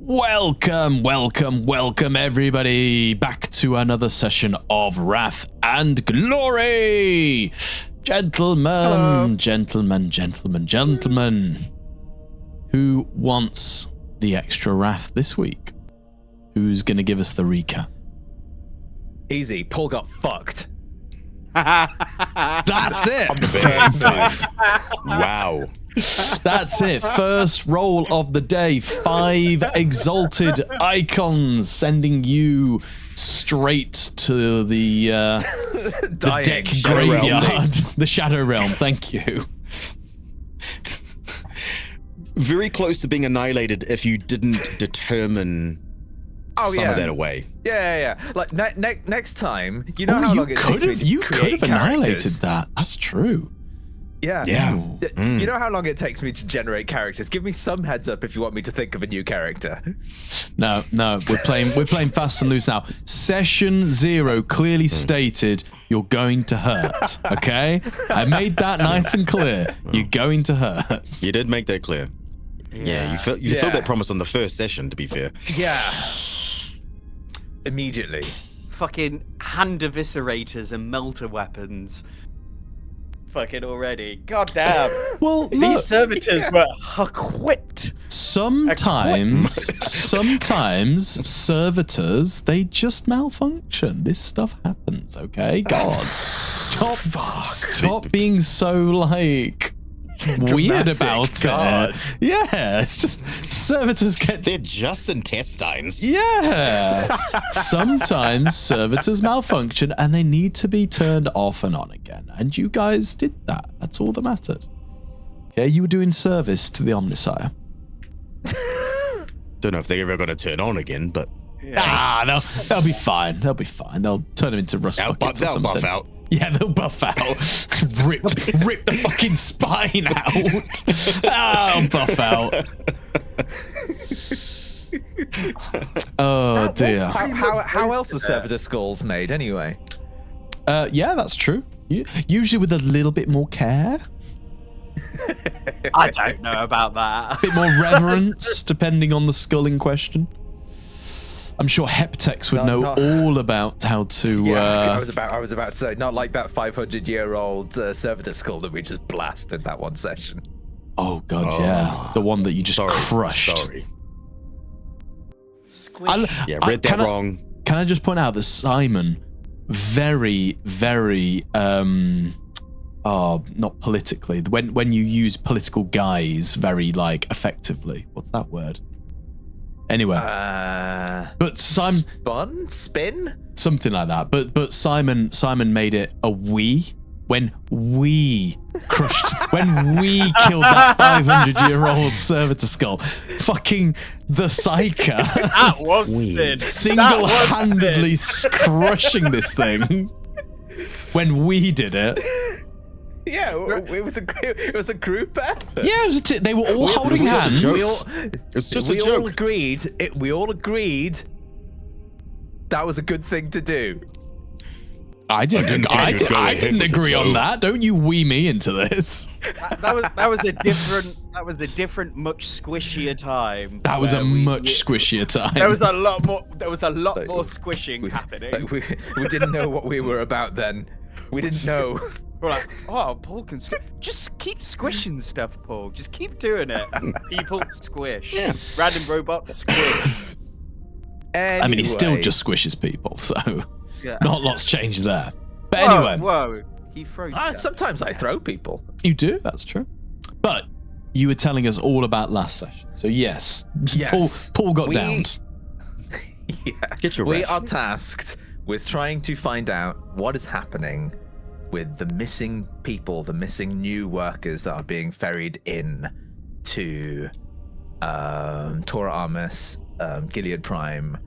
Welcome everybody back to another session of Wrath and Glory. Gentlemen, gentlemen. Who wants the extra Wrath this week? Who's going to give us the recap? Easy. Paul got fucked. That's it. Wow. That's it. First roll of the day. 5 exalted icons, sending you straight to the deck graveyard, the Shadow Realm. Thank you. Very close to being annihilated if you didn't determine some of that away. Yeah. Like next time, you know how long it takes me to You could have annihilated characters? that. That's true. Yeah. Mm. You know how long it takes me to generate characters? Give me some heads up if you want me to think of a new character. No, we're playing fast and loose now. Session 0 clearly stated you're going to hurt. Okay, I made that nice and clear. You're going to hurt. You did make that clear. Yeah, you filled that promise on the first session, to be fair. Yeah. Immediately. Fucking hand eviscerators and melter weapons. Fucking already. God damn. Well, These look, servitors were equipped. sometimes servitors, they just malfunction. This stuff happens, okay? God, stop being so like weird about it. Yeah, it's just servitors They're just intestines. Yeah. Sometimes servitors malfunction and they need to be turned off and on again. And you guys did that. That's all that mattered. Okay, you were doing service to the Omnisire. Don't know if they're ever going to turn on again, but They'll be fine. They'll be fine. They'll turn them into rust buckets or they'll something. buff out. Yeah, they'll buff out. rip the fucking spine out. I'll buff out. Oh dear. How else are servitor skulls made anyway? Yeah, that's true. Usually with a little bit more care. I don't know about that. A bit more reverence, depending on the skull in question. I'm sure Heptex would know all about how to. Yeah, I was about to say, not like that 500-year-old servitor skull that we just blasted that one session. Oh god, yeah, the one that you just crushed. Sorry. Squish. Read that wrong. Can I just point out that Simon, very, not politically. When you use political guise very like effectively. What's that word? Anyway, but spin, something like that. But Simon made it a we when we crushed when we killed that 500-year-old servitor skull. Fucking the Psyker. That was spin. Single-handedly crushing this thing when we did it. Yeah, it was a group effort. Yeah, they were all holding hands. It's just a joke. We all agreed that was a good thing to do. I didn't agree on that. Don't you wee me into this. That was a different, much squishier time. That was a much squishier time. There was a lot more squishing happening. Like we didn't know what we were about then. We didn't know. We're like, oh, Paul can just keep squishing stuff, Paul. Just keep doing it. People squish. Yeah. Random robots squish. Anyway. I mean, he still just squishes people, so Yeah. not lots changed there. But anyway, Whoa, he throws. Stuff. Sometimes I throw people. you do. That's true. But you were telling us all about last session, so yes. Paul got downed. Yeah. Get your We ref. are tasked with trying to find out what is happening with the missing people, the missing new workers that are being ferried in to Tora Armus, Gilead Prime,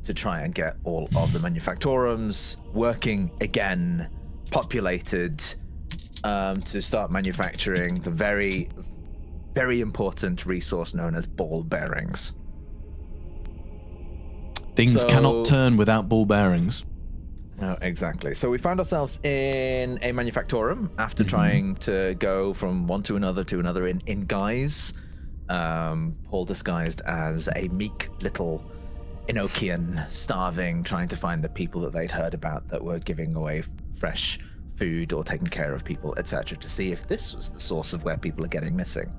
to try and get all of the manufactorums working again, populated, to start manufacturing the very, very important resource known as ball bearings. Things cannot turn without ball bearings. No, exactly. So we found ourselves in a manufactorum after trying to go from one to another in guise. Paul disguised as a meek little Enochian, starving, trying to find the people that they'd heard about that were giving away fresh food or taking care of people, etc., to see if this was the source of where people are getting missing.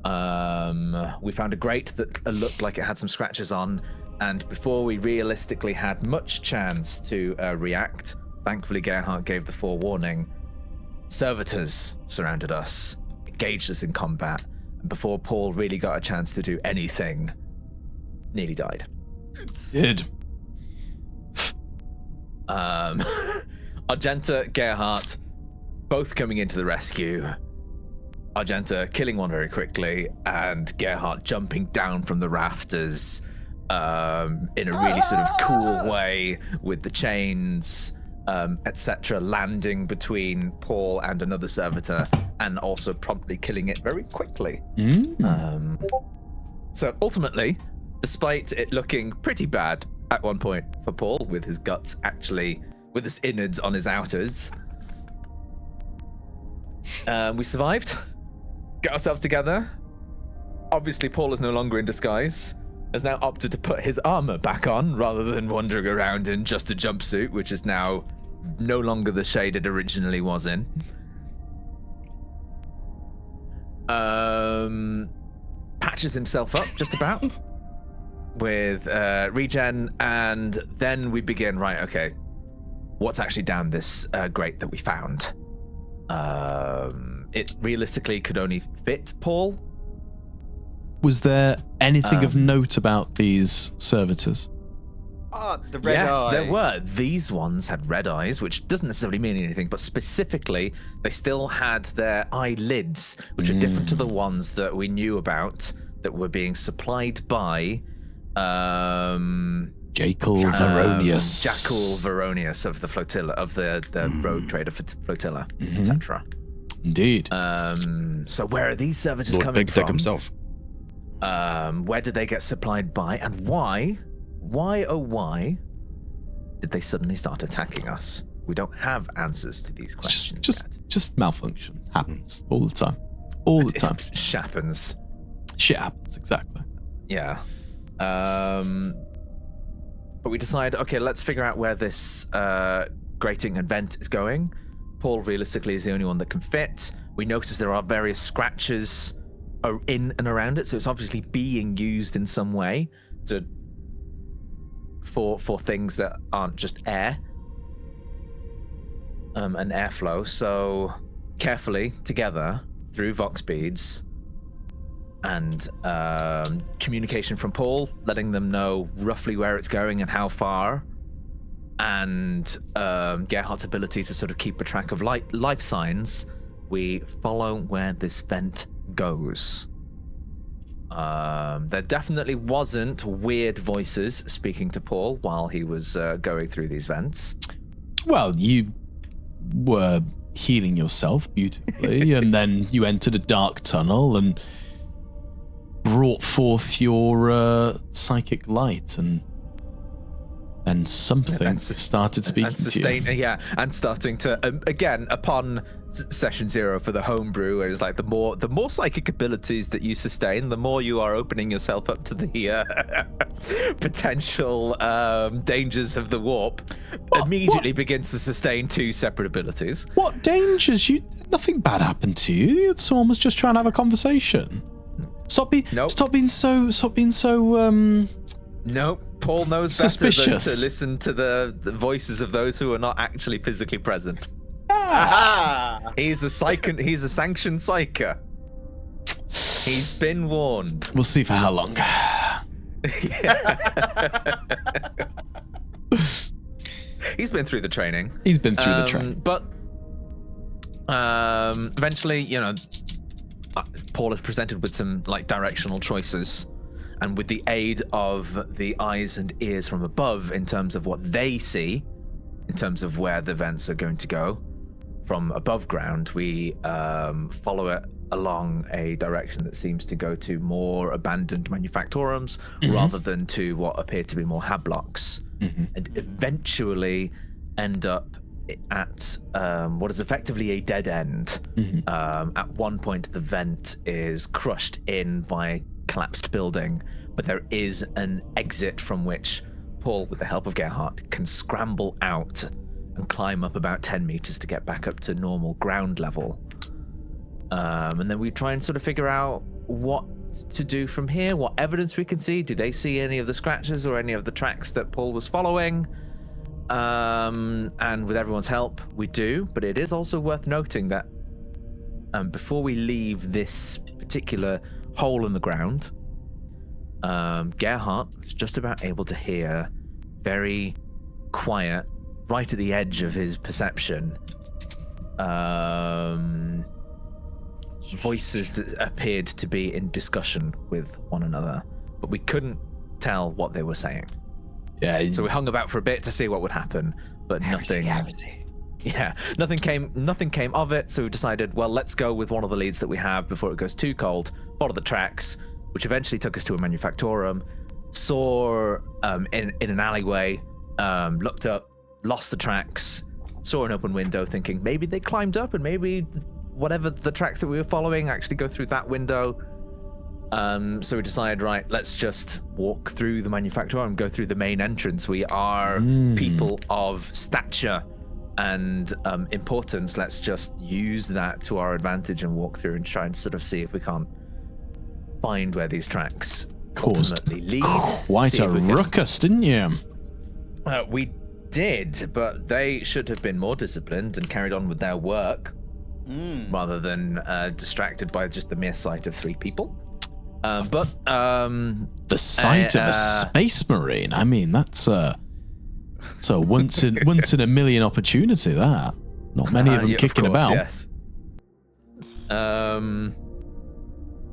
We found a grate that looked like it had some scratches on, and before we realistically had much chance to react, thankfully Gerhardt gave the forewarning. Servitors surrounded us, engaged us in combat, and before Paul really got a chance to do anything, nearly died. Good. Argenta, Gerhardt, both coming into the rescue. Argenta killing one very quickly, and Gerhardt jumping down from the rafters in a really sort of cool way with the chains, etc., landing between Paul and another servitor, and also promptly killing it very quickly. So ultimately, despite it looking pretty bad at one point for Paul, with his guts actually, with his innards on his outers, we survived, got ourselves together. Obviously, Paul is no longer in disguise, has now opted to put his armor back on rather than wandering around in just a jumpsuit, which is now no longer the shade it originally was in. Patches himself up just about with regen, and then we begin, right, okay, what's actually down this grate that we found? It realistically could only fit Paul. Was there anything of note about these servitors? The red eye. Yes, there were. These ones had red eyes, which doesn't necessarily mean anything, but specifically, they still had their eyelids, which are different to the ones that we knew about that were being supplied by Jackal Veronius. Jackal Veronius of the flotilla, of the road trader flotilla, etc. Indeed. So where are these servitors Lord coming Big from? Dick himself. Where did they get supplied by, and why did they suddenly start attacking us? We don't have answers to these questions yet. Just malfunction happens all the time. All the time. It happens. Shit happens, exactly. Yeah. But we decide, okay, let's figure out where this grating and vent is going. Paul realistically is the only one that can fit. We notice there are various scratches in and around it, so it's obviously being used in some way for things that aren't just air and airflow. So carefully together through vox beads and communication from Paul, letting them know roughly where it's going and how far, and Gerhardt's ability to sort of keep a track of life signs, we follow where this vent goes. There definitely wasn't weird voices speaking to Paul while he was going through these vents. Well, you were healing yourself beautifully, and then you entered a dark tunnel and brought forth your psychic light, and then something started speaking to you. Yeah, and starting to again upon session 0 for the homebrew, where it's like the more psychic abilities that you sustain, the more you are opening yourself up to the potential dangers of the warp. Immediately begins to sustain 2 separate abilities. What dangers? Nothing bad happened to you. Someone was just trying to have a conversation. Stop being so. Nope. Paul knows suspicious. Better than to listen to the voices of those who are not actually physically present. Aha! He's a sanctioned psyker. He's been warned. We'll see for how long. He's been through the training. He's been through the training. But eventually, Paul is presented with some directional choices, and with the aid of the eyes and ears from above in terms of what they see, in terms of where the vents are going to go from above ground, we follow it along a direction that seems to go to more abandoned manufactorums rather than to what appear to be more hab blocks, and eventually end up at what is effectively a dead end. At one point, the vent is crushed in by a collapsed building, but there is an exit from which Paul, with the help of Gerhardt, can scramble out and climb up about 10 meters to get back up to normal ground level. And then we try and sort of figure out what to do from here, what evidence we can see. Do they see any of the scratches or any of the tracks that Paul was following? And with everyone's help, we do. But it is also worth noting that before we leave this particular hole in the ground, Gerhardt is just about able to hear, very quiet, right at the edge of his perception, voices that appeared to be in discussion with one another, but we couldn't tell what they were saying. Yeah. So we hung about for a bit to see what would happen, but nothing. Yeah, nothing came of it. So we decided, well, let's go with one of the leads that we have before it goes too cold. Follow the tracks, which eventually took us to a manufactorum. Saw in an alleyway, looked up, lost the tracks, saw an open window, thinking maybe they climbed up and maybe whatever the tracks that we were following actually go through that window. So we decided, right, let's just walk through the manufactorum and go through the main entrance. We are people of stature and importance. Let's just use that to our advantage and walk through and try and sort of see if we can't find where these tracks ultimately lead. Quite a ruckus, didn't you? We did, but they should have been more disciplined and carried on with their work rather than distracted by just the mere sight of 3 people. But the sight of a space marine. I mean, that's a once in a million opportunity. That not many of them kicking about. Yes.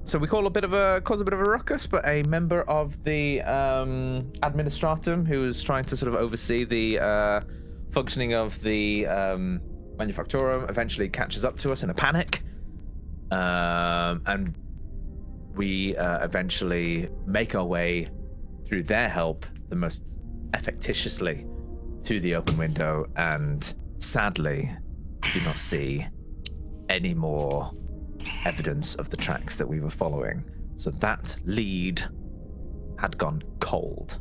So we cause a bit of a ruckus, but a member of the administratum who was trying to sort of oversee the functioning of the manufactorum eventually catches up to us in a panic, and we eventually make our way through their help the most effectitiously to the open window, and sadly do not see any more evidence of the tracks that we were following. So that lead had gone cold.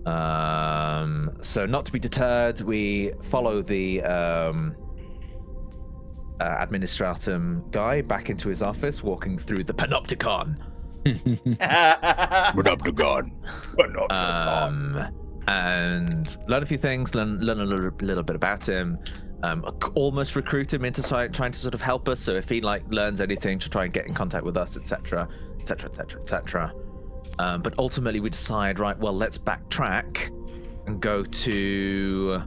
So not to be deterred, we follow the administratum guy back into his office, walking through the panopticon. And learn a few things, learn a little bit about him. Almost recruit him into trying to sort of help us. So if he learns anything, to try and get in contact with us, etc., etc., etc., etc. But ultimately, we decide, right, well, let's backtrack and go to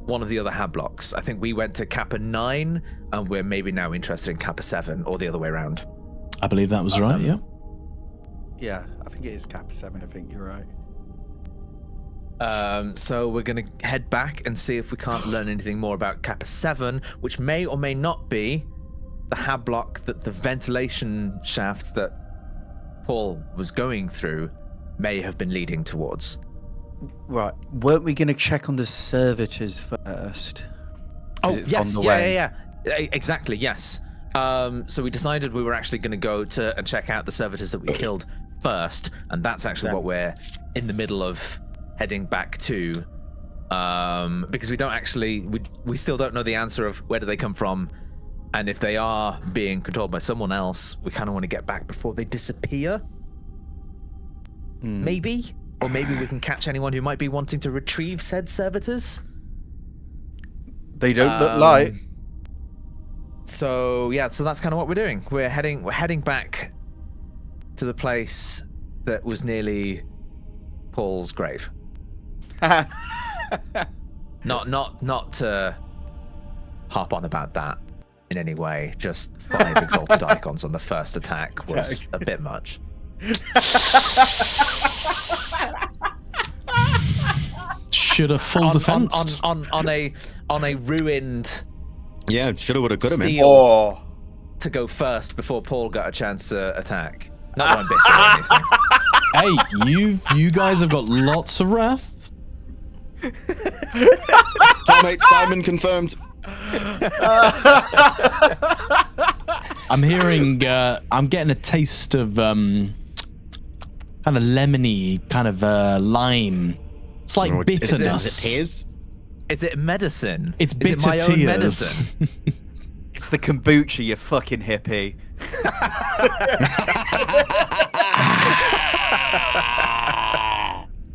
one of the other hab blocks. I think we went to Kappa 9, and we're maybe now interested in Kappa 7, or the other way around. I believe that was right. Yeah. Yeah, I think it is Kappa 7. I think you're right. So we're going to head back and see if we can't learn anything more about Kappa 7, which may or may not be the hab block that the ventilation shafts that Paul was going through may have been leading towards. Right. Weren't we going to check on the servitors first? Oh, yes. Yeah. Exactly, yes. So we decided we were actually going to go to and check out the servitors that we killed first, and that's actually what we're in the middle of heading back to, because we don't actually, we still don't know the answer of where do they come from, and if they are being controlled by someone else, we kind of want to get back before they disappear. Maybe, or maybe we can catch anyone who might be wanting to retrieve said servitors. They don't look like. So yeah, so that's kind of what we're doing. We're heading back to the place that was nearly Paul's grave. Not to harp on about that in any way. Just 5 exalted icons on the first attack was a bit much. Should have full defense on a ruined. Yeah, shoulda, woulda, coulda, man. Oh. To go first before Paul got a chance to attack. Not one bitch or anything. Hey, you guys have got lots of wrath. Tommate Simon confirmed. I'm hearing, I'm getting a taste of kind of lemony, kind of lime, slight Oh, bitterness. Is Is it medicine? It's Is bitter it my own tears. medicine? It's the kombucha, you fucking hippie.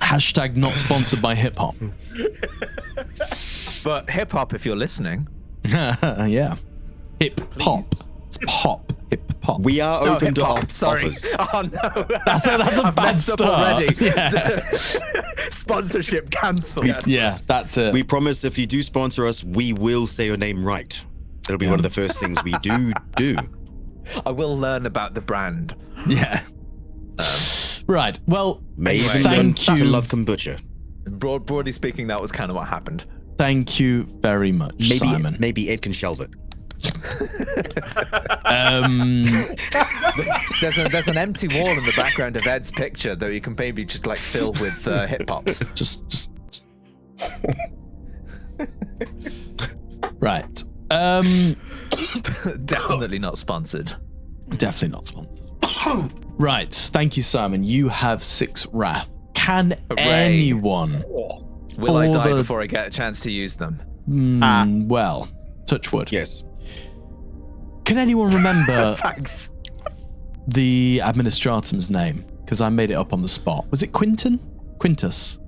Hashtag not sponsored by hip hop. But hip hop, if you're listening. Yeah. Hip hop. It's pop. Hip hop. We are open to hip-hop, sorry. offers. Oh no. That's a I've bad messed up start. already. Yeah. Sponsorship cancelled. Yeah, that's it. We promise if you do sponsor us, we will say your name right. That'll be one of the first things we do. I will learn about the brand. Yeah. Right. Well, May Anyway. even learn thank to you. love kombucha. Broadly speaking, that was kind of what happened. Thank you very much, Simon. Maybe Ed can shelve it. There's an empty wall in the background of Ed's picture that you can maybe just like fill with hip hops. Just. Right. Definitely not sponsored. Definitely not sponsored. Right. Thank you, Simon. You have 6 wrath. Can Hooray. anyone? Will I For die the- before I get a chance to use them? Well, touch wood. Yes. Can anyone remember Thanks. the administratum's name? Because I made it up on the spot. Was it Quinton? Quintus?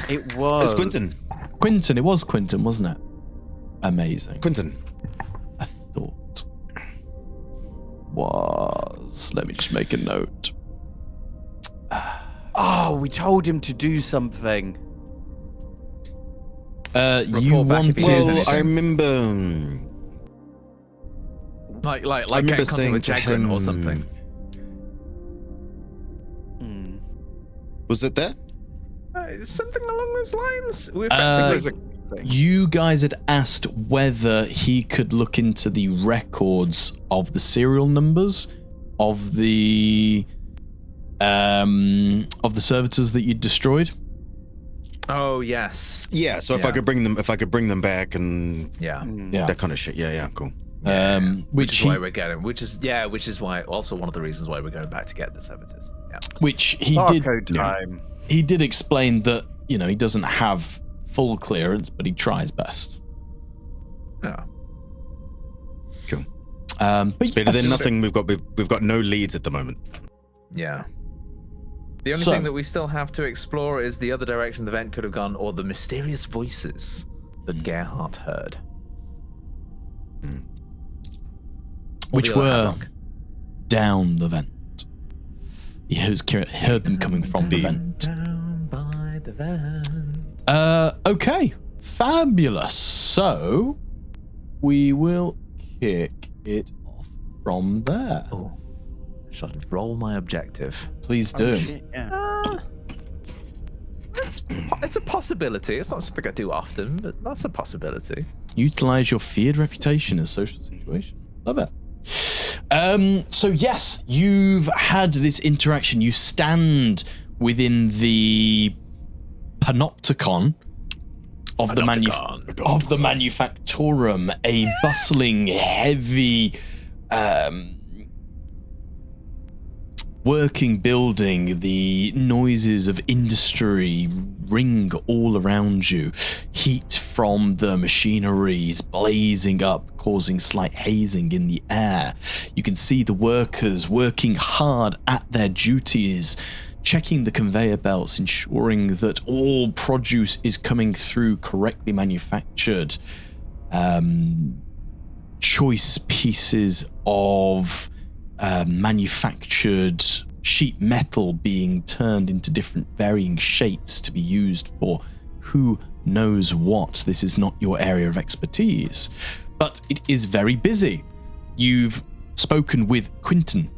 It was. It's Quinton. Quinton. It was Quinton, wasn't it? Amazing. Quinton. I thought was. Let me just make a note. Oh, we told him to do something. You Report back if wanted. you Well, anything. I remember. Like I get remember in contact saying with to Jagrin him or something. Was it there? Something along those lines. We Uh, effectively You guys had asked whether he could look into the records of the serial numbers of the servitors that you destroyed. Oh yes. Yeah. So if I could bring them back and Yeah. Yeah. that kind of shit. Yeah. Cool. Which is he, why we're getting. Which is why also one of the reasons why we're going back to get the servitors. Yeah. which he did. Barcode time. He did explain that he doesn't have full clearance, but he tries best. Yeah. Cool. But It's better than yes. nothing. We've got no leads at the moment. Yeah. The only So- thing that we still have to explore is the other direction the vent could have gone, or the mysterious voices that Gerhardt heard. Which Or the other were Haddock. down the vent. He heard them coming from the vent. Down by the vent. Okay, fabulous. So we will kick it off from there. Oh, shall I roll my objective? Please do. Shit, yeah. It's a possibility. It's not something I do often, but that's a possibility. Utilize your feared reputation in a social situation. Love it. So yes, you've had this interaction. You stand within the panopticon of the manufactorum, a bustling, heavy, working building. The noises of industry ring all around you. Heat from the machineries blazing up, causing slight hazing in the air. You can see the workers working hard at their duties, checking the conveyor belts, ensuring that all produce is coming through correctly manufactured. Choice pieces of manufactured sheet metal being turned into different varying shapes to be used for who knows what. This is not your area of expertise, but it is very busy. You've spoken with Quinton,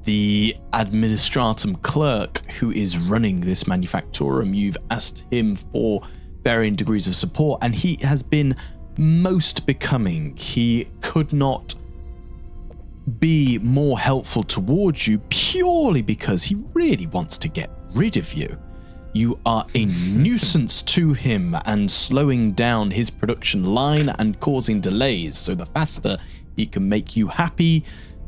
the administratum clerk who is running this manufactorum. You've asked him for varying degrees of support, and he has been most becoming. He could not be more helpful towards you purely because he really wants to get rid of you. You are a nuisance to him and slowing down his production line and causing delays. So the faster he can make you happy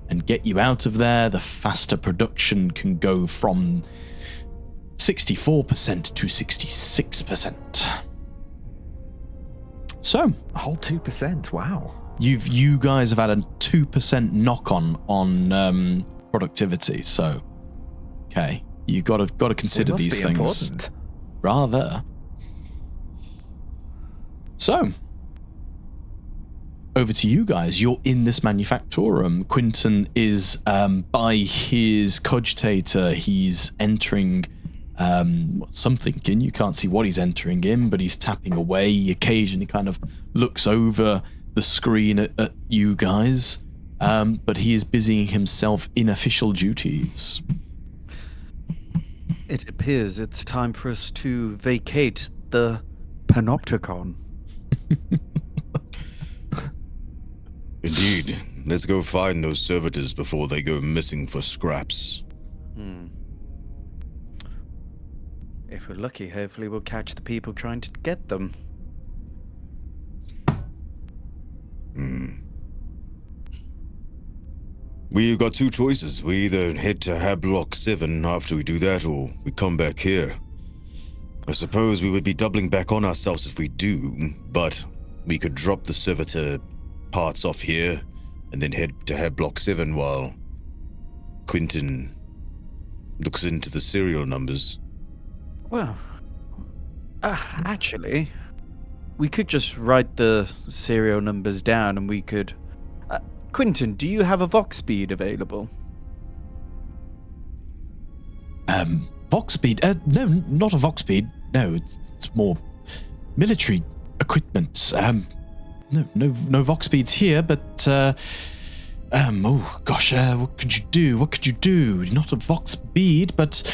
and get you out of there, the faster production can go from 64% to 66%. So, A whole 2%. Wow. you guys have had a 2% knock on productivity. So, okay, you got to consider Must these be things. important. Rather. So, over to you guys. You're in this manufactorum. Quinton is by his cogitator. He's entering something in. You can't see what he's entering in, but he's tapping away. He occasionally kind of looks over the screen at you guys, but he is busying himself in official duties. It appears it's time for us to vacate the Panopticon. Indeed. Let's go find those servitors before they go missing for scraps. If we're lucky, hopefully we'll catch the people trying to get them. We've got two choices. We either head to Hab Block 7 after we do that, or we come back here. I suppose we would be doubling back on ourselves if we do, but we could drop the servitor parts off here and then head to Hab Block 7 while Quinton looks into the serial numbers. Well, actually, we could just write the serial numbers down and we could... Quinton, do you have a Vox speed available? Vox speed? No, not a Vox speed. No, it's more military equipment. No Vox speeds here, but oh gosh, what could you do? What could you do? Not a Vox speed, but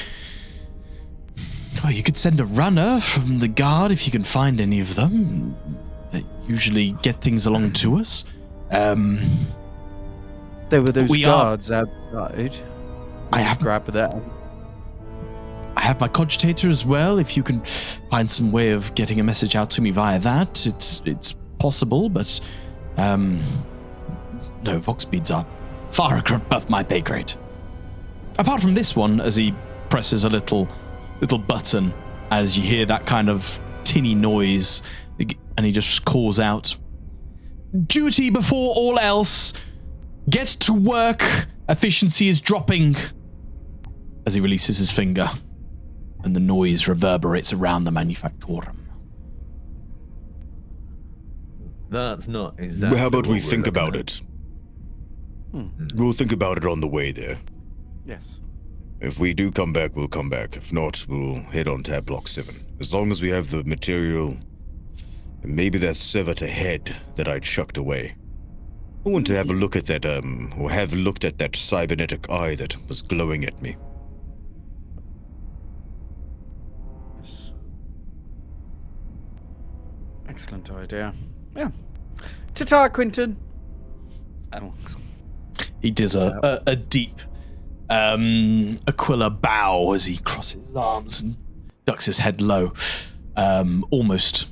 you could send a runner from the guard if you can find any of them. They usually get things along to us. There were those guards outside. I have grab that. I have my cogitator as well. If you can find some way of getting a message out to me via that, it's possible. But no, Vox speeds are far above my pay grade. Apart from this one, as he presses a little button, as you hear that kind of tinny noise, and he just calls out, "Duty before all else. Get to work. Efficiency is dropping." As he releases his finger, and the noise reverberates around the manufactorum. That's not exactly. How about what we we're think looking about at. it? We'll think about it on the way there. Yes. If we do come back, we'll come back. If not, we'll head on Tab Block 7. As long as we have the material, and maybe that servitor head that I chucked away. I want to have a look at that, or have looked at that cybernetic eye that was glowing at me. Yes. Excellent idea. Yeah. Ta-ta, Quinton. He does a deep Aquila bow as he crosses his arms and ducks his head low, almost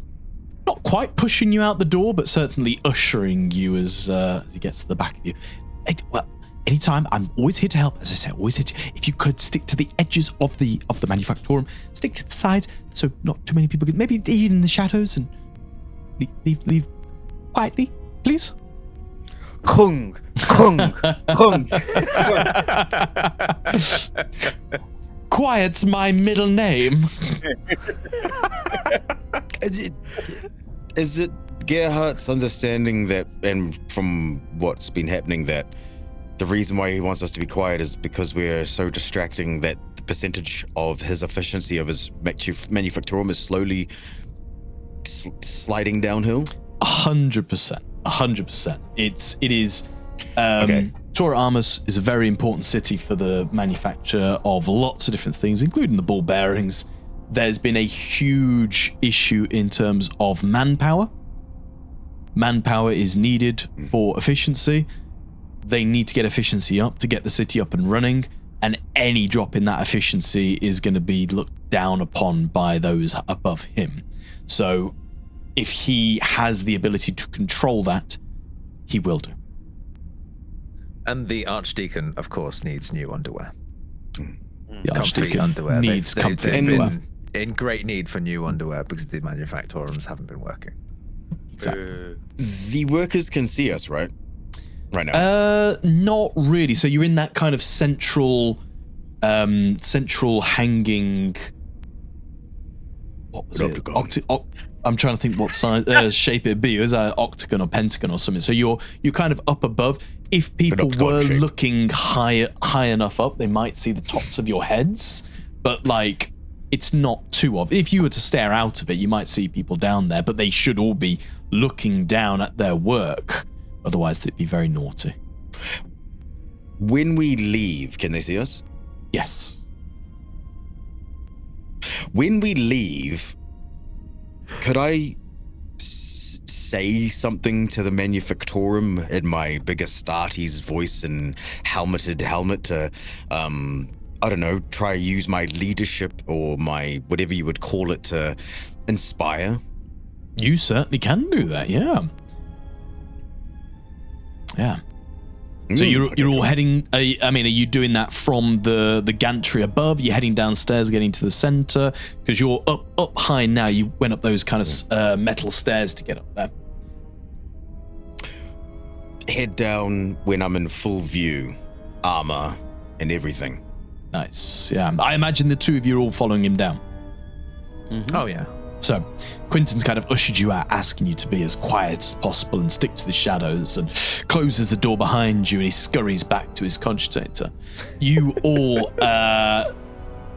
not quite pushing you out the door, but certainly ushering you as he gets to the back of you. Well, anytime, I'm always here to help. As I said, always here to, if you could stick to the edges of the manufactorum, stick to the side so not too many people could, maybe even in the shadows, and leave quietly, please. Kung. Quiet's my middle name. Is it Gerhardt's understanding that, and from what's been happening, that the reason why he wants us to be quiet is because we're so distracting that the percentage of his efficiency of his manufactorum is slowly sliding downhill? 100%. 100%. It is. Okay. Tora Armus is a very important city for the manufacture of lots of different things, including the ball bearings. There's been a huge issue in terms of manpower. Manpower is needed for efficiency. They need to get efficiency up to get the city up and running. and any drop in that efficiency is going to be looked down upon by those above him. So if he has the ability to control that, he will do. And the Archdeacon, of course, needs new underwear. The Comfy Archdeacon underwear. needs comfy they've underwear. been in great need for new underwear because the manufactorums haven't been working. Exactly. The workers can see us, right? Right now. Not really. So you're in that kind of central hanging. What was it? I'm trying to think what size, shape it'd be. It was an octagon or pentagon or something. So you're kind of up above. If people were looking high enough up, they might see the tops of your heads. But like, it's not too obvious. If you were to stare out of it, you might see people down there. But they should all be looking down at their work. Otherwise, it'd be very naughty. When we leave, can they see us? Yes. When we leave, could I say something to the Manufactorum in my big Astartes voice and helmet to, I don't know, try use my leadership or my whatever you would call it to inspire? You certainly can do that, yeah. Yeah. So you're all heading. I mean, are you doing that from the gantry above? You're heading downstairs, getting to the center because you're up high now. You went up those kind of metal stairs to get up there. Head down when I'm in full view, armor and everything. Nice. Yeah. I imagine the two of you are all following him down. Mm-hmm. Oh yeah. So, Quentin's kind of ushered you out, asking you to be as quiet as possible and stick to the shadows, and closes the door behind you, and he scurries back to his cogitator. You all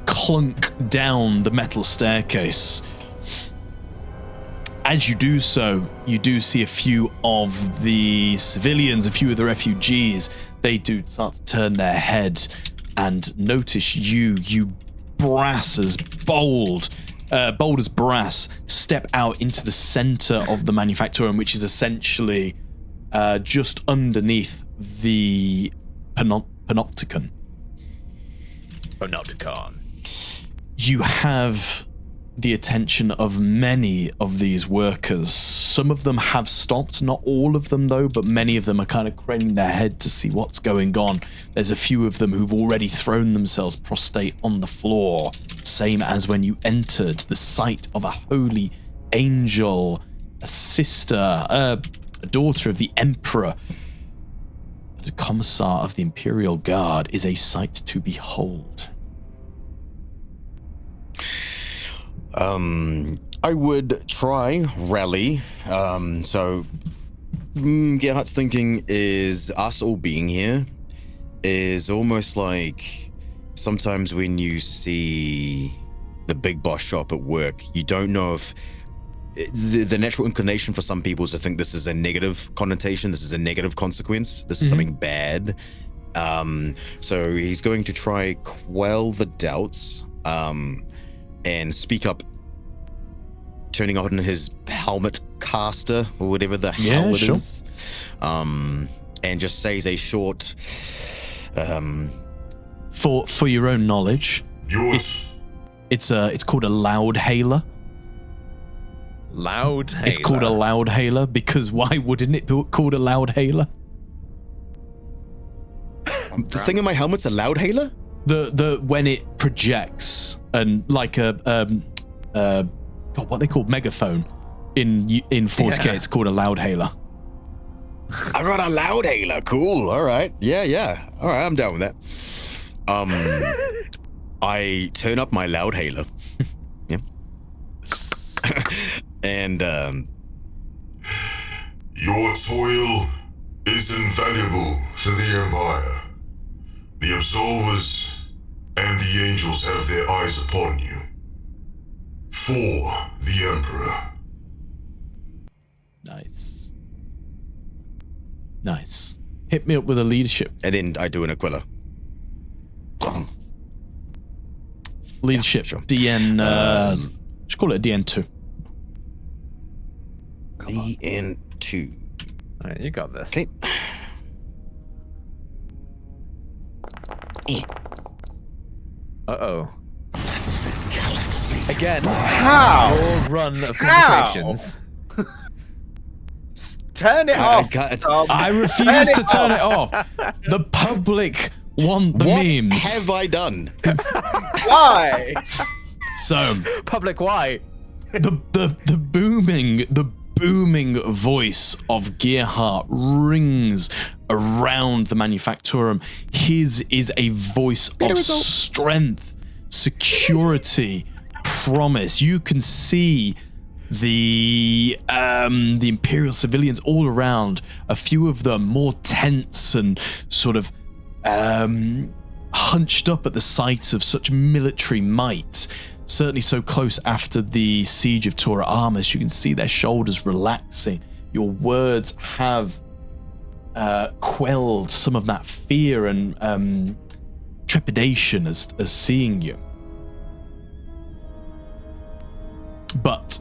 clunk down the metal staircase. As you do so, you do see a few of the civilians, a few of the refugees. They do start to turn their head and notice you brass as bold as brass, step out into the center of the Manufactorum, which is essentially just underneath the Panopticon. You have the attention of many of these workers. Some of them have stopped, not all of them though, but many of them are kind of craning their head to see what's going on. There's a few of them who've already thrown themselves prostrate on the floor, same as when you entered, the sight of a holy angel, a sister, a daughter of the emperor, the commissar of the Imperial Guard is a sight to behold. I would try rally. So Gerhardt's thinking is us all being here is almost like sometimes when you see the big boss show up at work, you don't know if the natural inclination for some people is to think this is a negative connotation, this is a negative consequence, this is something bad. So he's going to try quell the doubts and speak up, turning on his helmet caster or whatever the hell it is, and just says a short for your own knowledge, it's called a loudhailer. Loudhailer. It's called a loudhailer because why wouldn't it be called a loudhailer? The thing in my helmet's a loudhailer? The when it projects and like a God, what they call megaphone in 40K, it's called a loudhailer. I got a loudhailer. Cool. All right. Yeah. All right, I'm down with that. I turn up my loudhailer. Yeah. And your toil is invaluable to the Empire. The Absolvers and the Angels have their eyes upon you. For the Emperor. Nice. Hit me up with a leadership. And then I do an Aquila. Leadership. Yeah, sure. DN. Just call it a DN2. DN2. All right, you got this. Okay. Uh-oh. Galaxy. Again, How? your run of How? conversations. Turn it I off. can't- Tom. I refuse to turn it off. The public want the What memes. have I done? Why? So Public, why? the booming voice of Gerhardt rings around the Manufactorum. His is a voice of strength, security, promise. You can see the Imperial civilians all around. A few of them more tense and sort of hunched up at the sight of such military might. Certainly so close after the siege of Tora Armus, you can see their shoulders relaxing. Your words have quelled some of that fear and trepidation as seeing you. But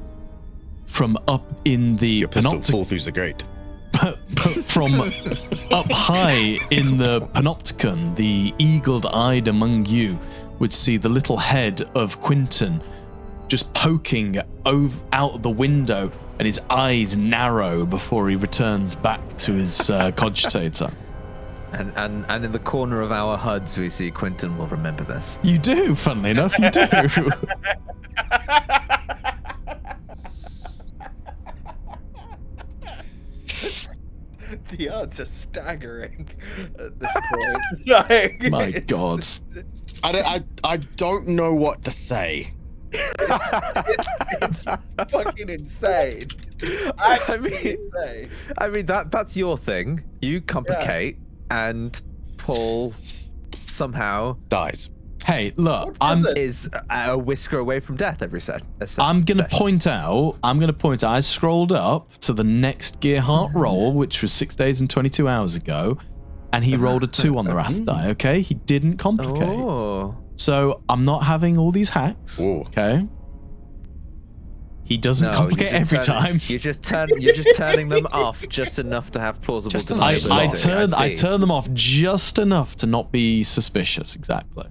from up in the Your pistol panoptic- fall through the grate. but from up high in the panopticon, the eagle-eyed among you would see the little head of Quinton just poking out the window, and his eyes narrow before he returns back to his cogitator. And in the corner of our HUDs, we see Quinton will remember this. You do, funnily enough, you do. The odds are staggering at this point. Like, My it's- God. I don't know what to say. It's fucking insane. It's actually insane. I mean that's your thing. You complicate, and Paul somehow Dies. Hey, look, What I'm was it? is a whisker away from death every set. I'm gonna point out. I scrolled up to the next Gerhardt roll, which was 6 days and 22 hours ago, and he rolled a 2 on the wrath die. Okay, he didn't complicate. Oh. So I'm not having all these hacks. Whoa. Okay. He doesn't No, complicate you're just every turning- time. You're just turning them off just enough to have plausible Just I deniability. I see. turn them off just enough to not be suspicious. Exactly.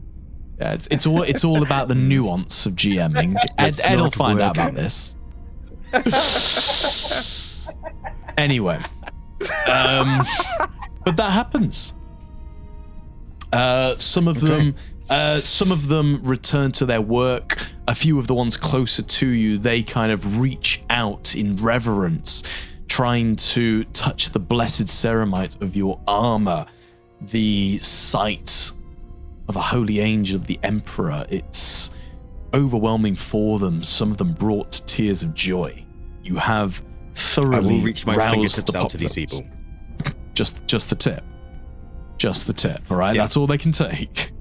Yeah, it's all about the nuance of GMing. Ed will not find out work. about this. Anyway, but that happens. Some of them return to their work. A few of the ones closer to you, they kind of reach out in reverence, trying to touch the blessed ceramite of your armor, the sight of a holy angel of the Emperor. It's overwhelming for them. Some of them brought tears of joy. You have thoroughly I will reach my roused fingertips the out to these populace. people. Just the tip. Just the tip. All right, Yeah. that's all they can take.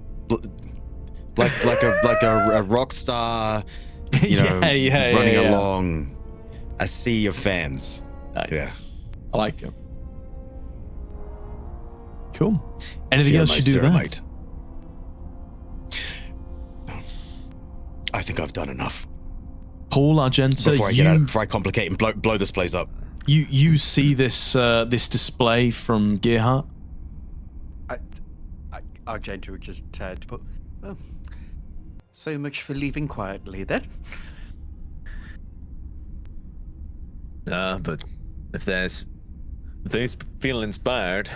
Like a rock star, you know, Yeah, running yeah. along a sea of fans. Nice. I like it. Cool. Anything Feel else my you do there? ceramite. I think I've done enough. Paul Argenta, Before I complicate and blow this place up. you see this this display from Gerhardt? Argento would just turn to put. Oh, so much for leaving quietly then. But if they feel inspired,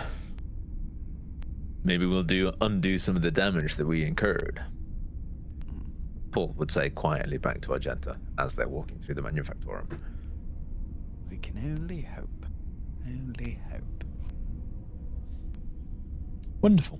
maybe we'll undo some of the damage that we incurred. Paul would say quietly back to Argenta as they're walking through the Manufactorum. We can only hope. Only hope. Wonderful.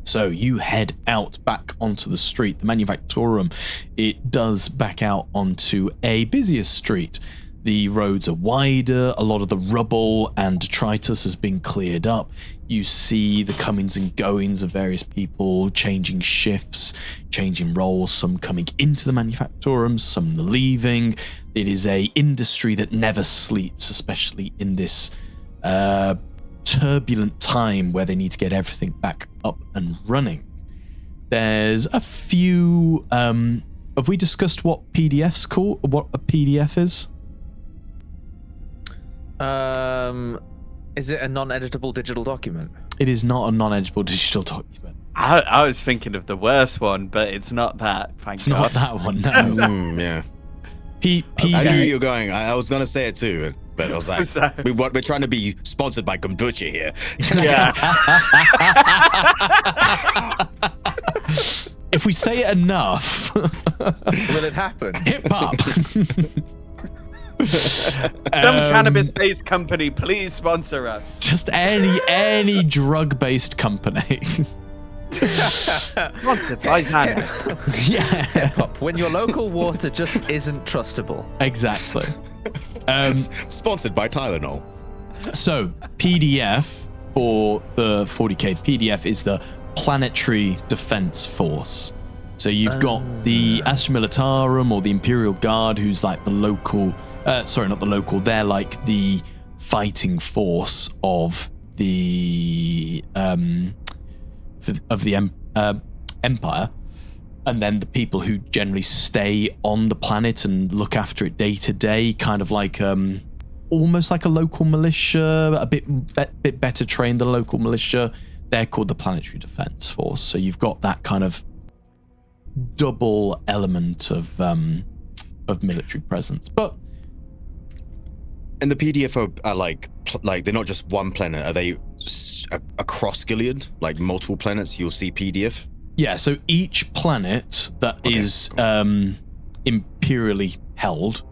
So you head out back onto the street. The Manufactorum, it does back out onto a busier street. The roads are wider, a lot of the rubble and detritus has been cleared up. You see the comings and goings of various people, changing shifts, changing roles, some coming into the Manufactorum, some leaving. It is a industry that never sleeps, especially in this turbulent time where they need to get everything back up and running. There's a few have we discussed what PDF's called? What a PDF is? Is it a non-editable digital document? It is not a non-editable digital document. I was thinking of the worst one, but it's not that. Thank It's God. not that one, no. Yeah. P- I knew PD you were going. I was going to say it too, but I was like, Sorry. we're trying to be sponsored by kombucha here. Yeah. If we say it enough, Will it happen? hip hop. Some cannabis-based company, please sponsor us. Just any drug-based company. Sponsored by Xanax. Yeah, Pop, when your local water just isn't trustable. exactly. Sponsored by Tylenol. So PDF for the 40k, PDF is the Planetary Defense Force. So you've got the Astra Militarum or the Imperial Guard, who's like the local. Sorry, not the local. They're like the fighting force of the Empire, and then the people who generally stay on the planet and look after it day to day, kind of like almost like a local militia, a bit better trained than local militia. They're called the Planetary Defense Force. So you've got that kind of double element of military presence, but. And the PDF are like they're not just one planet. Are they across Gilead, like multiple planets? You'll see PDF. Yeah, so each planet that is imperially held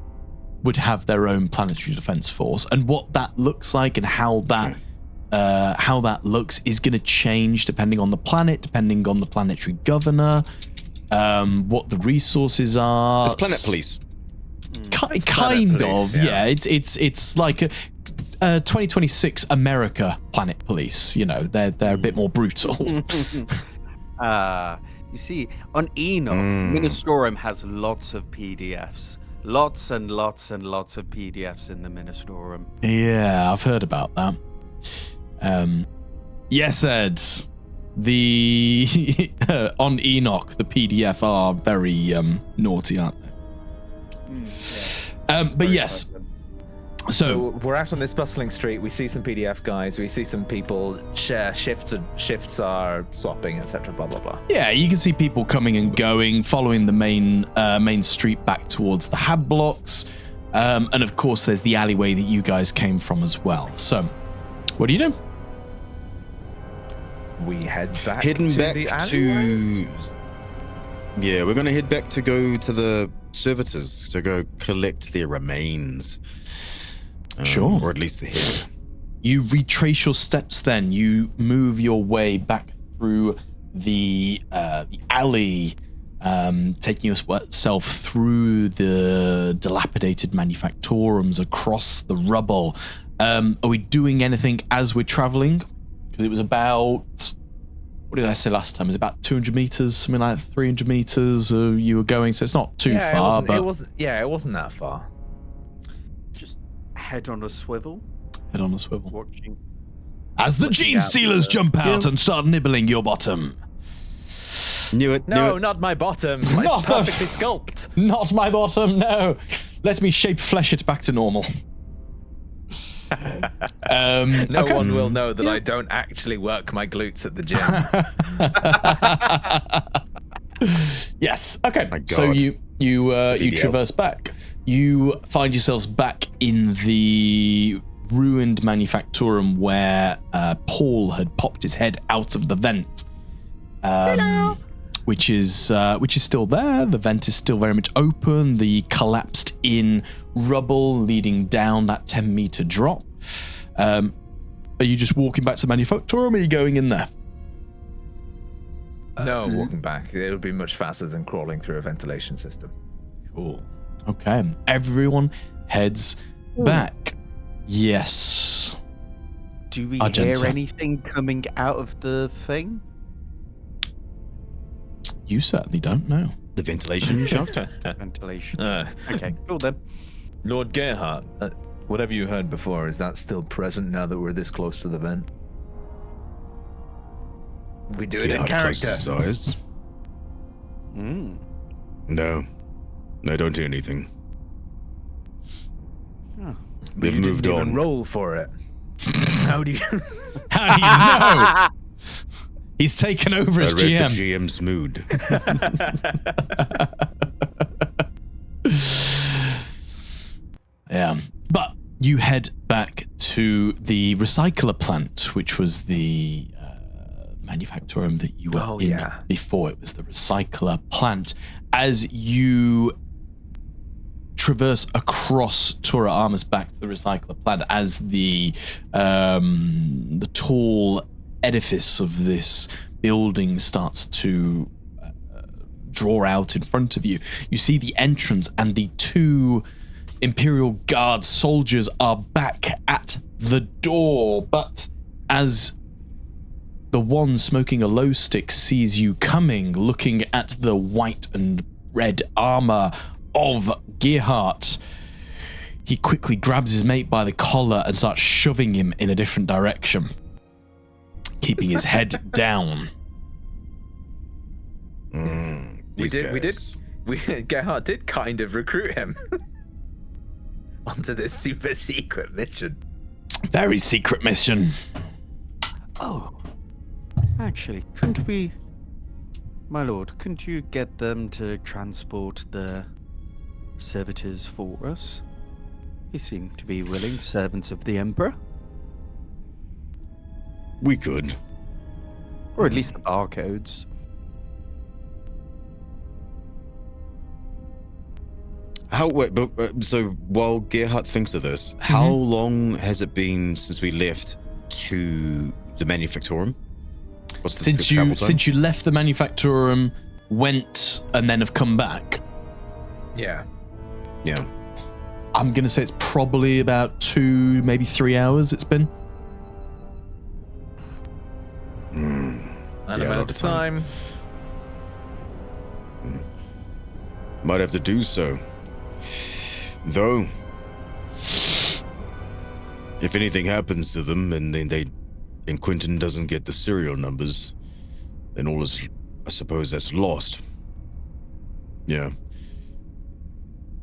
would have their own planetary defense force, and what that looks like and how that looks is going to change depending on the planet, depending on the planetary governor, what the resources are. It's planet police. Kind police, of, yeah. It's like a 2026 America Planet Police. You know, they're a bit more brutal. You see, on Enoch, Ministorum has lots of PDFs. Lots and lots and lots of PDFs in the Ministorum. Yeah, I've heard about that. Yes, Ed. The on Enoch, the PDF are very naughty, aren't they? But yes. So we're out on this bustling street. We see some PDF guys. We see some people share shifts are swapping, etc. Blah blah blah. yeah, you can see people coming and going, following the main street back towards the hab blocks, and of course there's the alleyway that you guys came from as well. So, what do you do? We head back. Heading to back the alleyway? to. Yeah, we're gonna head back to go to the servitors to go collect their remains. Sure. Or at least the head. You retrace your steps then. You move your way back through the alley, taking yourself through the dilapidated manufactorums, across the rubble. Are we doing anything as we're traveling? Because it was about... What did I say last time? It was about 200 meters, something like 300 meters you were going, so it's not too far. It wasn't that far. Just head on a swivel, Head on a swivel. watching. As the Looking gene out stealers the- jump out and start nibbling your bottom. Knew it. No, not my bottom. Not It's the- perfectly sculpted. Not my bottom, no. Let me shape flesh it back to normal. No okay. one will know that I don't actually work my glutes at the gym. Yes. Okay. My God. So you big deal. traverse back. You find yourselves back in the ruined manufactorum where Paul had popped his head out of the vent. Which is still there. The vent is still very much open. The collapsed in rubble leading down that 10-meter drop. Are you just walking back to the manufactorum, or are you going in there? No, walking back. It would be much faster than crawling through a ventilation system. Cool. Okay. Everyone heads back. Yes. Do we Argenta. hear anything coming out of the thing? You certainly don't know. The ventilation shaft? Ventilation. Uh, Okay, cool then. Lord Gerhardt, whatever you heard before, is that still present now that we're this close to the vent? We do it in character. His eyes. Mm. No. No, don't do anything. Oh. We've You moved didn't even on. roll for it. How do you? How do you know? He's taken over I as read the GM. GM's mood. Yeah. But you head back to the recycler plant, which was the manufactorium that you were in before. It was the recycler plant. As you traverse across Tora Armor's back to the recycler plant, as the tall edifice of this building starts to draw out in front of you, you see the entrance, and the two Imperial Guard soldiers are back at the door. But as the one smoking a low stick sees you coming, looking at the white and red armor of Gerhardt, he quickly grabs his mate by the collar and starts shoving him in a different direction, keeping his head down. Gerhardt did kind of recruit him onto this super secret mission. Very secret mission. Oh, actually, couldn't we, my lord? Couldn't you get them to transport the servitors for us? They seem to be willing servants of the Emperor, We could. or at least the barcodes. So while Gerhardt thinks of this, how long has it been since we left to the manufactorium? What's the travel time? Since you left the manufactorium, went and then have come back. Yeah. Yeah. I'm gonna say it's probably about 2, maybe 3 hours. It's been. And Yeah, a lot amount of of time. Might have to do so. Though, if anything happens to them and and Quentin doesn't get the serial numbers, then all is, I suppose, that's lost. Yeah.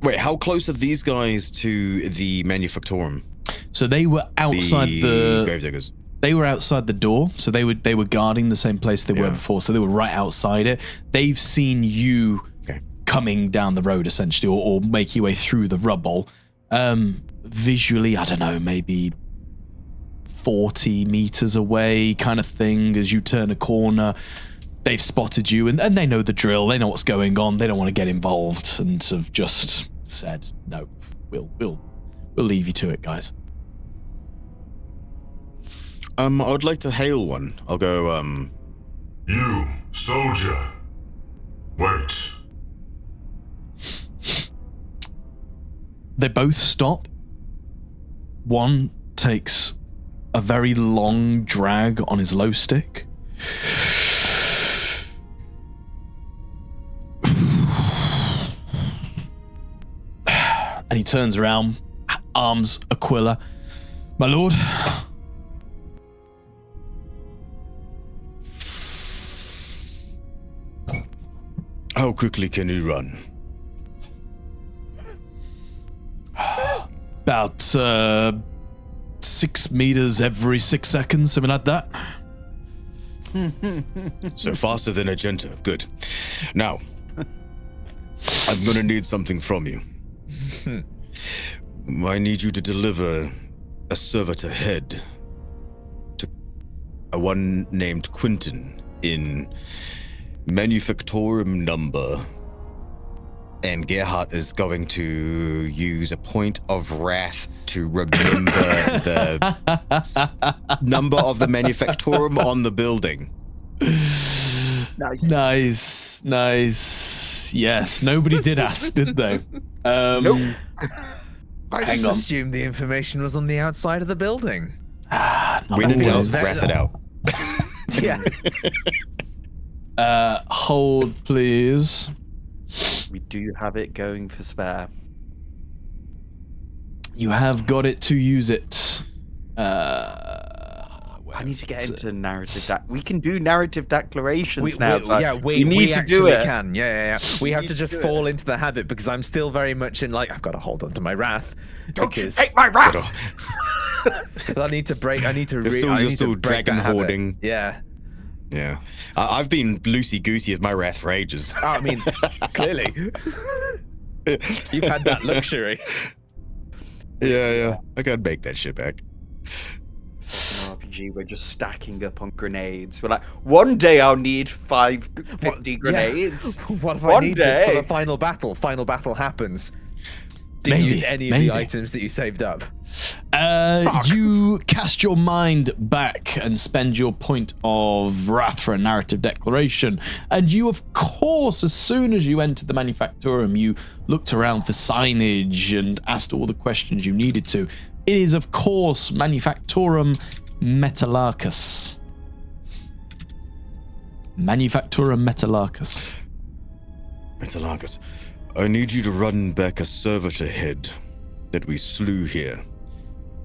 Wait, how close are these guys to the manufactorium? So they were outside the Gravediggers. They were outside the door, so they were guarding the same place they were before, so they were right outside it. They've seen you coming down the road, essentially, or make your way through the rubble. Visually, I don't know, maybe 40 meters away kind of thing. As you turn a corner, they've spotted you, and they know the drill. They know what's going on. They don't want to get involved, and have just said, no, we'll leave you to it, guys. I would like to hail one. I'll go, You, soldier. Wait. They both stop. One takes a very long drag on his low stick. And he turns around, arms Aquila. My lord. How quickly can you run? About 6 meters every 6 seconds, something like that. So faster than Agenta. Good. Now, I'm gonna need something from you. I need you to deliver a servitor head to a one named Quentin in Manufactorium number, and Gerhardt is going to use a point of wrath to remember the number of the Manufactorium on the building. Nice. Yes, nobody did ask, did they? Nope. I just assumed the information was on the outside of the building. When in doubt, wrath it out. Yeah. Hold, please. We do have it going for spare. You have got it to use it. I need to get into narrative. We can do narrative declarations now. We need to do it. We can. Yeah. We have to just fall into the habit, because I'm still very much in, like, I've got to hold on to my wrath. Don't you take my wrath! I need to break. I need to. You're still dragon hoarding. Yeah. Yeah. I've been loosey goosey as my wrath rages. Oh, I mean, clearly, you've had that luxury. Yeah. I gotta make that shit back. It's like an RPG. We're just stacking up on grenades. We're like, one day I'll need 50 grenades. What if One I need this for day. the final battle? Final battle happens. Didn't Maybe, use any of maybe. the items that you saved up. You cast your mind back and spend your point of wrath for a narrative declaration. And you, of course, as soon as you entered the Manufactorum, you looked around for signage and asked all the questions you needed to. It is, of course, Manufactorum Metalarchus. Manufactorum Metalarchus. Metalarchus, I need you to run back a servitor head that we slew here.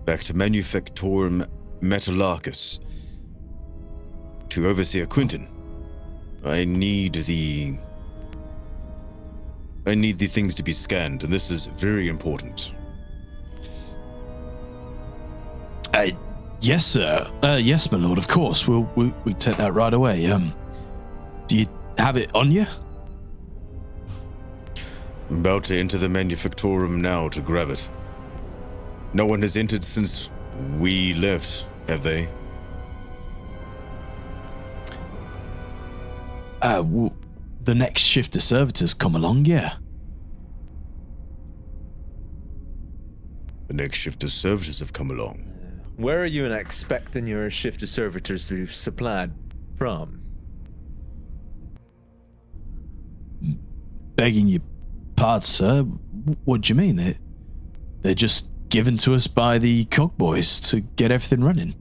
Back to Manufactorum Metalarchus. To Overseer Quinton. I need the things to be scanned, and this is very important. Yes, sir. Yes, my lord. Of course, we take that right away. Do you have it on you? I'm about to enter the Manufactorum now to grab it. No one has entered since we left, have they? The next shift of servitors come along, yeah. The next shift of servitors have come along. Where are you expecting your shift of servitors to be supplied from? Begging your pardon, sir. What do you mean? They're just given to us by the cogboys to get everything running.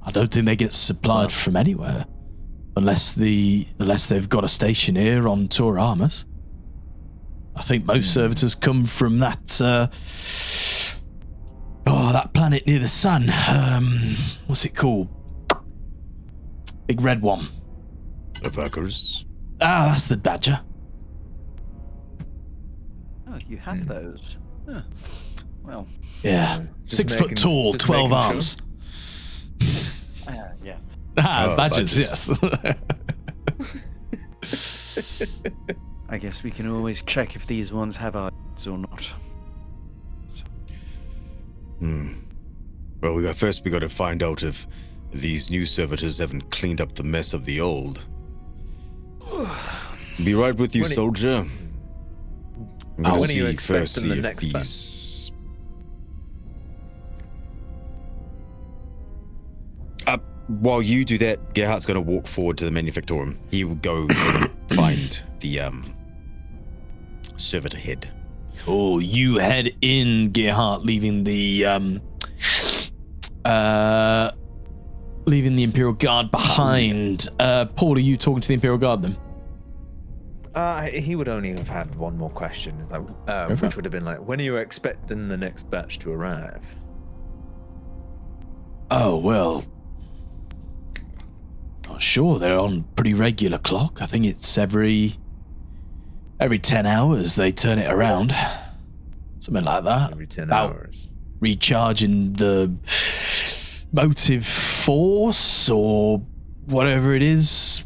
I don't think they get supplied from anywhere, unless they've got a station here on Tor Armas. I think most servitors come from that that planet near the sun. What's it called? Big red one. Avakers? Ah, that's the Badger. Oh, you have those. Huh. Well, Yeah. Just 6 foot making- tall, just 12 making arms. yes. Badgers, yes. I guess we can always check if these ones have eyes or not. Well, we got to find out if these new servitors haven't cleaned up the mess of the old. Be right with you, When it- soldier. I'm gonna when are you see expecting firstly the if next these. While you do that, Gerhardt's going to walk forward to the Manufactorum. He will go and find the servitor head. Cool. You head in, Gerhardt, leaving the Imperial Guard behind. Paul, are you talking to the Imperial Guard then? He would only have had one more question, which would have been like, when are you expecting the next batch to arrive? Oh, well. Not sure. They're on pretty regular clock. I think it's every 10 hours they turn it around. Something like that. Every 10 About hours. recharging the motive force or whatever it is.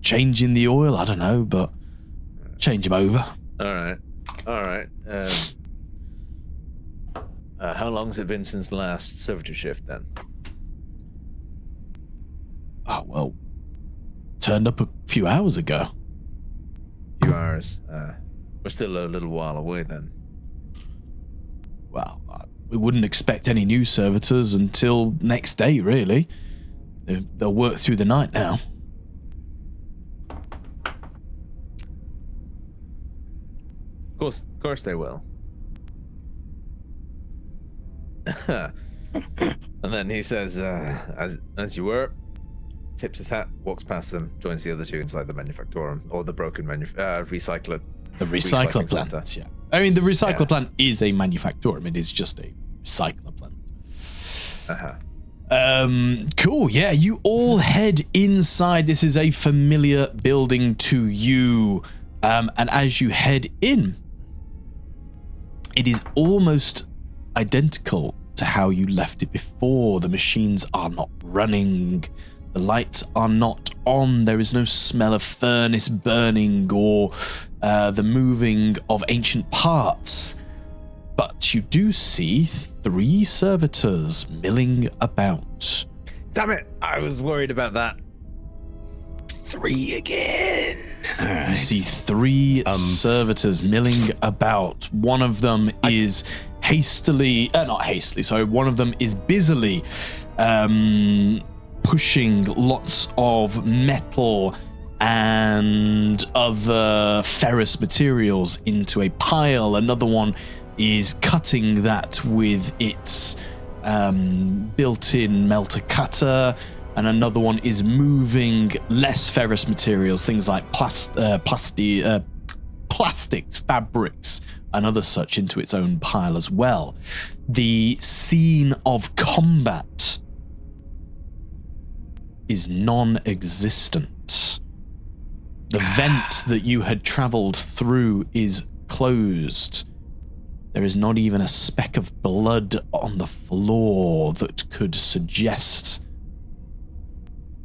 Changing the oil. I don't know, but change them over. All right. How long's it been since the last servitor shift then? Oh, well, turned up a few hours ago. Few hours. We're still a little while away then. Well, we wouldn't expect any new servitors until next day, really. They'll work through the night now. Of course they will. And then he says, as you were, tips his hat, walks past them, joins the other two inside the Manufactorum, or the broken recycler. The recycler plant, center. yeah. I mean, the recycler Yeah. plant is a Manufactorum. It is just a recycler plant. Cool. Yeah, you all head inside. This is a familiar building to you. And as you head in, It is almost identical to how you left it before. The machines are not running. The lights are not on. There is no smell of furnace burning or the moving of ancient parts. But you do see 3 servitors milling about. Damn it! I was worried about that. 3 again. You see 3 servitors milling about. One of them is one of them is busily pushing lots of metal and other ferrous materials into a pile. Another one is cutting that with its built-in melter cutter, and another one is moving less ferrous materials, things like plastics, fabrics, and other such into its own pile as well. The scene of combat is non-existent. The vent that you had traveled through is closed. There is not even a speck of blood on the floor that could suggest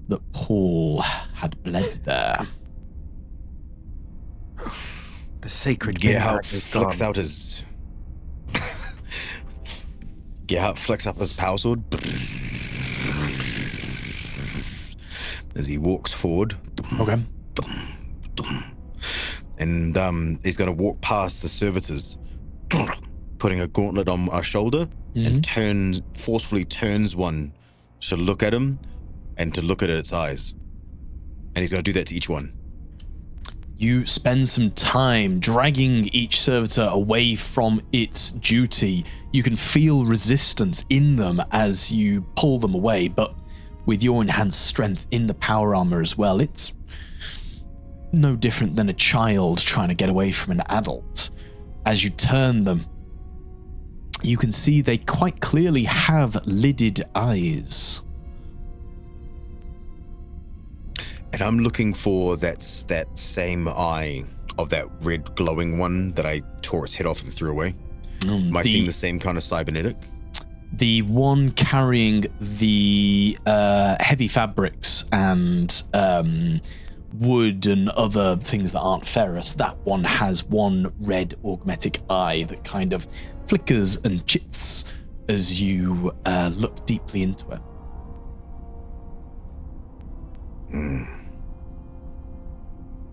that Paul had bled there. The sacred Gerhardt flicks out his power sword as he walks forward. Okay. And he's going to walk past the servitors, putting a gauntlet on our shoulder, and forcefully turns one to look at him and to look at its eyes. And he's going to do that to each one. You spend some time dragging each servitor away from its duty. You can feel resistance in them as you pull them away, but with your enhanced strength in the power armor as well, it's no different than a child trying to get away from an adult. As you turn them, you can see they quite clearly have lidded eyes. And I'm looking for that same eye of that red glowing one that I tore its head off and threw away. Am I seeing the same kind of cybernetic? The one carrying the heavy fabrics and wood and other things that aren't ferrous, that one has one red augmetic eye that kind of flickers and chits as you look deeply into it.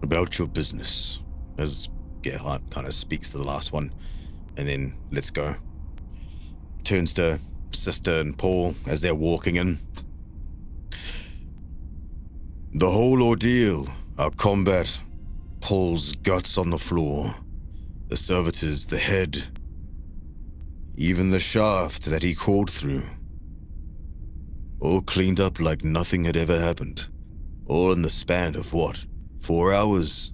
About your business, as Gerhardt kind of speaks to the last one, and then let's go. Turns to Sister and Paul as they're walking in. The whole ordeal, our combat, Paul's guts on the floor, the servitors, the head, even the shaft that he crawled through, all cleaned up like nothing had ever happened, all in the span of what? 4 hours.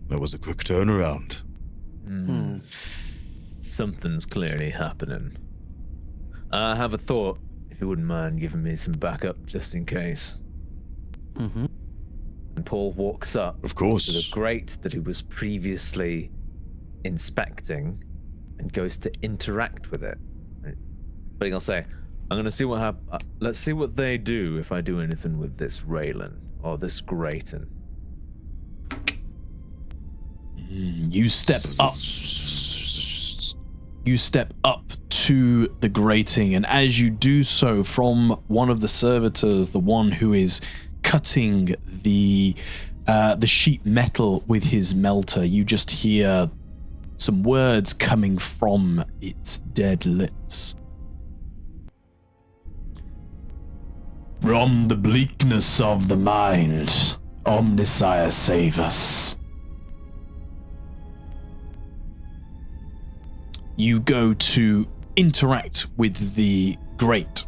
That was a quick turnaround. Something's clearly happening. I have a thought, if you wouldn't mind giving me some backup, just in case. Mm-hmm. And Paul walks up Of course. to the grate that he was previously inspecting and goes to interact with it. But he'll say, I'm going to see what happens. Let's see what they do if I do anything with this railing. Or this grating. You step up. You step up to the grating, and as you do so, from one of the servitors, the one who is cutting the sheet metal with his melter, you just hear some words coming from its dead lips. From the bleakness of the mind, Omnisire save us. You go to interact with the grate.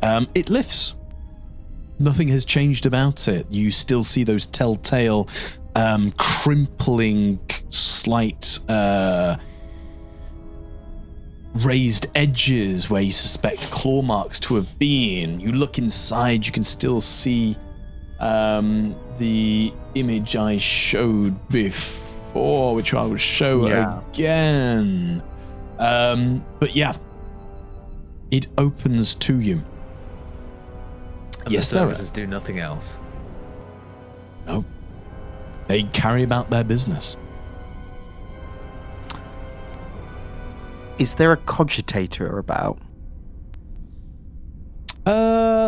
It lifts. Nothing has changed about it. You still see those telltale crimpling, slight raised edges where you suspect claw marks to have been. You look inside, you can still see the image I showed before, which I will show again. But yeah, it opens to you. And Yes, the there services is. do nothing else. No. They carry about their business. Is there a cogitator about?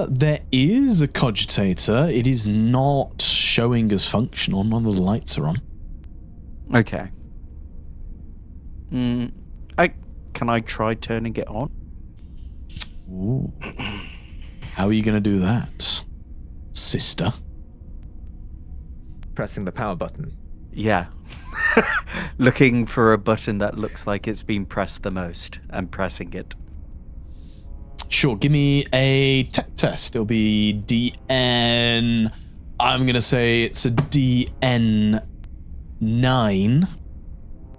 There is a cogitator. It is not showing as functional. None of the lights are on. Okay. Can I try turning it on? Ooh. How are you going to do that, sister? Pressing the power button. Yeah. Looking for a button that looks like it's been pressed the most and pressing it. Sure, give me a tech test. It'll be DN. I'm going to say it's a DN 9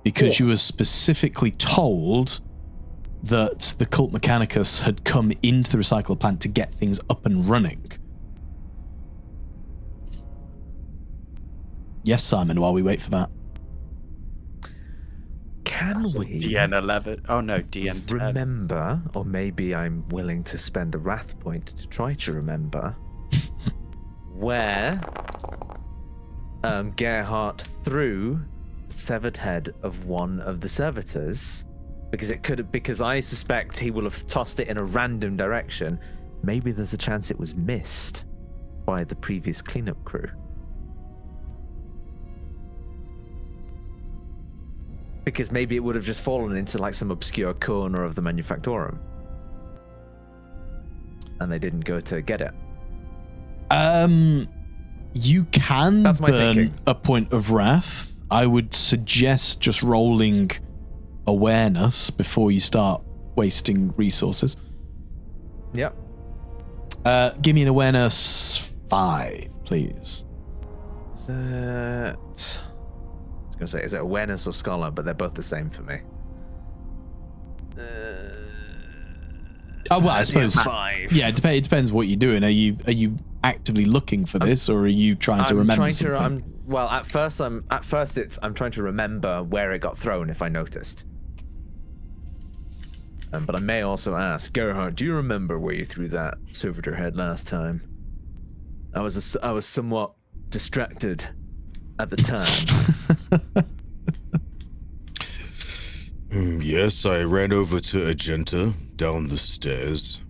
because you were specifically told that the Cult Mechanicus had come into the recycle plant to get things up and running. Yes, Simon, while we wait for that. Can we DN11. Oh no, DN10. remember, or maybe I'm willing to spend a wrath point to try to remember, where Gerhardt threw the severed head of one of the servitors, because I suspect he will have tossed it in a random direction. Maybe there's a chance it was missed by the previous cleanup crew. Because maybe it would have just fallen into like some obscure corner of the Manufactorum. And they didn't go to get it. You can That's my burn thinking. a point of wrath. I would suggest just rolling awareness before you start wasting resources. Yep. Give me an awareness 5, please. I was going to say, is it awareness or scholar? But they're both the same for me. Oh well, I suppose. 5. Yeah, it depends what you're doing. Are you actively looking for this, or are you trying to remember something? At first I'm trying to remember where it got thrown if I noticed. But I may also ask, Gerhardt, do you remember where you threw that servitor head last time? I was somewhat distracted at the time. Yes, I ran over to Agenta down the stairs.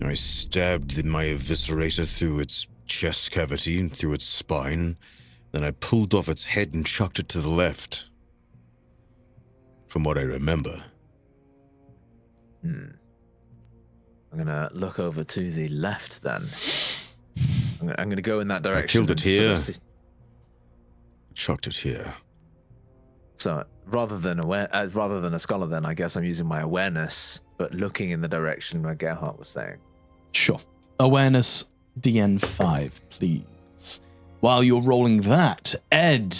I stabbed my eviscerator through its chest cavity and through its spine. Then I pulled off its head and chucked it to the left. From what I remember. I'm gonna look over to the left then. I'm gonna go in that direction. I killed it and sort here. of Chucked it here. So rather than a scholar, then I guess I'm using my awareness, but looking in the direction where Gerhardt was saying. Sure. Awareness DN5, please. While you're rolling that, Ed,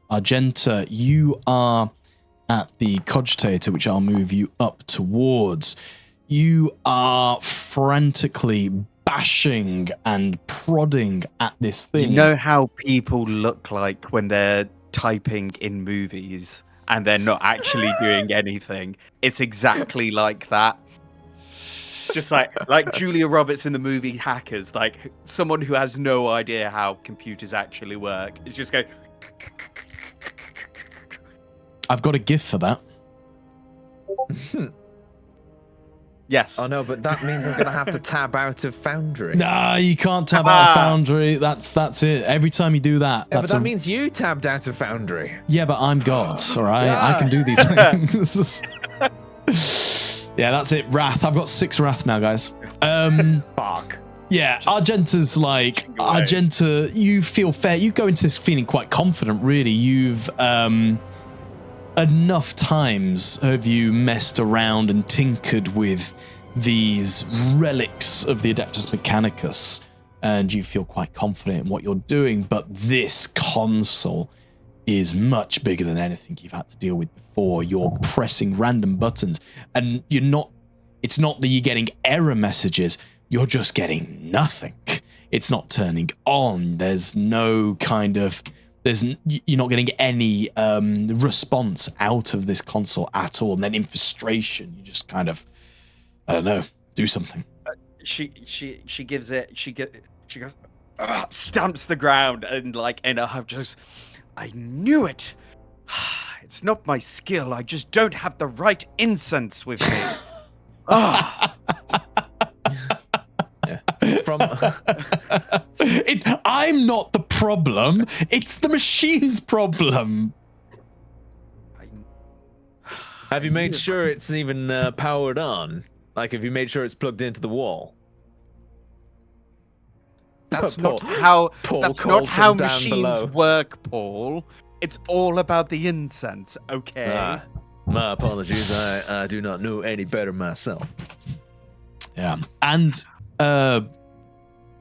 Argenta, you are at the cogitator, which I'll move you up towards. You are frantically bashing and prodding at this thing. You know how people look like when they're typing in movies and they're not actually doing anything? It's exactly like that. Just like Julia Roberts in the movie Hackers, like someone who has no idea how computers actually work. It's just going. I've got a gift for that. Yes. Oh no, but that means I'm gonna have to tab out of Foundry. Nah, you can't tab out of Foundry. That's it. Every time you do that, Yeah, that's but that means you tabbed out of Foundry. Yeah, but I'm God, all right? I can do these things. Yeah, that's it. Wrath. I've got 6 Wrath now, guys. Fuck. Yeah, Argenta's like, Argenta, you feel fair. You go into this feeling quite confident, really. You've, enough times have you messed around and tinkered with these relics of the Adeptus Mechanicus, and you feel quite confident in what you're doing, but this console is much bigger than anything you've had to deal with before. You're pressing random buttons, and it's not that you're getting error messages, you're just getting nothing. It's not turning on. There's no kind of you're not getting any response out of this console at all. And then in frustration, you just kind of, I don't know, do something. She gives it. She goes, stamps the ground and like in a huff, just, I knew it. It's not my skill. I just don't have the right incense with me. I'm not the problem. It's the machine's problem. Have you made sure it's even powered on? Like, have you made sure it's plugged into the wall? That's Paul- not how. Paul That's called not how from down machines below. work, Paul. It's all about the incense, okay? Ah, my apologies. I do not know any better myself. Yeah. And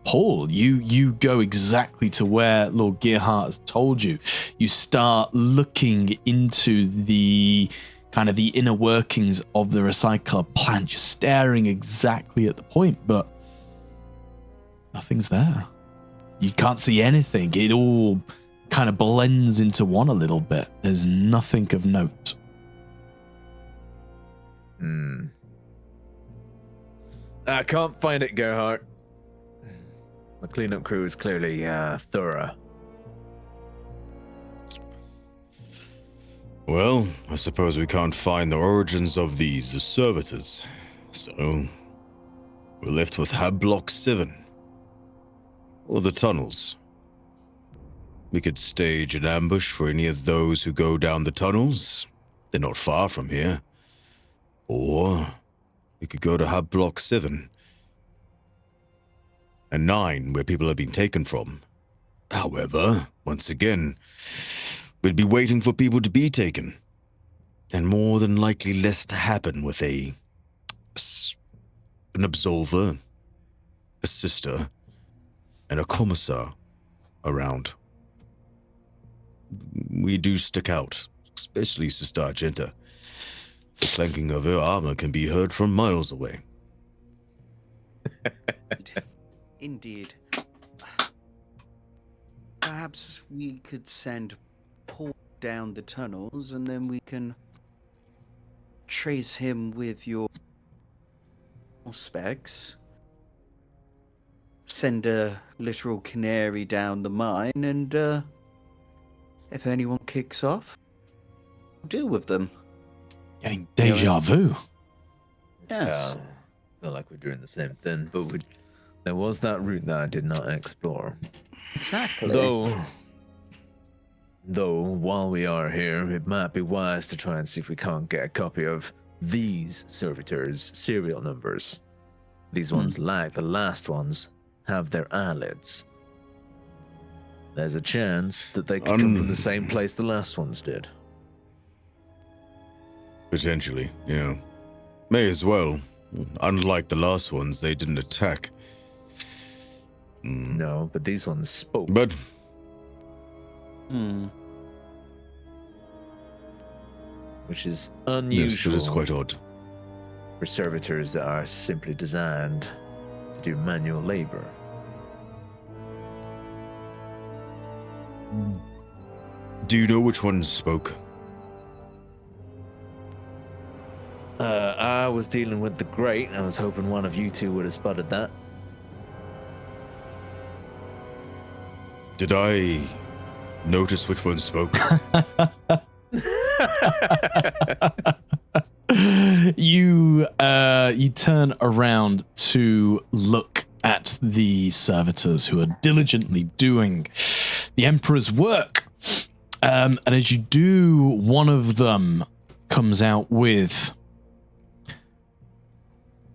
Paul, you go exactly to where Lord Gearhart has told you. You start looking into the kind of the inner workings of the recycler plant. You're staring exactly at the point, but nothing's there. You can't see anything. It all kind of blends into one a little bit. There's nothing of note. I can't find it, Gerhardt. The cleanup crew is clearly thorough. Well, I suppose we can't find the origins of these servitors. So, we're left with Hab Block 7. Or the tunnels. We could stage an ambush for any of those who go down the tunnels. They're not far from here. Or we could go to Hub Block 7 and 9, where people have been taken from. However, once again, we'd be waiting for people to be taken. And more than likely less to happen with an absolver, a sister, and a commissar around. We do stick out, especially Sister Argenta. The clanking of her armor can be heard from miles away. Indeed. Perhaps we could send Paul down the tunnels and then we can trace him with your specs. Send a literal canary down the mine and if anyone kicks off, deal with them. Getting deja vu. Yes. Feel like we're doing the same thing, but there was that route that I did not explore. Exactly. Though, while we are here, it might be wise to try and see if we can't get a copy of these servitors' serial numbers. These ones, like the last ones, have their eyelids. There's a chance that they could come from the same place the last ones did. Potentially, yeah. May as well. Unlike the last ones, they didn't attack. No, but these ones spoke. But Which is yes, unusual it is quite odd. for servitors that are simply designed to do manual labor. Do you know which one spoke? I was dealing with the Great. I was hoping one of you two would have spotted that. Did I notice which one spoke? You turn around to look at the servitors who are diligently doing the Emperor's work. And as you do, one of them comes out with,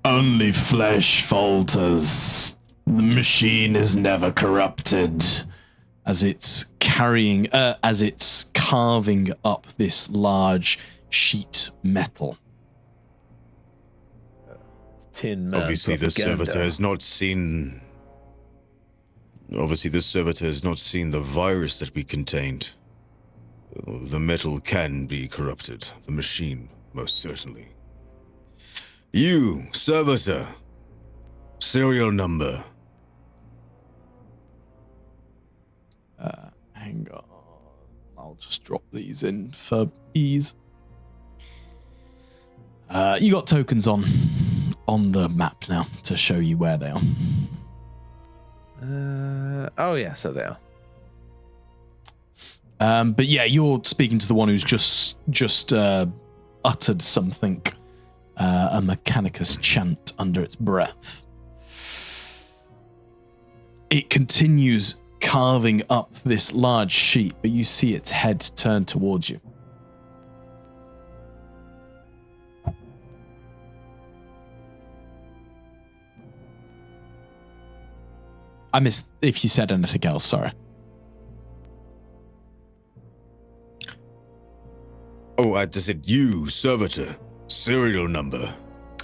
"Only flesh falters. The machine is never corrupted." As it's carrying, as it's carving up this large sheet metal. Tin Man Obviously, this propaganda. servitor has not seen. Obviously, this servitor has not seen the virus that we contained. The metal can be corrupted. The machine, most certainly. You, servitor. Serial number. Hang on. I'll just drop these in for ease. You got tokens on the map now to show you where they are. Oh yeah, so they are. But yeah, you're speaking to the one who's just uttered something, a Mechanicus chant under its breath. It continues carving up this large sheet, but you see its head turn towards you. I missed if you said anything else, sorry. Oh, I just said you, servitor. Serial number.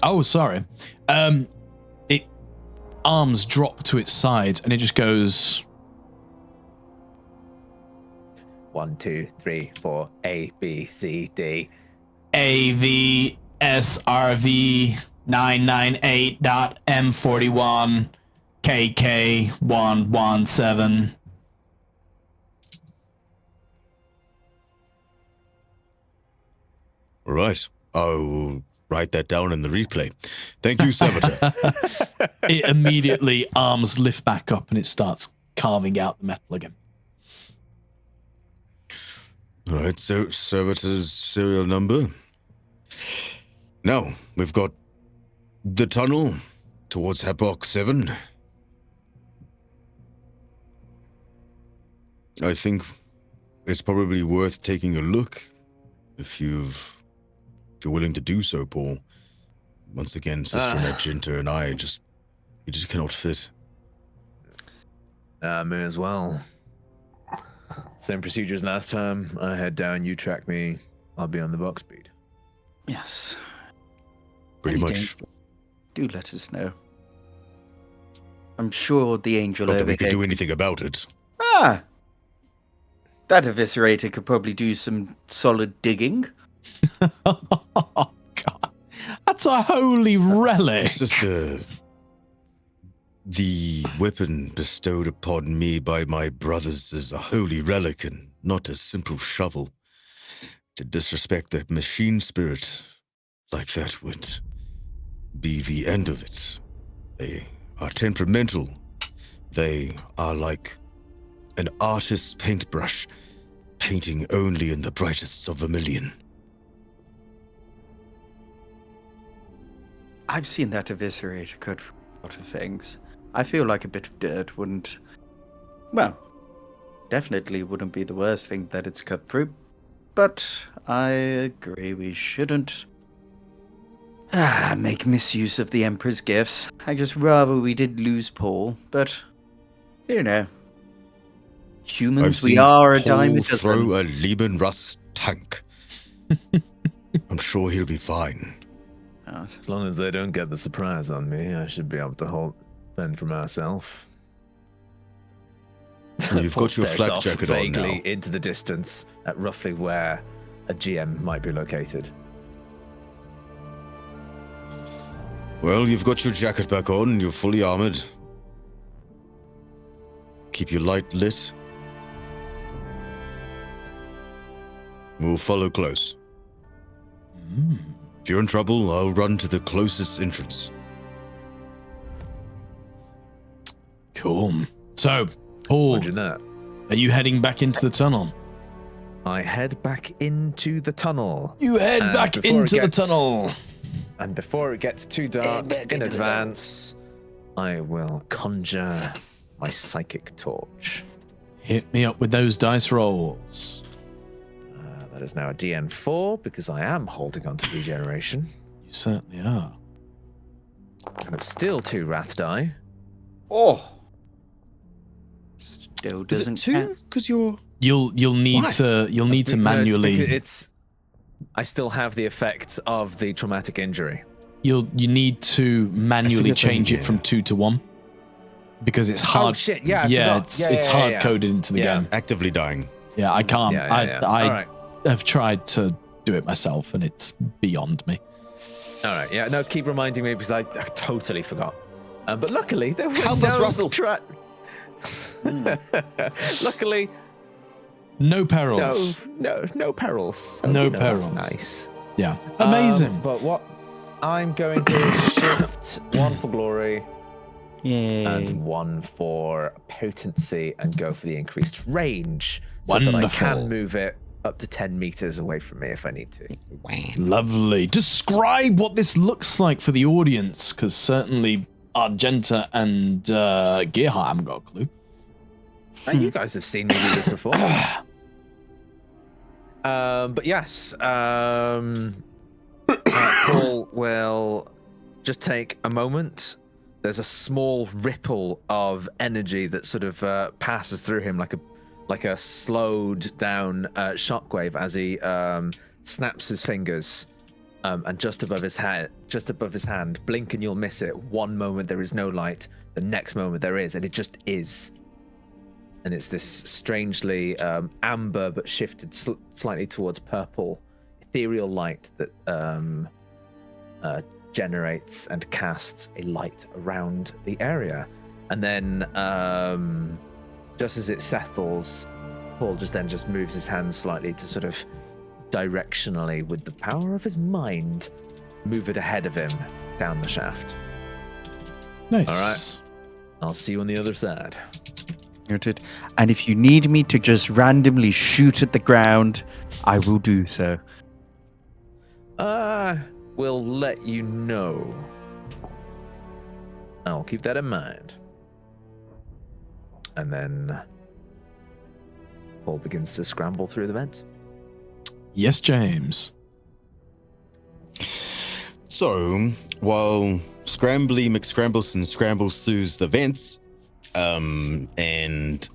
Oh, sorry. It arms drop to its side and it just goes 1, 2, 3, 4, A, B, C, D. AVSRV 998.M41 KK117. All right. I'll write that down in the replay. Thank you, servitor. It immediately arms lift back up and it starts carving out the metal again. All right, so servitor's serial number. Now, we've got the tunnel towards Block 7. I think it's probably worth taking a look if you're willing to do so, Paul. Once again, Sister Nedginter and I just cannot fit. Me as well. Same procedures last time. I head down, you track me. I'll be on the box speed. Yes. Pretty Any much. danger, do let us know. I'm sure the angel Not that over we could here do anything about it. Ah! That eviscerator could probably do some solid digging. Oh, God. That's a holy relic. Sister, the weapon bestowed upon me by my brothers is a holy relic and not a simple shovel. To disrespect the machine spirit like that would be the end of it. They are temperamental. They are like an artist's paintbrush, painting only in the brightest of vermilion. I've seen that eviscerator cut for a lot of things. I feel like a bit of dirt wouldn't... Well, definitely wouldn't be the worst thing that it's cut through. But I agree we shouldn't make misuse of the Emperor's gifts. I just rather we did lose Paul, but, you know, humans we are a dime a Paul dozen. throw a Lieben Rust tank. I'm sure he'll be fine. As long as they don't get the surprise on me, I should be able to fend for myself. Well, you've got your Stares flak off jacket on vaguely now. into the distance at roughly where a GM might be located. Well, you've got your jacket back on, you're fully armored. Keep your light lit. We'll follow close. If you're in trouble, I'll run to the closest entrance. Cool. So, Paul, Roger that. are you heading back into the tunnel? I head back into the tunnel. You head And back before it into the gets- tunnel. And before it gets too dark in advance, I will conjure my psychic torch. Hit me up with those dice rolls. That is now a DN4 because I am holding on to regeneration. You certainly are. And it's still 2 wrath die. Oh! Still Is doesn't it 2? count. Because you're... You'll need Why? to No, manually. it's I still have the effects of the traumatic injury. You need to manually that's only- change it from yeah. 2 to 1 because it's hard. Oh shit! Yeah, I yeah, forgot. it's hard coded into the Yeah. game. actively dying. Yeah, I can't. Yeah. I All right. have tried to do it myself, and it's beyond me. All right. Yeah. No, keep reminding me because I totally forgot. But luckily there was Help us, Russell. Luckily, No perils. No perils. So, No that's perils. nice. Yeah. Amazing. But what I'm going to shift one for glory Yay. and one for potency and go for the increased range so that I Wonderful. can move it up to 10 meters away from me if I need to. Lovely. Describe what this looks like for the audience, because certainly Argenta and Gearhart haven't got a clue. You guys have seen me do this before. But yes, Paul will just take a moment. There's a small ripple of energy that sort of passes through him like a slowed down shockwave as he snaps his fingers, and just above his hand, blink and you'll miss it. One moment there is no light, the next moment there is, and it just is. And it's this strangely amber but shifted slightly towards purple, ethereal light that generates and casts a light around the area. And then just as it settles, Paul just moves his hand slightly to sort of directionally, with the power of his mind, move it ahead of him down the shaft. Nice. All right. I'll see you on the other side. Noted. And if you need me to just randomly shoot at the ground, I will do so. We'll let you know. I'll keep that in mind. And then Paul begins to scramble through the vents. Yes, James. So, while Scrambly McScrambleston scrambles through the vents, and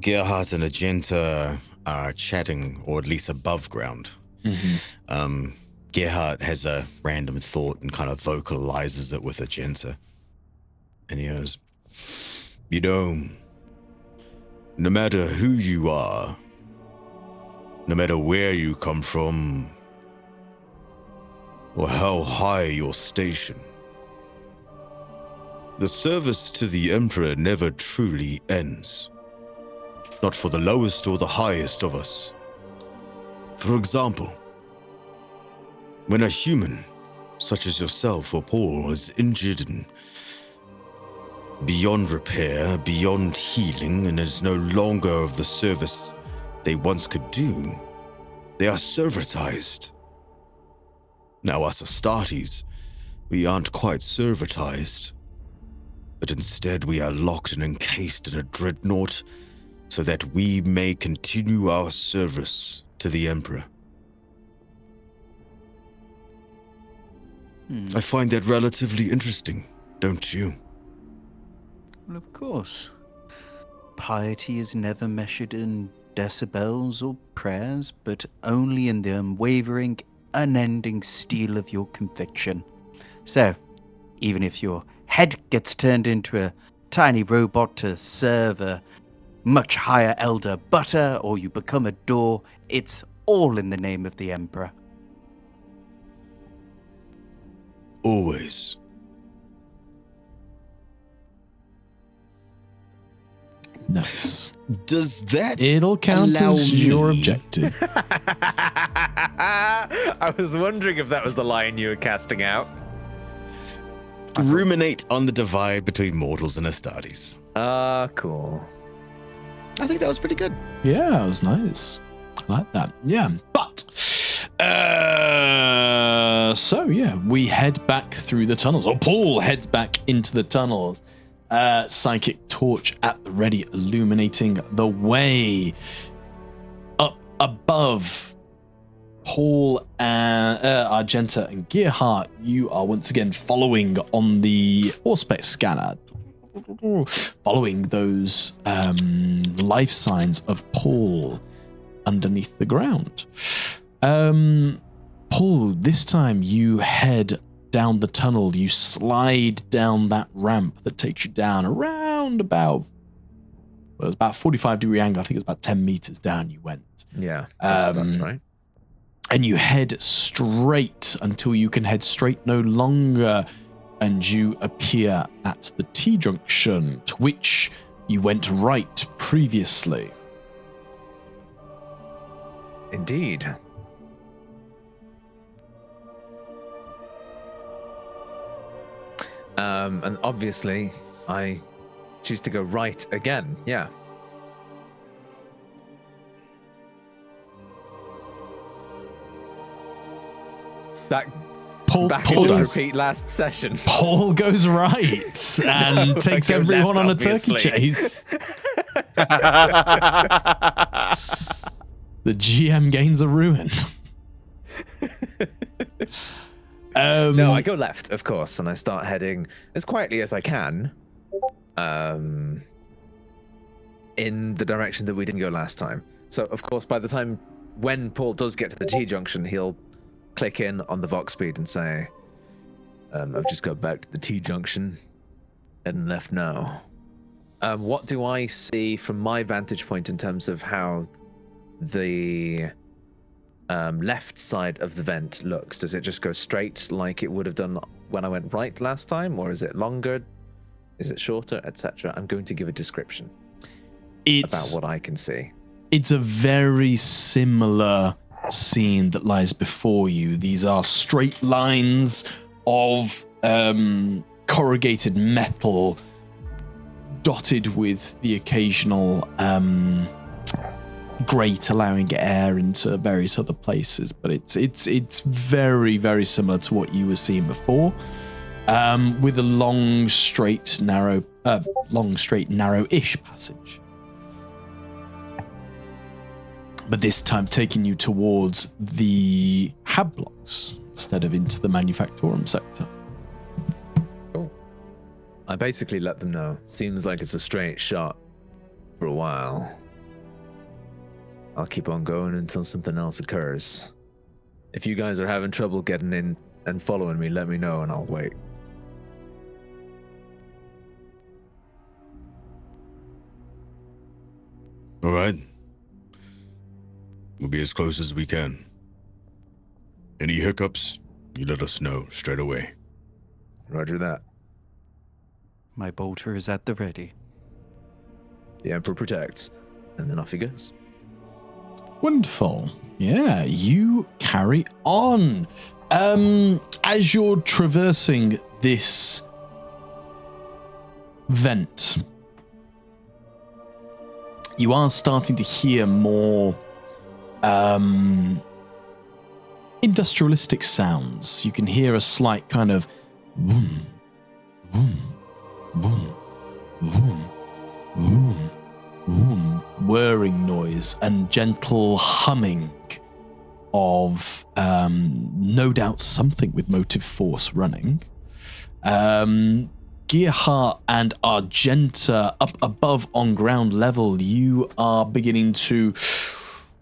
Gerhardt and Argenta are chatting, or at least above ground. Mm-hmm. Gerhardt has a random thought and kind of vocalizes it with Argenta. And he goes, you know, no matter who you are, no matter where you come from, or how high your station, the service to the Emperor never truly ends. Not for the lowest or the highest of us. For example, when a human, such as yourself or Paul, is injured and beyond repair, beyond healing, and is no longer of the service they once could do, they are servitized. Now, us Astartes, we aren't quite servitized, but instead we are locked and encased in a dreadnought so that we may continue our service to the Emperor. I find that relatively interesting, don't you? Well, of course. Piety is never measured in decibels or prayers, but only in the unwavering, unending steel of your conviction. So, even if your head gets turned into a tiny robot to serve a much higher elder butter, or you become a door, it's all in the name of the Emperor. Always. Nice. Does that It'll count allow as your me- objective. I was wondering if that was the line you were casting out. ruminate on the divide between mortals and Astartes? Cool. I think that was pretty good. Yeah, it was nice. I like that. Yeah, but so yeah, we head back through the tunnels, or Paul heads back into the tunnels. Psychic torch at the ready, illuminating the way. Up above, Paul and Argenta and Gearhart, you are once again following on the Auspex scanner, following those life signs of Paul underneath the ground. Paul, this time you head down the tunnel. You slide down that ramp that takes you down around about, well, it was about 45-degree angle. I think it was about 10 meters down you went. Yeah, that's right. And you head straight until you can head straight no longer, and you appear at the T-junction, to which you went right previously. Indeed. And obviously, I choose to go right again. Yeah. That Paul does repeat last session. Paul goes right and No, takes I go everyone left, on a obviously. turkey chase. The GM gains a ruin. No, I go left, of course, and I start heading as quietly as I can in the direction that we didn't go last time. So, of course, by the time when Paul does get to the T-junction, he'll click in on the Vox speed and say, I've just got back to the T-junction and left now. What do I see from my vantage point in terms of how the left side of the vent looks? Does it just go straight like it would have done when I went right last time, or is it longer? Is it shorter, etc.? I'm going to give a description about what I can see. It's a very similar scene that lies before you. These are straight lines of corrugated metal dotted with the occasional grate allowing air into various other places, but it's very, very similar to what you were seeing before, with a long straight narrow-ish passage, but this time taking you towards the hab blocks instead of into the manufactorum sector. Cool. I basically let them know. Seems like it's a straight shot for a while. I'll keep on going until something else occurs. If you guys are having trouble getting in and following me, let me know and I'll wait. All right. We'll be as close as we can. Any hiccups, you let us know straight away. Roger that. My bolter is at the ready. The Emperor protects. And then off he goes. Wonderful. Yeah, you carry on. As you're traversing this vent, you are starting to hear more industrialistic sounds. You can hear a slight kind of boom, boom, boom, boom, boom, boom, whirring noise and gentle humming of no doubt something with motive force running. Gearhart and Argenta up above on ground level, you are beginning to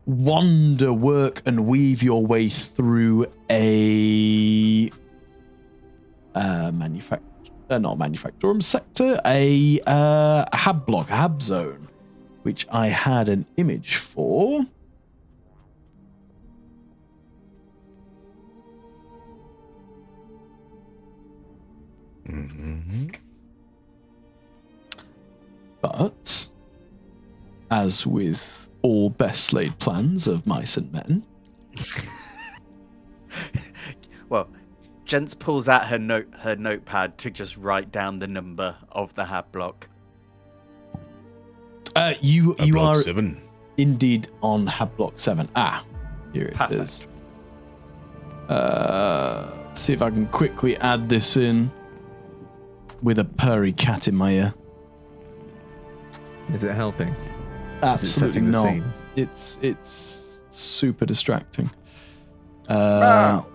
wander, work and weave your way through a not manufactorum sector, a hab block, a hab zone, which I had an image for. Mm-hmm. But as with all best laid plans of mice and men, Well, Jens pulls out her notepad to just write down the number of the hab block. you Block are 7. indeed on hab block 7. Here it Perfect. is. Let's see if I can quickly add this in with a purry cat in my ear. Is it helping? Absolutely setting the not. scene? It's super distracting. Meow.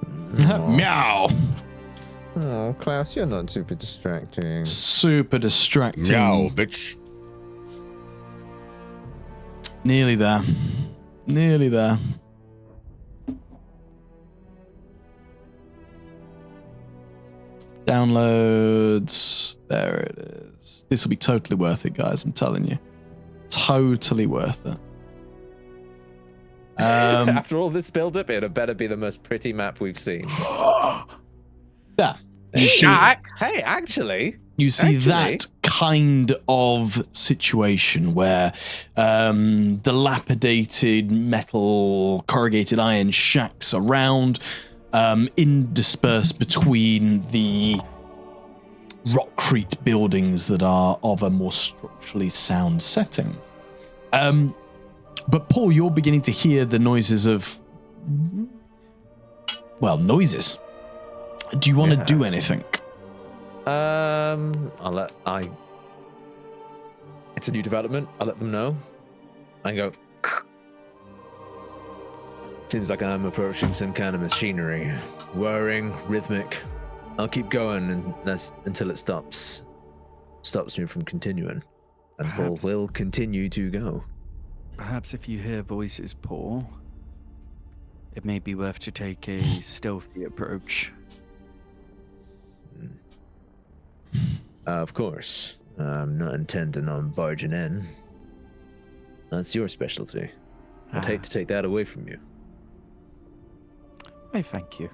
Oh, Klaus, you're not super distracting. Super distracting. Meow, bitch. Nearly there. Nearly there. Downloads. There it is. This will be totally worth it, guys. I'm telling you. Totally worth it. After all this build-up, it better be the most pretty map we've seen. Yeah. Shax. Hey, actually, You see Actually- that kind of situation where dilapidated metal, corrugated iron shacks around, interspersed between the rockcrete buildings that are of a more structurally sound setting. But Paul, you're beginning to hear the noises of, well, noises. Do you want to do anything? It's a new development. I'll let them know. I go. Seems like I'm approaching some kind of machinery, whirring, rhythmic. I'll keep going until it stops me from continuing, and Paul will continue to go. Perhaps if you hear voices, Paul, it may be worth to take a stealthy approach. Of course. I'm not intending on barging in. That's your specialty. I'd hate to take that away from you. Why, thank you.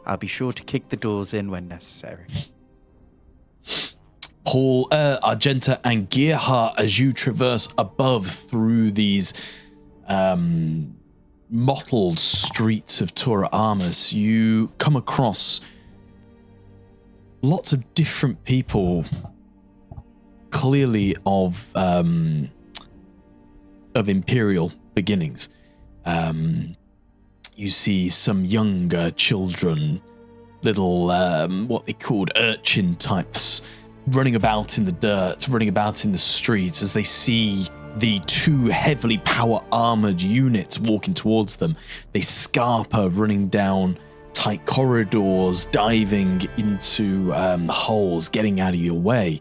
I'll be sure to kick the doors in when necessary. Paul, Argenta, and Gearhart, as you traverse above through these mottled streets of Tora Armus, you come across lots of different people, clearly of imperial beginnings. You see some younger children, little what they called urchin types, running about in the dirt, running about in the streets as they see the two heavily power-armored units walking towards them. They scarper, running down tight corridors, diving into holes, getting out of your way.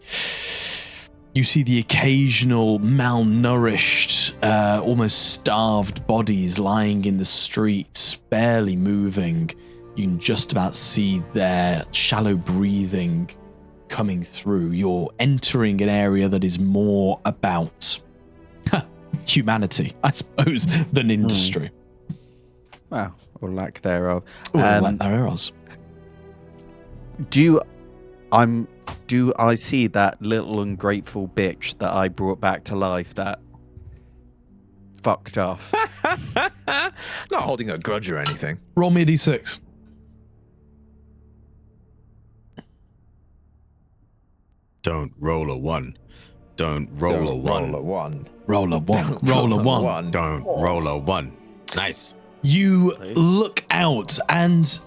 You see the occasional malnourished, almost starved bodies lying in the streets, barely moving. You can just about see their shallow breathing coming through. You're entering an area that is more about humanity, I suppose, than industry. Well, or lack thereof. Lack thereof. Do I see that little ungrateful bitch that I brought back to life that fucked off? Not holding a grudge or anything. Roll me a d6. Don't roll a 1. Don't roll a 1. Roll a 1. Roll a 1. Roll a 1. Don't roll a 1. Nice. You look out, and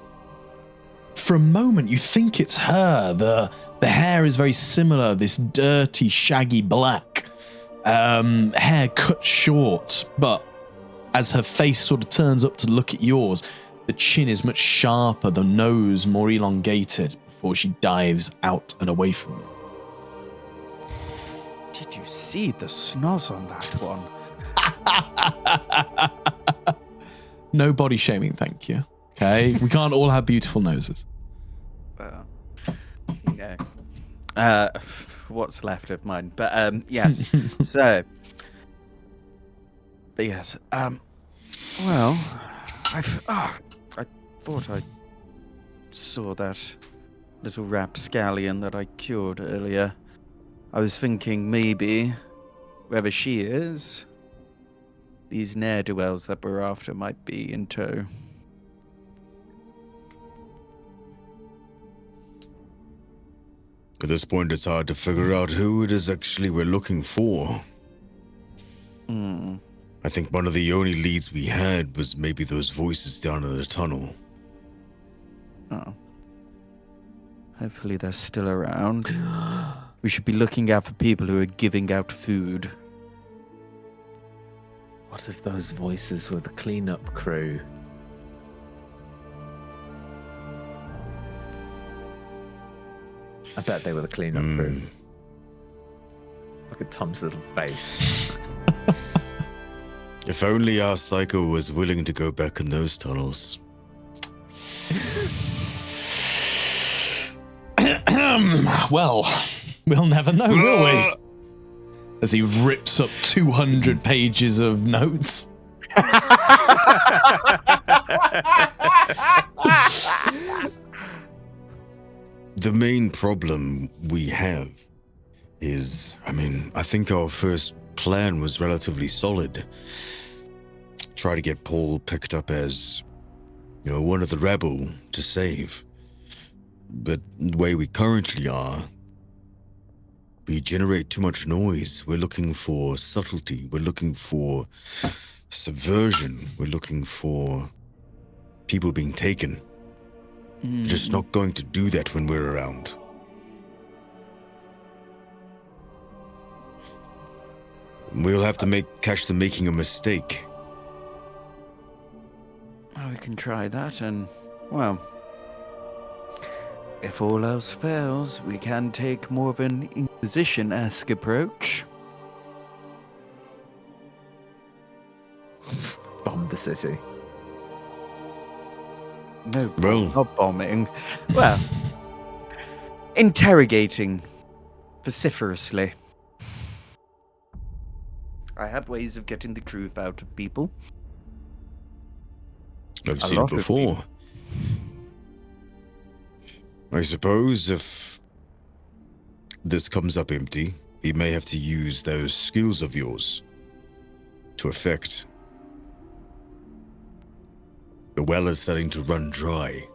for a moment you think it's her. The hair is very similar, this dirty, shaggy black. Hair cut short, but as her face sort of turns up to look at yours, the chin is much sharper, the nose more elongated before she dives out and away from you. Did you see the schnoz on that one? No body shaming, thank you. Okay, we can't all have beautiful noses. Well, you know, what's left of mine? But yes. So, but yes. Well, I thought I saw that little rapscallion that I cured earlier. I was thinking maybe, wherever she is, these ne'er-do-wells that we're after might be in tow. At this point, it's hard to figure out who it is actually we're looking for. I think one of the only leads we had was maybe those voices down in the tunnel. Oh. Hopefully they're still around. We should be looking out for people who are giving out food. What if those voices were the cleanup crew? I bet they were the cleanup crew. Look at Tom's little face. If only our psycho was willing to go back in those tunnels. Well, we'll never know, will we? As he rips up 200 pages of notes. The main problem we have I think our first plan was relatively solid. Try to get Paul picked up as, one of the rebel to save. But the way we currently are, we generate too much noise. We're looking for subtlety. We're looking for subversion. We're looking for people being taken. They're just not going to do that when we're around. We'll have to catch them making a mistake. Well, we can try that, and, well, if all else fails, we can take more of an Inquisition-esque approach. Bomb the city. No, Well- not bombing. Well, interrogating vociferously. I have ways of getting the truth out of people. I've A seen it lot of before. I suppose if this comes up empty, we may have to use those skills of yours to effect. The well is starting to run dry.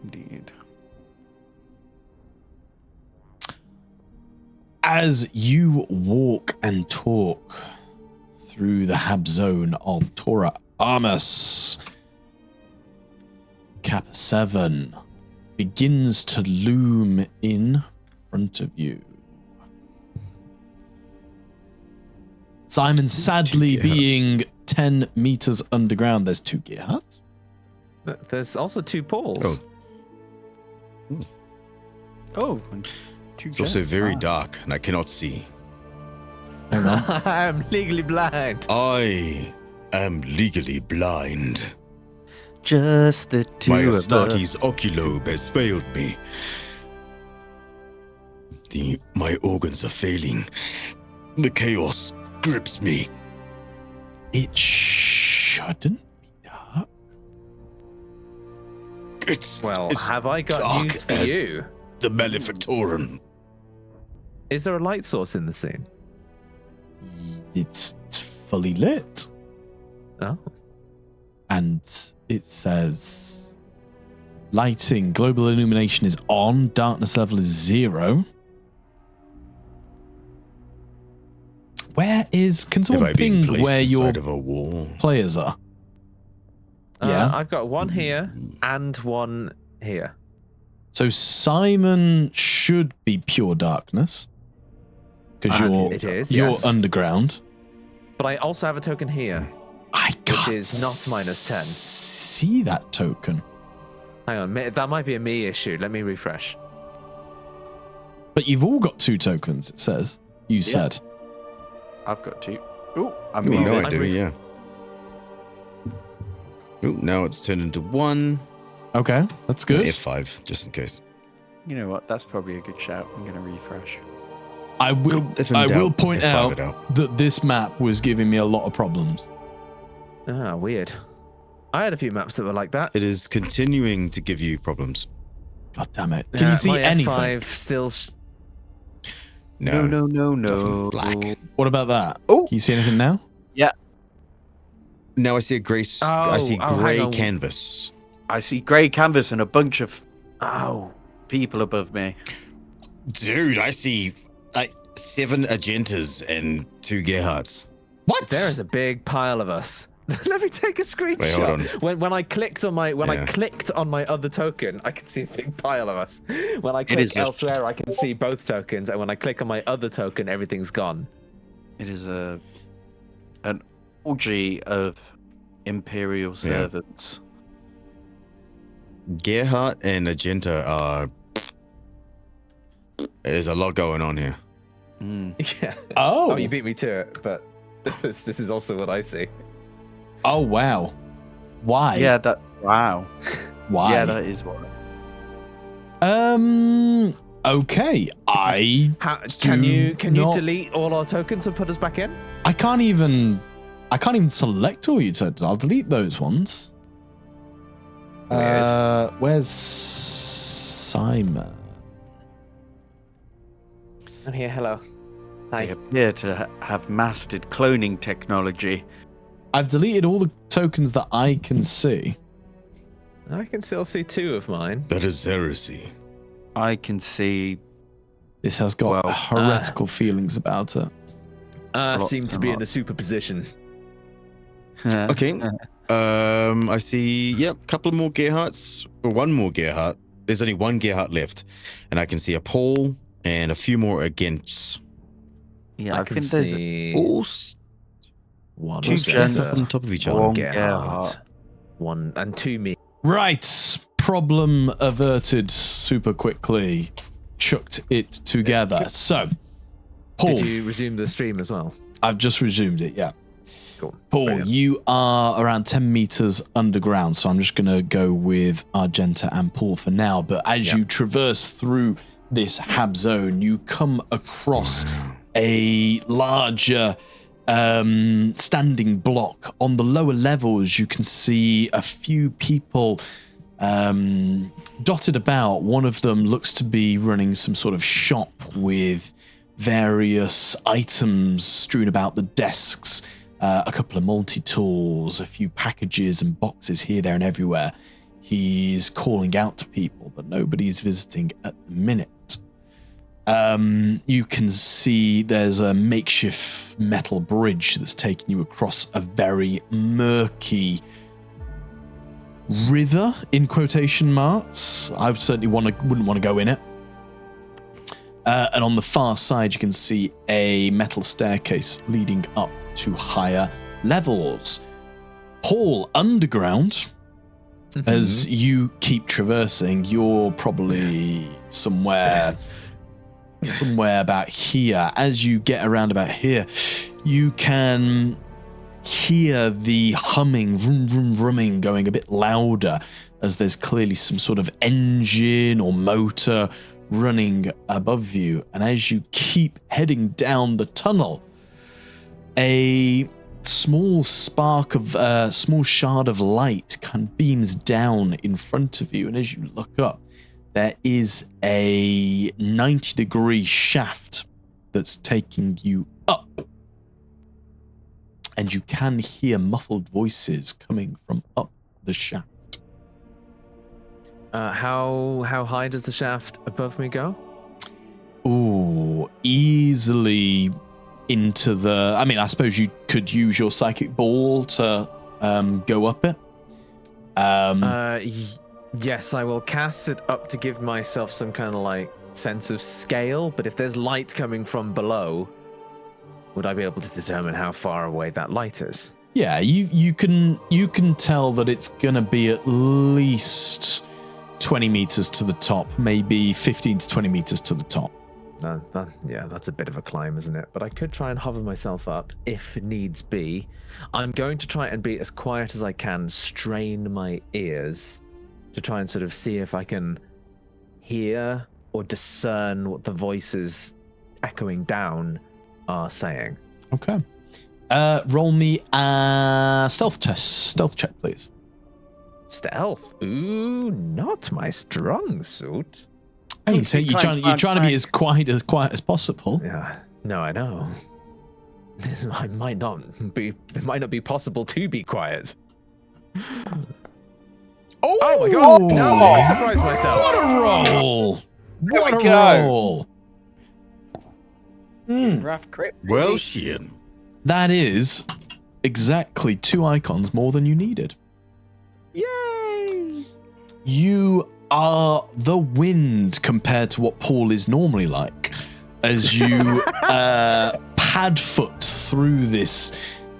Indeed. As you walk and talk through the hab zone of Tora Armus, Cap 7 begins to loom in front of you. Simon sadly Gear huts. being 10 meters underground. There's 2 gear huts. There's also 2 Pauls. Oh. Oh, and 2 It's also very jets. dark, and I cannot see. Hang on. I'm legally blind. I am legally blind. Just the two My of us. Astartes oculobe has failed me. My organs are failing. The chaos grips me. It shouldn't be dark. It's Well, it's have I got dark news for as you? the Malefictorum. Is there a light source in the scene? It's fully lit. Oh. And it says lighting, global illumination is on, darkness level is 0. Can Have someone I been ping placed where your inside of a wall? players are? Yeah. I've got one here and one here. So Simon should be pure darkness. Because It is, you're yes. underground. But I also have a token here. I can't is not minus 10. see that token. Hang on, that might be a me issue. Let me refresh. But you've all got 2 tokens, it says. You said. I've got 2. Oh, I'm Oh, moving. no, I I'm do, re- yeah. Oh, now it's turned into 1. Okay, that's good. F5, just in case. You know what? That's probably a good shout. I'm going to refresh. I will If in I will doubt, point F5 it out that this map was giving me a lot of problems. Ah, weird. I had a few maps that were like that. It is continuing to give you problems. God damn it. Can you see my anything? F5 still... No, No. nothing black. What about that? Oh. Can you see anything now? Now I see a grey. I see hang grey on. canvas. I see grey canvas and a bunch of Oh. people above me. Dude, I see like 7 Agentas and 2 Gerhards. What? There is a big pile of us. Let me take a screenshot. Wait, hold on. When I clicked on my I Yeah. clicked on my other token, I could see a big pile of us. When I is click just- elsewhere, I can see both tokens, and when I click on my other token, everything's gone. It is an orgy of Imperial servants. Gerhard and Agenta are. There's a lot going on here. Mm. Yeah. Oh. Oh, you beat me to it, but this is also what I see. Oh, wow. Why? Yeah, that. Wow. Why? Yeah, that is what. Okay. Can you not- delete all our tokens and put us back in? I can't even select all your tokens. I'll delete those ones. Weird. Where's Simon? I'm here. Hello. They Hi. appear to have mastered cloning technology. I've deleted all the tokens that I can see. I can still see 2 of mine. That is heresy. I can see. This has got Well, heretical feelings about it. Lots Seem to and be in a lots. superposition. Okay. I see, couple more Gearharts, or one more Gearhart. There's only one Gearhart left. And I can see a Paul and a few more against. Yeah, I I can think there's see All one two stacked gens, up on top of each other. one Gerhardt, Gerhardt. 1 and 2 me. Right. Problem averted super quickly. Chucked it together. So, Paul, Did you resume the stream as well? I've just resumed it, yeah. Cool. Paul, Brilliant. you are around 10 meters underground, so I'm just going to go with Argenta and Paul for now. But as you traverse through this hab zone, you come across a larger standing block. On the lower levels, you can see a few people dotted about. One of them looks to be running some sort of shop with various items strewn about the desks. A couple of multi-tools, a few packages and boxes here, there, and everywhere. He's calling out to people, but nobody's visiting at the minute. You can see there's a makeshift metal bridge that's taking you across a very murky river, in quotation marks. I certainly wouldn't want to go in it. And on the far side, you can see a metal staircase leading up to higher levels. Paul, underground, as you keep traversing, you're probably somewhere about here. As you get around about here, you can hear the humming, vroom, vroom, vrooming going a bit louder, as there's clearly some sort of engine or motor running above you. And as you keep heading down the tunnel, a small spark of small shard of light kind of beams down in front of you, and as you look up, there is a 90-degree shaft that's taking you up, and you can hear muffled voices coming from up the shaft. How high does the shaft above me go? Ooh, easily into the... I mean, I suppose you could use your psychic ball to go up it. Yes, I will cast it up to give myself some kind of like sense of scale, but if there's light coming from below, would I be able to determine how far away that light is? Yeah, you can tell that it's going to be at least 20 meters to the top, maybe 15 to 20 meters to the top. Yeah, that's a bit of a climb, isn't it? But I could try and hover myself up if needs be. I'm going to try and be as quiet as I can, strain my ears to try and sort of see if I can hear or discern what the voices echoing down are saying. Okay. Roll me a stealth check, please. Stealth? Ooh, not my strong suit. Hey, so you're trying to be as quiet as possible. Yeah, no, I know. It might not be possible to be quiet. Oh my god! No, I surprised myself. What a roll! What a we go. roll! Rough crit. Well, shit. That is exactly 2 icons more than you needed. Yay! You are the wind compared to what Paul is normally like, as you pad foot through this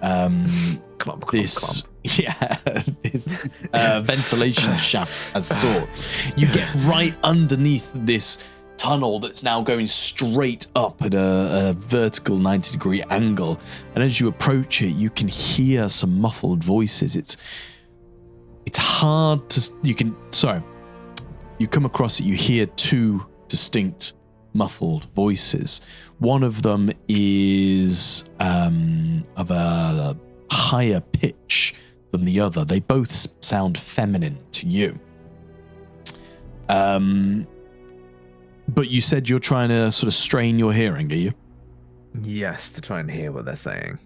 Clump, this clump. yeah this ventilation shaft as sorts. You get right underneath this tunnel that's now going straight up at a vertical 90-degree angle, and as you approach it, you can hear some muffled voices. It's hard to you come across it, you hear 2 distinct muffled voices. One of them is of a higher pitch than the other. They both sound feminine to you. But you said you're trying to sort of strain your hearing, are you? Yes, to try and hear what they're saying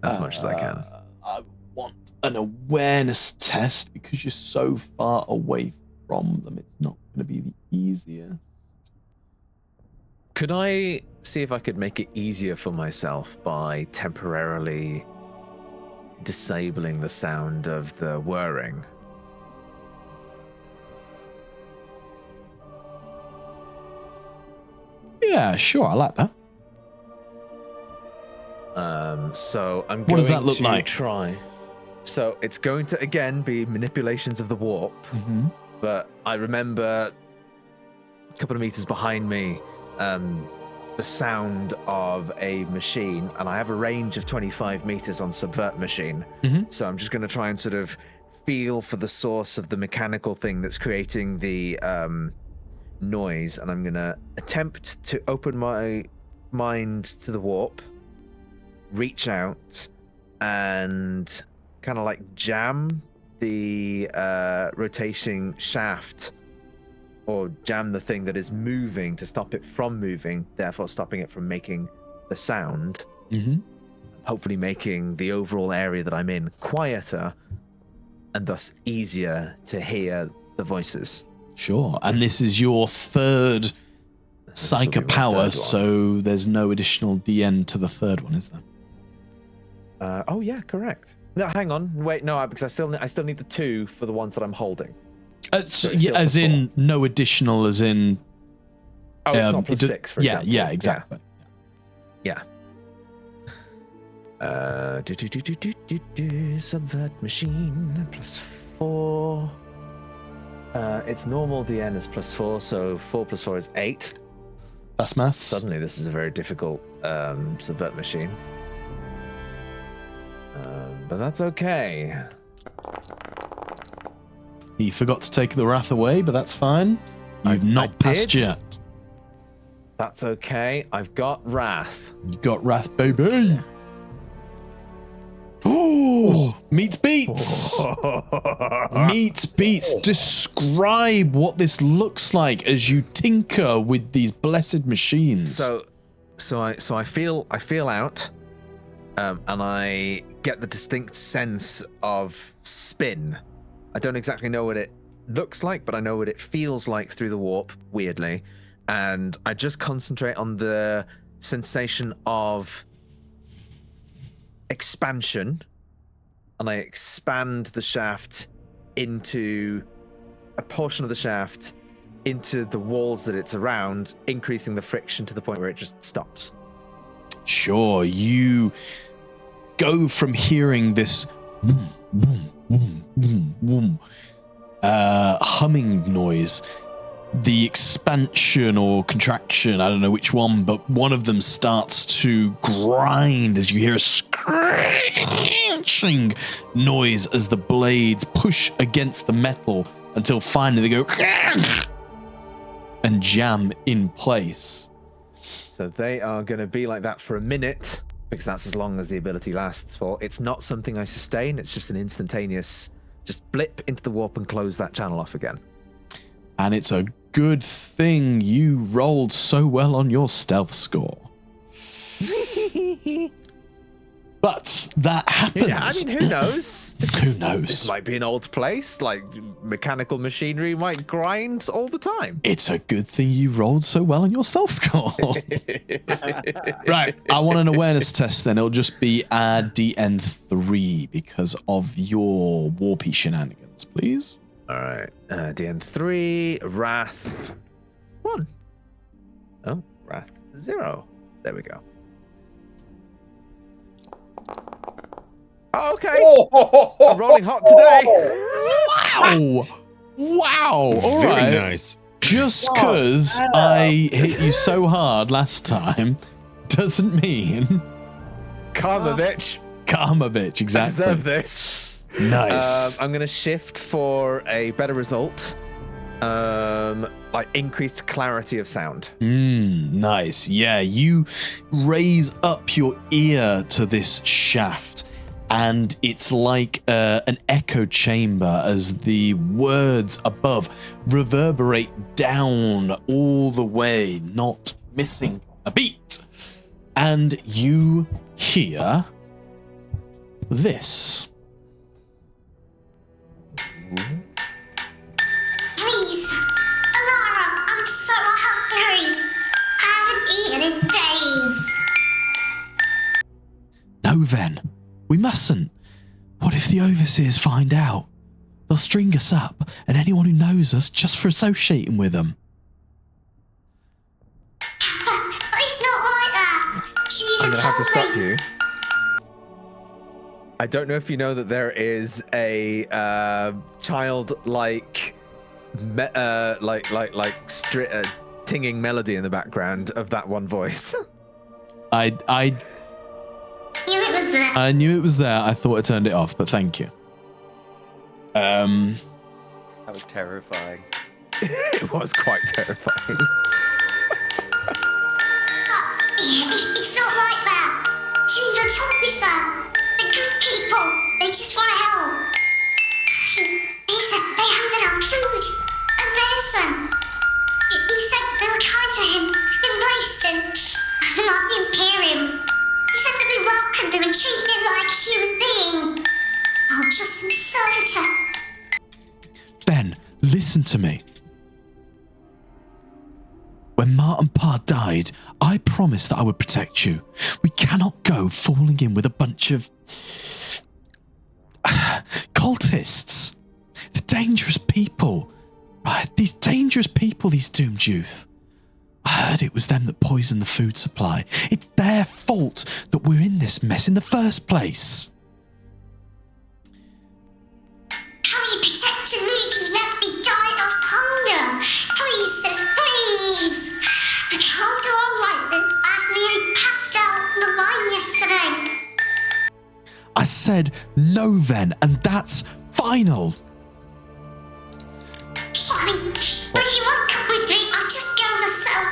as much as I can. I want an awareness test because you're so far away from them. It's not going to be the easiest. Could I see if I could make it easier for myself by temporarily disabling the sound of the whirring? Yeah, sure. I like that. So I'm What going does that look to like? try. So it's going to again be manipulations of the warp, Mm-hmm. but I remember a couple of meters behind me, the sound of a machine, and I have a range of 25 meters on subvert machine. Mhm. So I'm just going to try and sort of feel for the source of the mechanical thing that's creating the noise, and I'm going to attempt to open my mind to the warp, reach out, and kind of like jam the rotating shaft, or jam the thing that is moving to stop it from moving, therefore stopping it from making the sound, Mm-hmm. hopefully making the overall area that I'm in quieter and thus easier to hear the voices. Sure. And this is your third This will be psychic my power, third one. so there's no additional DN to the third one, is there? Oh yeah, correct. No, hang on, wait, no, because I still need the 2 for the ones that I'm holding. So, it's yeah, still as plus in no additional, as in. Oh, it's it not plus does- 6, for yeah, example. yeah, exactly. Yeah. Subvert machine plus 4. Its normal DN is plus 4, so 4 plus 4 is 8. That's maths. Suddenly, this is a very difficult subvert machine. But that's okay. He forgot to take the wrath away, but that's fine. You've I not passed did. yet. That's okay. I've got Wrath. You got wrath, baby. Oh, meets beats. Meets beats. Describe what this looks like as you tinker with these blessed machines. So I feel out, and I get the distinct sense of spin. I don't exactly know what it looks like, but I know what it feels like through the warp, weirdly. And I just concentrate on the sensation of expansion, and I expand the shaft into a portion of the shaft into the walls that it's around, increasing the friction to the point where it just stops. Sure, you go from hearing this boom, boom, boom, boom, boom, humming noise, the expansion or contraction, I don't know which one, but one of them starts to grind as you hear a scratching noise as the blades push against the metal until finally they go and jam in place. So they are going to be like that for a minute, because that's as long as the ability lasts for. It's not something I sustain, it's just an instantaneous, just blip into the warp and close that channel off again. And it's a good thing you rolled so well on your stealth score. But that happens. Yeah, I mean, who knows? Who knows? This might be an old place, like mechanical machinery might grind all the time. It's a good thing you rolled so well on your stealth score. Right, I want an awareness test then. It'll just be add DN3 because of your warpy shenanigans, please. All right, DN3, Wrath 1. Oh, Wrath 0. There we go. Oh, okay. I'm rolling hot today. Wow! Wow! All Very right. nice. Just because I hit you so hard last time doesn't mean Karma, bitch. karma, bitch. I Exactly. deserve this. Nice. I'm going to shift for a better result. Like increased clarity of sound. Nice. Yeah, you raise up your ear to this shaft and it's like an echo chamber as the words above reverberate down all the way, not missing a beat. And you hear this. Please, Alara, I'm so hungry. I haven't eaten in days. No, then. We mustn't. What if the overseers find out? They'll string us up, and anyone who knows us just for associating with them. But it's not like that. She I'm even gonna have to told stop me. you. I don't know if you know that there is a childlike, tinging melody in the background of that one voice. I You it was there. I knew it was there. I thought I turned it off, but thank you. That was terrifying. It was quite terrifying. It's not like that. She even told me so. The good people, they just want to help. He said they handed out food and medicine. He said they were kind to him, embraced him, like the Imperium. He said that they welcomed him and treated him like a human being. Not just some servitor. Ben, listen to me. When Martin Parr died, I promised that I would protect you. We cannot go falling in with a bunch of cultists. They're dangerous people. Right? These dangerous people, these doomed youth. I heard it was them that poisoned the food supply. It's their fault that we're in this mess in the first place. How are you protecting me if you let me die of hunger? Please, sis, please. I can't go on like this. I nearly passed out on the line yesterday. I said no then, and that's final. Fine. If you won't come with me, I'll just go myself.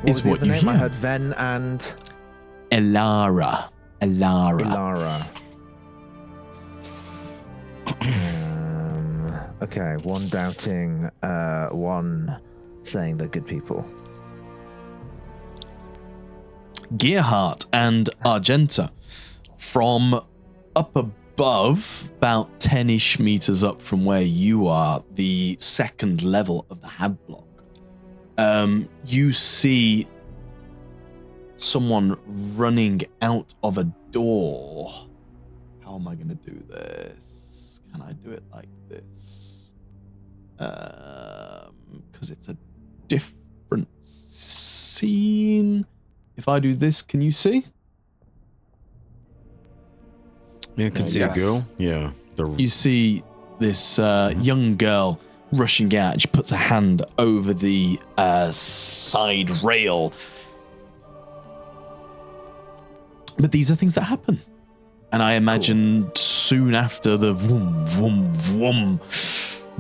Is what the you name? I hear. heard Ven and Elara. Ilara. Okay, one doubting, one saying they're good people. Gearhart and Argenta from up above, about 10-ish meters up from where you are, the second level of the Had block. You see someone running out of a door. How am I going to do this? Can I do it like this? Because it's a different scene. If I do this, can you see? Yeah, I can see yes. a girl. Yeah. You see this young girl rushing out, and she puts a hand over the side rail. But these are things that happen. And I imagine soon after the vroom, vroom, vroom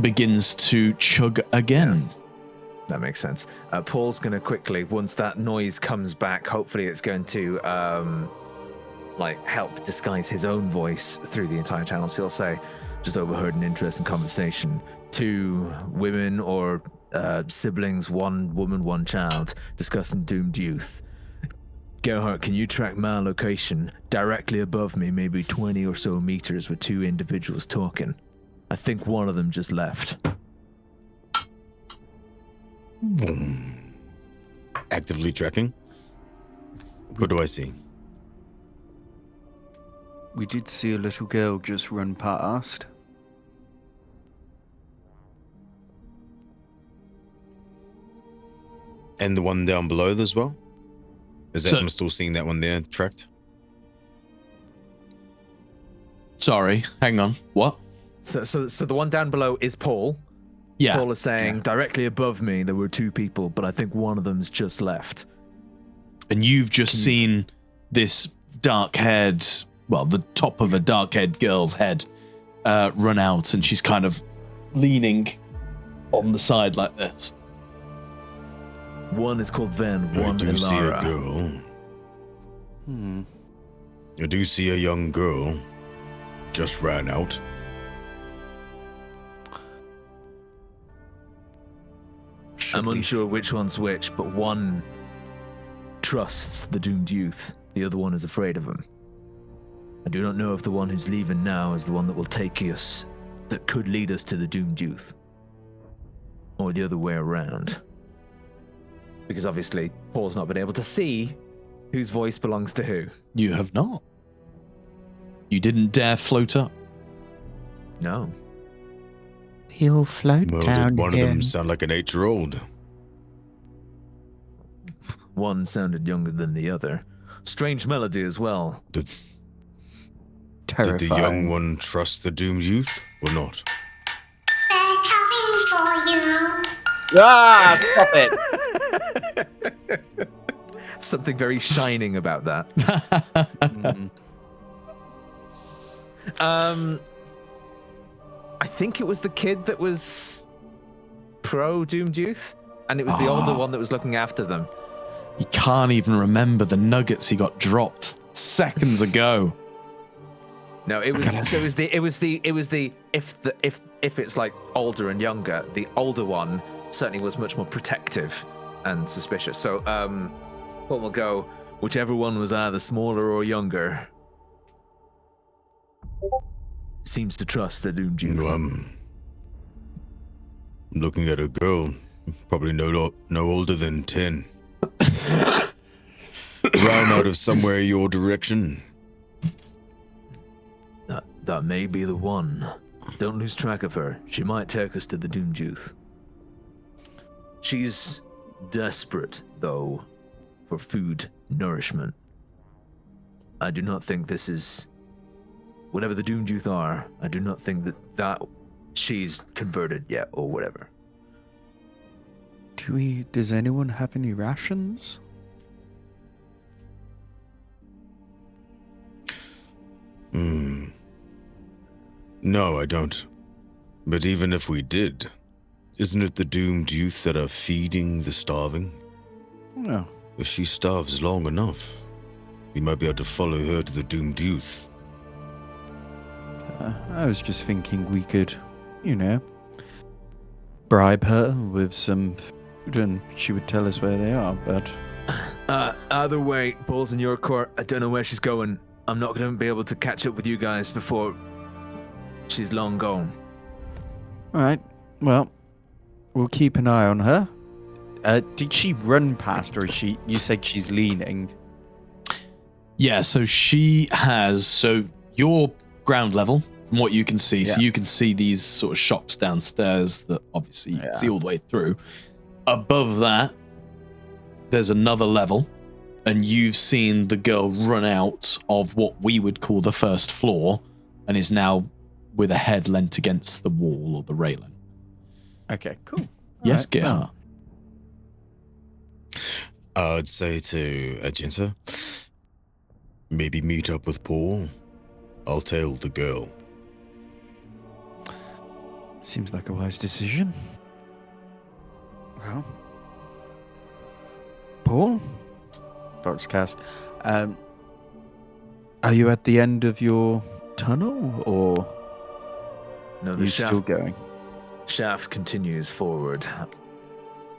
begins to chug again. Yeah. That makes sense. Paul's going to quickly, once that noise comes back, hopefully it's going to help disguise his own voice through the entire channel. So he'll say, just overheard an interesting conversation. 2 women or siblings, 1 woman, 1 child, discussing doomed youth. Gerhardt, can you track my location? Directly above me, maybe 20 or so meters, with 2 individuals talking. I think one of them just left. Boom. Actively tracking. What do I see? We did see a little girl just run past. And the one down below as well? Is that So- I'm still seeing that one there tracked? Sorry, hang on. What? So the one down below is Paul. Yeah. Paul is saying, directly above me, there were 2 people, but I think one of them's just left. And you've just seen this dark-haired, well, the top of a dark-haired girl's head run out, and she's kind of leaning on the side like this. One is called Ven, I one do see a Ilara. girl. I do see a young girl. Just ran out. I'm unsure which one's which, but one trusts the doomed youth. The other one is afraid of him. I do not know if the one who's leaving now is the one that will take us, that could lead us to the doomed youth, or the other way around. Because obviously, Paul's not been able to see whose voice belongs to who. You have not. You didn't dare float up. No. He'll float Well, down did one here. of them sound like an 8-year-old? One sounded younger than the other. Strange melody as well. Did Terrifying. the young one trust the doomed youth or not? They're coming for you. Ah, stop it. Something very shining about that. I think it was the kid that was pro doomed youth, and it was the older one that was looking after them. He can't even remember the nuggets he got dropped seconds ago. No, it was if it's like older and younger, the older one certainly was much more protective and suspicious. So what will go, whichever one was either smaller or younger seems to trust the doomed youth. I'm looking at a girl, probably no older than 10. Ran out of somewhere your direction. That may be the one. Don't lose track of her. She might take us to the doomed youth. She's desperate, though, for food, nourishment. I do not think this is... Whatever the doomed youth are, I do not think that she's converted yet, or whatever. Does anyone have any rations? No, I don't. But even if we did, isn't it the doomed youth that are feeding the starving? No. If she starves long enough, we might be able to follow her to the doomed youth. I was just thinking we could, bribe her with some food and she would tell us where they are, but... Either way, ball's in your court. I don't know where she's going. I'm not going to be able to catch up with you guys before she's long gone. Alright, well, we'll keep an eye on her. Did she run past, or you said she's leaning? Yeah, so she has... So your ground level, from what you can see, so you can see these sort of shops downstairs that obviously you can see all the way through. Above that, there's another level, and you've seen the girl run out of what we would call the first floor, and is now with a head leant against the wall or the railing. Okay, cool. Yes, Alright, Gerhard. I'd say to Agenta, maybe meet up with Paul. I'll tail the girl. Seems like a wise decision. Well, Paul? Foxcast. Are you at the end of your tunnel, or No, are the you still going? shaft continues forward.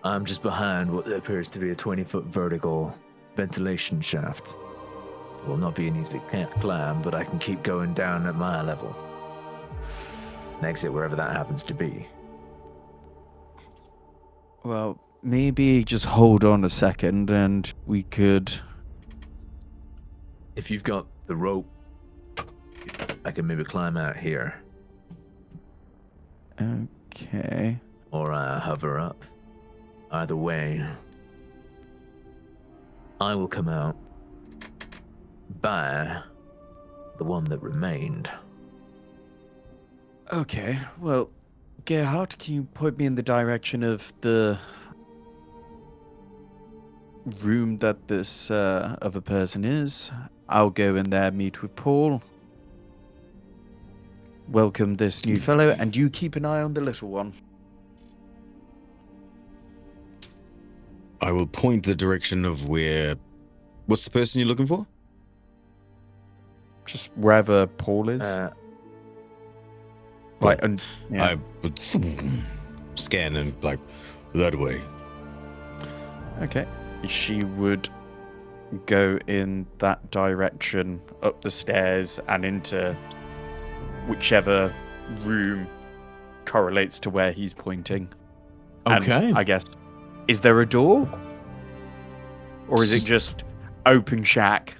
I'm just behind what appears to be a 20-foot vertical ventilation shaft. It will not be an easy climb, but I can keep going down at my level. And exit wherever that happens to be. Well, maybe just hold on a second and we could... If you've got the rope, I can maybe climb out here. Okay. Or hover up. Either way, I will come out by the one that remained. Okay, well, Gerhard, can you point me in the direction of the room that this other person is? I'll go in there, meet with Paul, welcome this new fellow, and you keep an eye on the little one. I will point the direction of where... What's the person you're looking for? Just wherever Paul is. Like, and yeah. I would scan and like that way. Okay. She would go in that direction, up the stairs, and into whichever room correlates to where he's pointing. And Okay. I guess, is there a door? Or is it just open shack?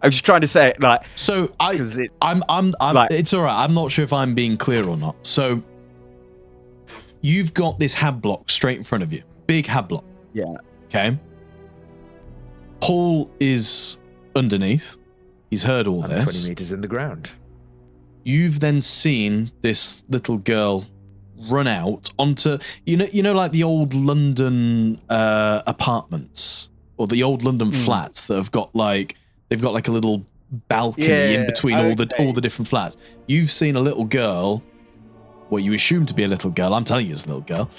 I was just trying to say, like, So I'm like- it's all right. I'm not sure if I'm being clear or not. So you've got this hab block straight in front of you, big hab block. Yeah. Okay. Paul is underneath. He's heard all I'm this. 20 meters in the ground. You've then seen this little girl run out onto you know like the old London apartments or the old London flats that have got like they've got like a little balcony in between all the different flats. You've seen a little girl, what you assume to be a little girl, I'm telling you it's a little girl,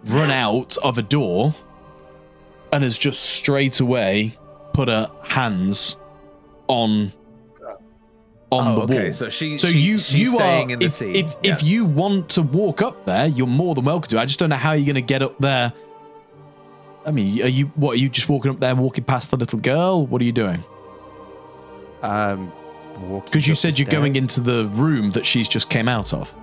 run out of a door and has just straight away put her hands on the okay, wall. so she's you staying are in the scene. if you want to walk up there, you're more than welcome to. I just don't know how you're going to get up there. I mean, are you just walking up there, walking past the little girl? What are you doing? Because you said you're going into the room that she's just came out of.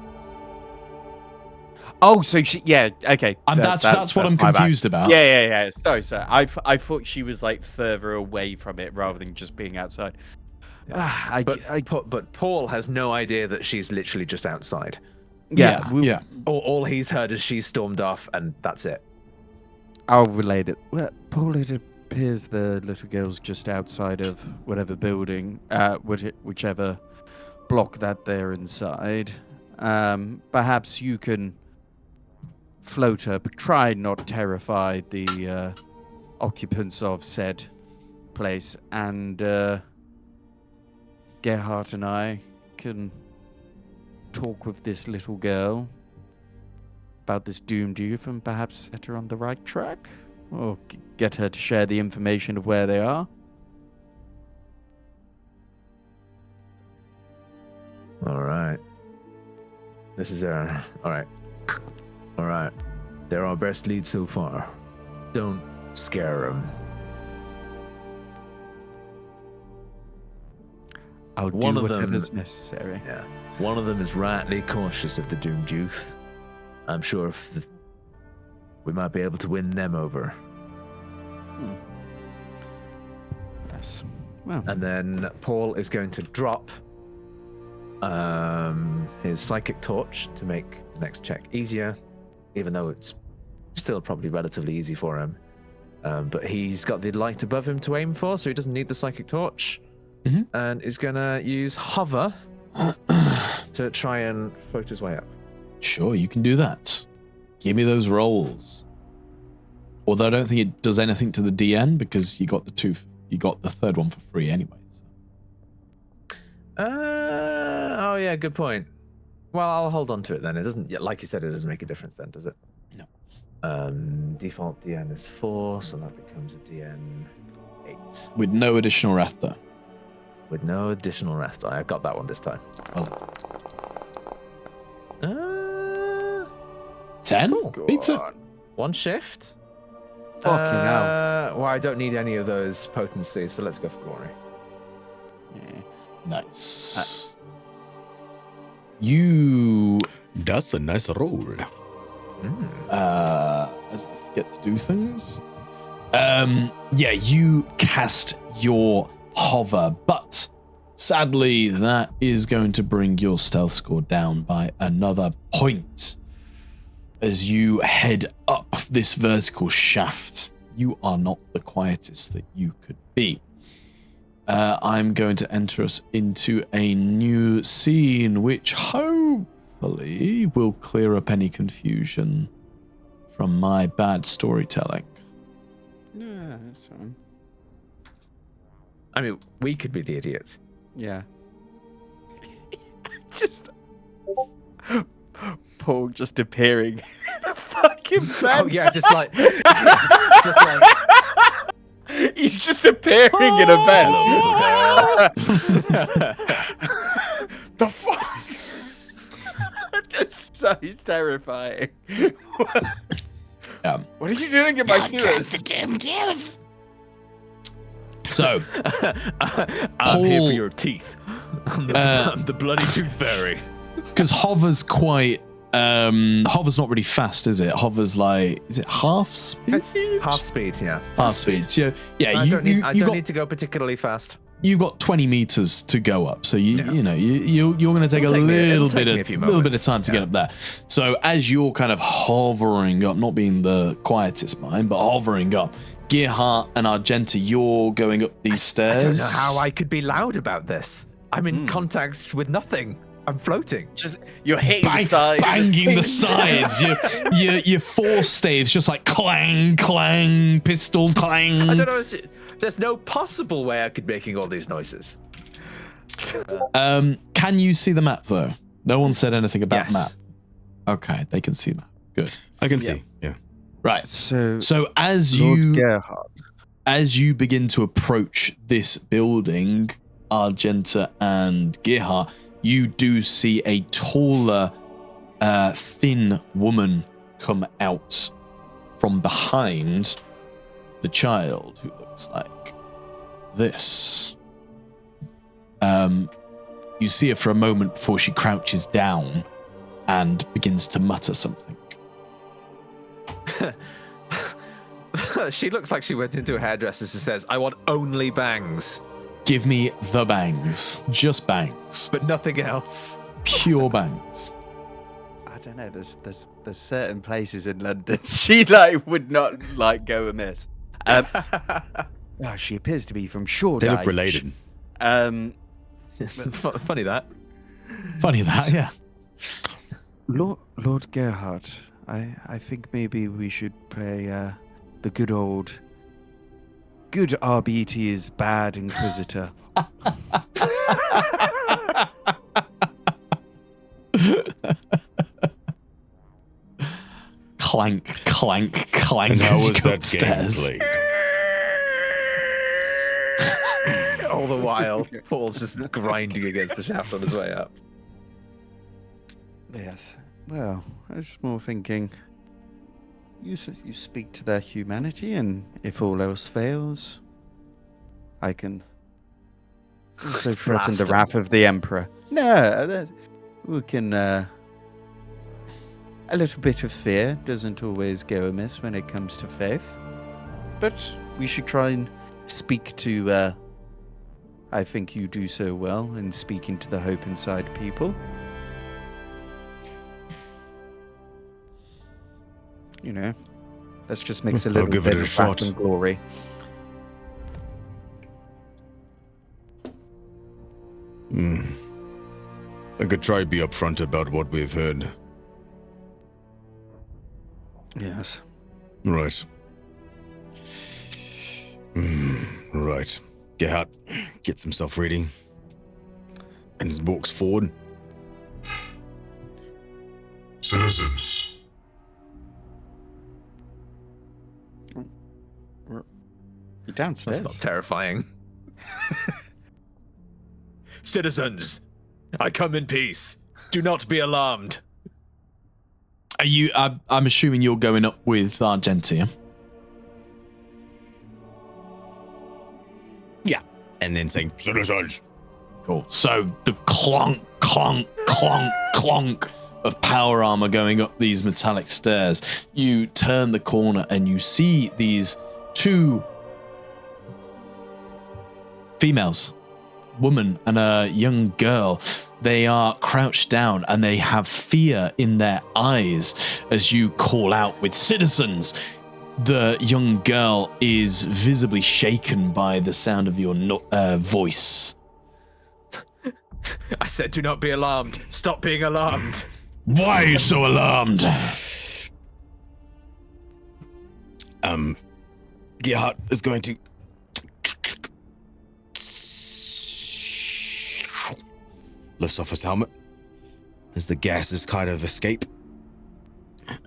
Oh, so she, yeah, okay. And that's what I'm my bad. confused about. Yeah. Sorry. I thought she was like further away from it rather than just being outside. But Paul has no idea that she's literally just outside. Yeah. All he's heard is she's stormed off, and that's it. I'll relate it. Well, Paul, it appears the little girl's just outside of whatever building, whichever block that they're inside. Perhaps you can float her, but try not terrify the occupants of said place, and Gerhardt and I can talk with this little girl about this doomed youth and perhaps set her on the right track, or get her to share the information of where they are. All right. This is our... All right. They're our best lead so far. Don't scare them. I'll do whatever's necessary. Yeah. One of them is rightly cautious of the doomed youth. I'm sure we might be able to win them over. Yes. Well. And then Paul is going to drop his psychic torch to make the next check easier, even though it's still probably relatively easy for him. But he's got the light above him to aim for, so he doesn't need the psychic torch. Mm-hmm. And is going to use hover to try and float his way up. Sure, you can do that. Give me those rolls. Although I don't think it does anything to the DN because you got the third one for free anyway. Oh yeah, good point. Well, I'll hold on to it then. It doesn't, like you said, it doesn't make a difference then, does it? No. Default DN is 4, so that becomes a DN 8. With no additional wrath though. With no additional wrath die. I got that one this time. Oh. 10? Cool. Beats it. One shift. Fucking hell. Well, I don't need any of those potencies, so let's go for glory. Yeah. Nice. You That's a nice roll. as I forget to do things. Yeah, you cast your hover, but sadly that is going to bring your stealth score down by another point. As you head up this vertical shaft, you are not the quietest that you could be. I'm going to enter us into a new scene, which hopefully will clear up any confusion from my bad storytelling. Yeah, that's fine. I mean, we could be the idiots. Yeah. Just Paul just appearing in a fucking fucking Ben. Oh yeah, just like, just like. He's just appearing in a bed. The fuck? That's so terrifying. What are you doing in my sewers? So, I'm here for Paul- your teeth. I'm the bloody tooth fairy. because Hover's quite, Hover's not really fast, is it? Hover's like, is it half speed? Half speed, yeah. Half speed. So, yeah, I you, don't, you, need, I you don't got need to go particularly fast. you've got 20 meters to go up, so you you're going to take It'll a take me- little it'll take bit me a of few little bit of moments, time to get up there. So as you're kind of hovering up, not being the quietest mind, but hovering up, Gearhart and Argenta, you're going up these I stairs. don't know how I could be loud about this. I'm in contact with nothing. I'm floating. Just you're hitting the side. banging the sides. Your force staves just like clang, clang, pistol clang. I don't know. There's no possible way I could be making all these noises. Can you see the map though? No one said anything about Yes. map. Okay, they can see the map. Good. I can see. Yeah. Right. So, So as Lord you Gerhard, as you begin to approach this building, Argenta and Gearhart, you do see a taller, thin woman come out from behind the child, who looks like this. You see her for a moment before she crouches down and begins to mutter something. She looks like she went into a hairdresser's and says, "I want only bangs, Give me the bangs. Just bangs. but nothing else." Pure bangs. I don't know. There's certain places in London she like would not like go amiss. Oh, she appears to be from Shoreditch. They look related. Funny that. Funny that, yeah. Lord Gerhard, I think maybe we should play the good RBT is bad Inquisitor. Clank, clank, clank. And how was that upstairs. game played? All the while, Paul's just grinding against the shaft on his way up. Yes. Well, I was more thinking. You speak to their humanity, and if all else fails, I can also threaten Blast the 'em. wrath of the Emperor. No, we can. A little bit of fear doesn't always go amiss when it comes to faith, but we should try and speak to. I think you do so well in speaking to the hope inside people. You know, let's just mix a I'll little give bit it a of shot. wrath and glory. I could try to be upfront about what we've heard. Yes. Right. Right. Gerhard gets himself ready and walks forward. Citizens, You're downstairs. That's not terrifying. Citizens, I come in peace. Do not be alarmed. Are you? I'm assuming you're going up with Argentia. Yeah. And then saying, citizens. Cool. So the clonk, clonk, clonk, clonk of power armor going up these metallic stairs. You turn the corner and you see these two females, woman and a young girl. They are crouched down and they have fear in their eyes as you call out with citizens. The young girl is visibly shaken by the sound of your voice. I said, do not be alarmed. Stop being alarmed. Why are you so alarmed? Gerhard is going to lifts off his helmet as the gases kind of escape.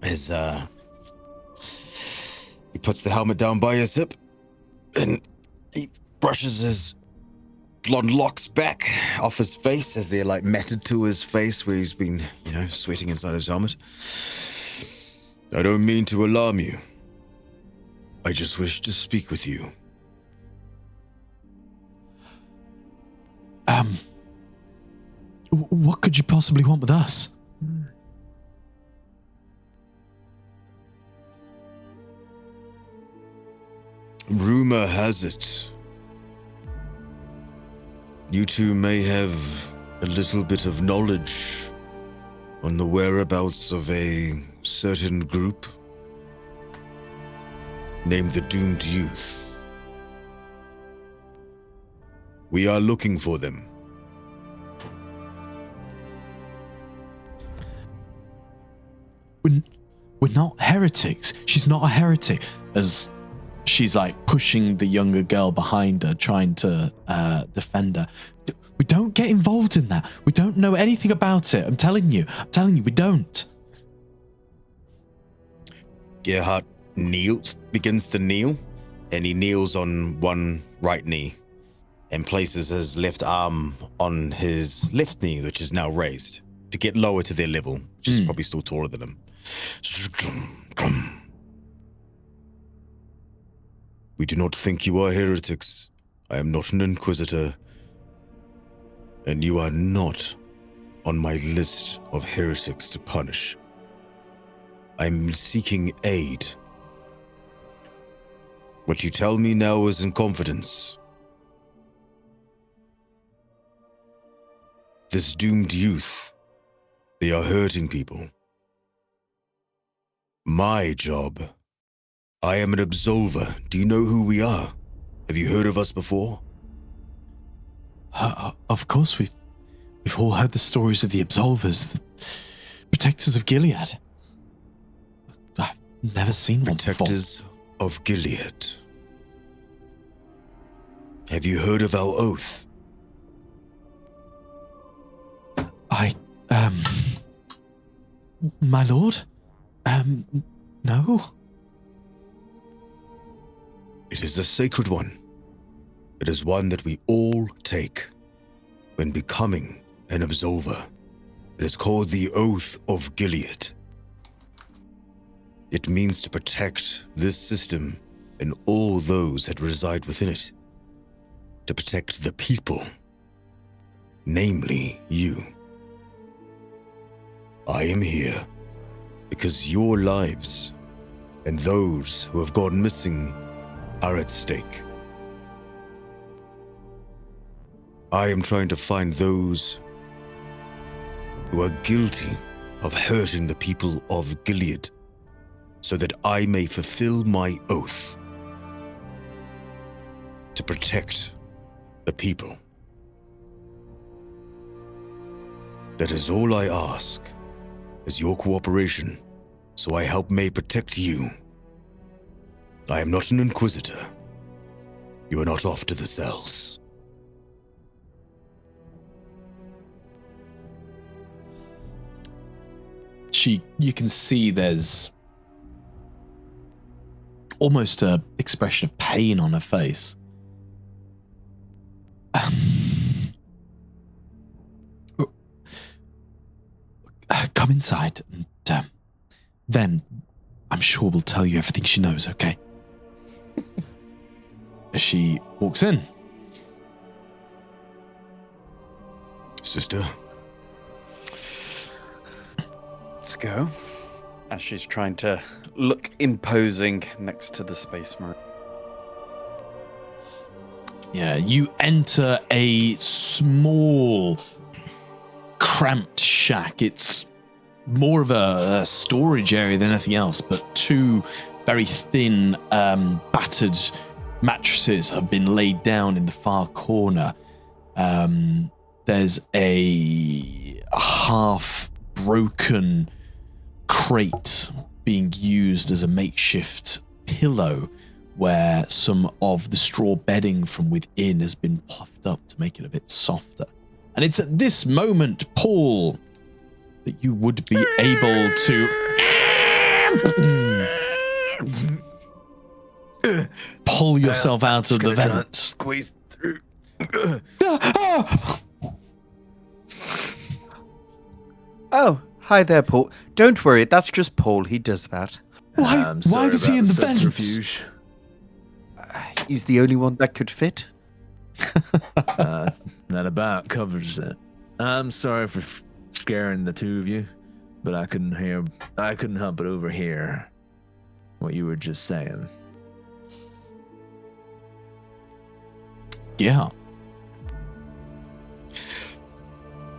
As puts the helmet down by his hip, and he brushes his blonde locks back off his face as they're like matted to his face where he's been, sweating inside his helmet. I don't mean to alarm you. I just wish to speak with you. What could you possibly want with us? Rumor has it, you two may have a little bit of knowledge on the whereabouts of a certain group named the Doomed Youth. We are looking for them. We're not heretics. She's not a heretic. As she's like pushing the younger girl behind her, trying to defend her. We don't get involved in that. We don't know anything about it. I'm telling you, we don't. Gerhardt begins to kneel, and he kneels on one right knee and places his left arm on his left knee, which is now raised, to get lower to their level, which is probably still taller than him. We do not think you are heretics. I am not an inquisitor, and you are not on my list of heretics to punish. I'm seeking aid. What you tell me now is in confidence. This doomed youth, they are hurting people. My job, I am an absolver. Do you know who we are? Have you heard of us before? Of course, we've all heard the stories of the absolvers, the protectors of Gilead. I've never seen one before. Protectors of Gilead. Have you heard of our oath? My lord? No. It is a sacred one. It is one that we all take when becoming an absolver. It is called the Oath of Gilead. It means to protect this system and all those that reside within it. To protect the people, namely you. I am here because your lives and those who have gone missing are at stake. I am trying to find those who are guilty of hurting the people of Gilead so that I may fulfill my oath to protect the people. That is all I ask, is your cooperation, so I may protect you. I am not an inquisitor. You are not off to the cells. You can see there's almost a expression of pain on her face. Come inside, and then I'm sure we'll tell you everything she knows, okay? As she walks in. Sister? Let's go. As she's trying to look imposing next to the Space Marine. Yeah, you enter a small, cramped shack. It's more of a storage area than anything else, but two very thin, battered mattresses have been laid down in the far corner. There's a half-broken crate being used as a makeshift pillow where some of the straw bedding from within has been puffed up to make it a bit softer. And it's at this moment, Paul, that you would be able to... pull yourself out of the Just gonna try and vent. Squeeze through. Oh, hi there, Paul. Don't worry, that's just Paul. He does that. Why Sorry was he about in the subterfuge. He's the only one that could fit. That about covers it. I'm sorry for scaring the two of you, but I couldn't help but overhear what you were just saying. Yeah.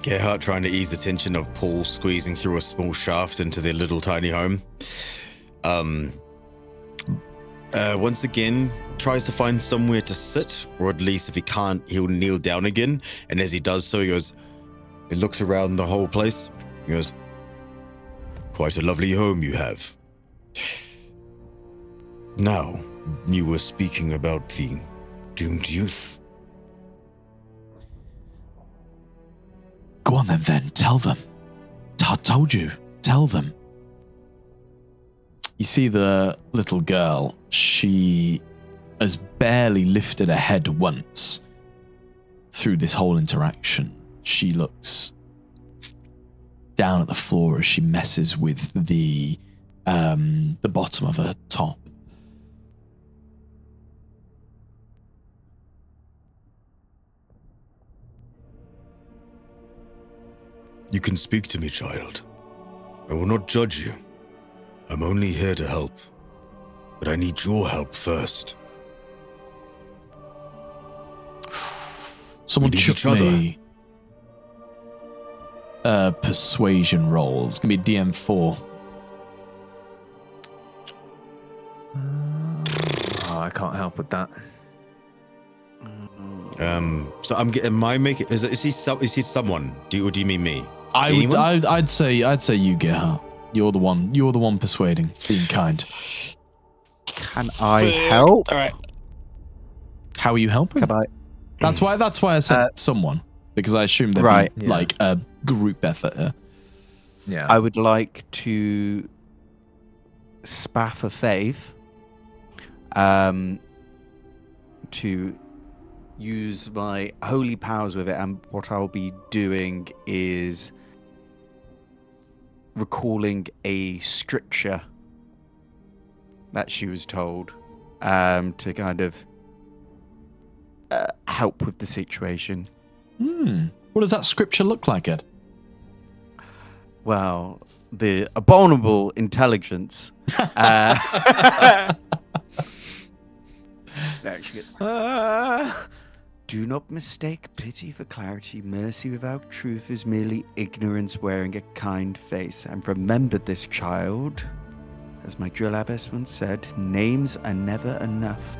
Gerhardt trying to ease the tension of Paul squeezing through a small shaft into their little tiny home. Once again, tries to find somewhere to sit, or at least if he can't, he'll kneel down again. And as he does so, he looks around the whole place. He goes, "Quite a lovely home you have. Now, you were speaking about the doomed youth. Go on then, tell them. I told you, tell them. You see the little girl, she has barely lifted her head once through this whole interaction. She looks down at the floor as she messes with the bottom of her top. You can speak to me, child. I will not judge you. I'm only here to help. But I need your help first. Someone We need chuck each other. me a persuasion roll. It's going to be a DM4. Oh, I can't help with that. So I'm getting my make. Is he someone? Or do you mean me? Anyone? I'd say you, Gerhardt. You're the one persuading, being kind. Can I help? All right. How are you helping? Can I? That's why I said someone, because I assumed there'd Right. be like a group effort here. Yeah. I would like to spaff a faith to use my holy powers with it, and what I'll be doing is recalling a scripture that she was told to kind of help with the situation. What does that scripture look like, Ed? Well, the abominable intelligence. There she goes. Do not mistake pity for clarity. Mercy without truth is merely ignorance wearing a kind face. And remember this, child. As my drill abbess once said, names are never enough.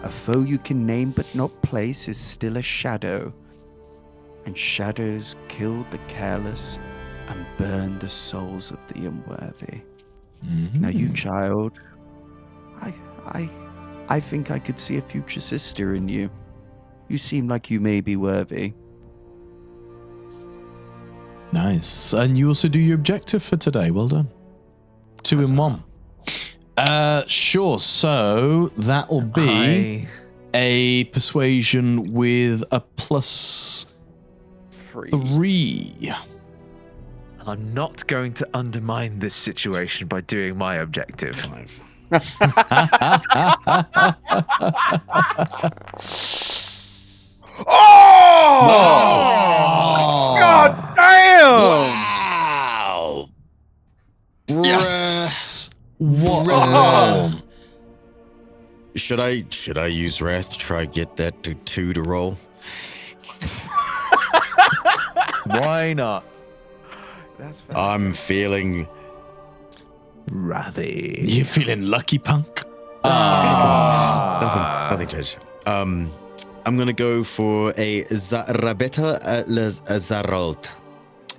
A foe you can name but not place is still a shadow. And shadows kill the careless and burn the souls of the unworthy. Now you, child, I think I could see a future sister in you. You seem like you may be worthy. Nice. And you also do your objective for today. Well done. 2 in 1. Sure. So that will be a persuasion with a +3. I'm not going to undermine this situation by doing my objective. 5. Oh! God damn! Wow! Yes. What a roll. Should I use Wrath to try get that to 2 to roll? Why not? That's fair. I'm feeling. Rathy. You feeling lucky, punk? Nothing, Judge. I'm gonna go for a Rabeta Zarolt.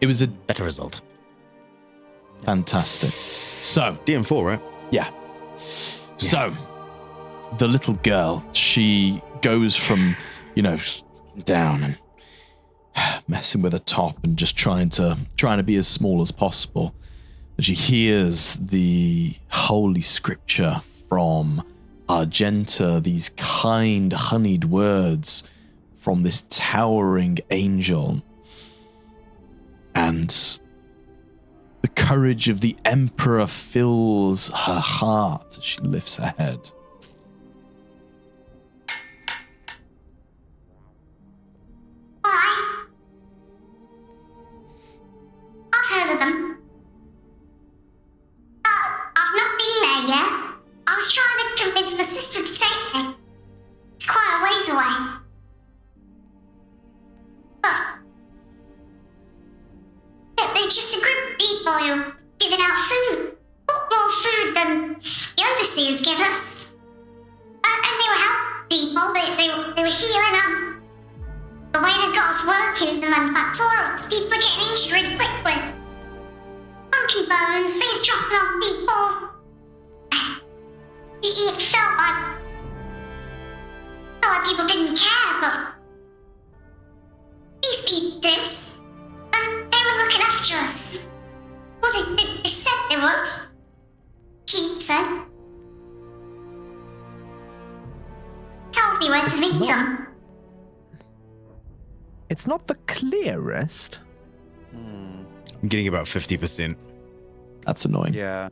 It was a Better result. fantastic. So, DM4, right? yeah. So, the little girl, she goes from, down and messing with her top and just trying to be as small as possible. And she hears the holy scripture from Argenta, these kind, honeyed words from this towering angel. And the courage of the Emperor fills her heart as she lifts her head. Alright. I've heard of them. I've not been there yet. I was trying to convince my sister to take me. It's quite a ways away. But they're just a group of people who are giving out food. More food than the overseers give us. And they were helping people. They were healing the way they've got us working in the manufacturers. People are getting injured really quickly. Broken bones, things dropping on people. It felt like people didn't care, but these people did. And they were looking after us. Well, they said they would. She said. Told me where to meet them. It's not the clearest. I'm getting about 50%. That's annoying. Yeah.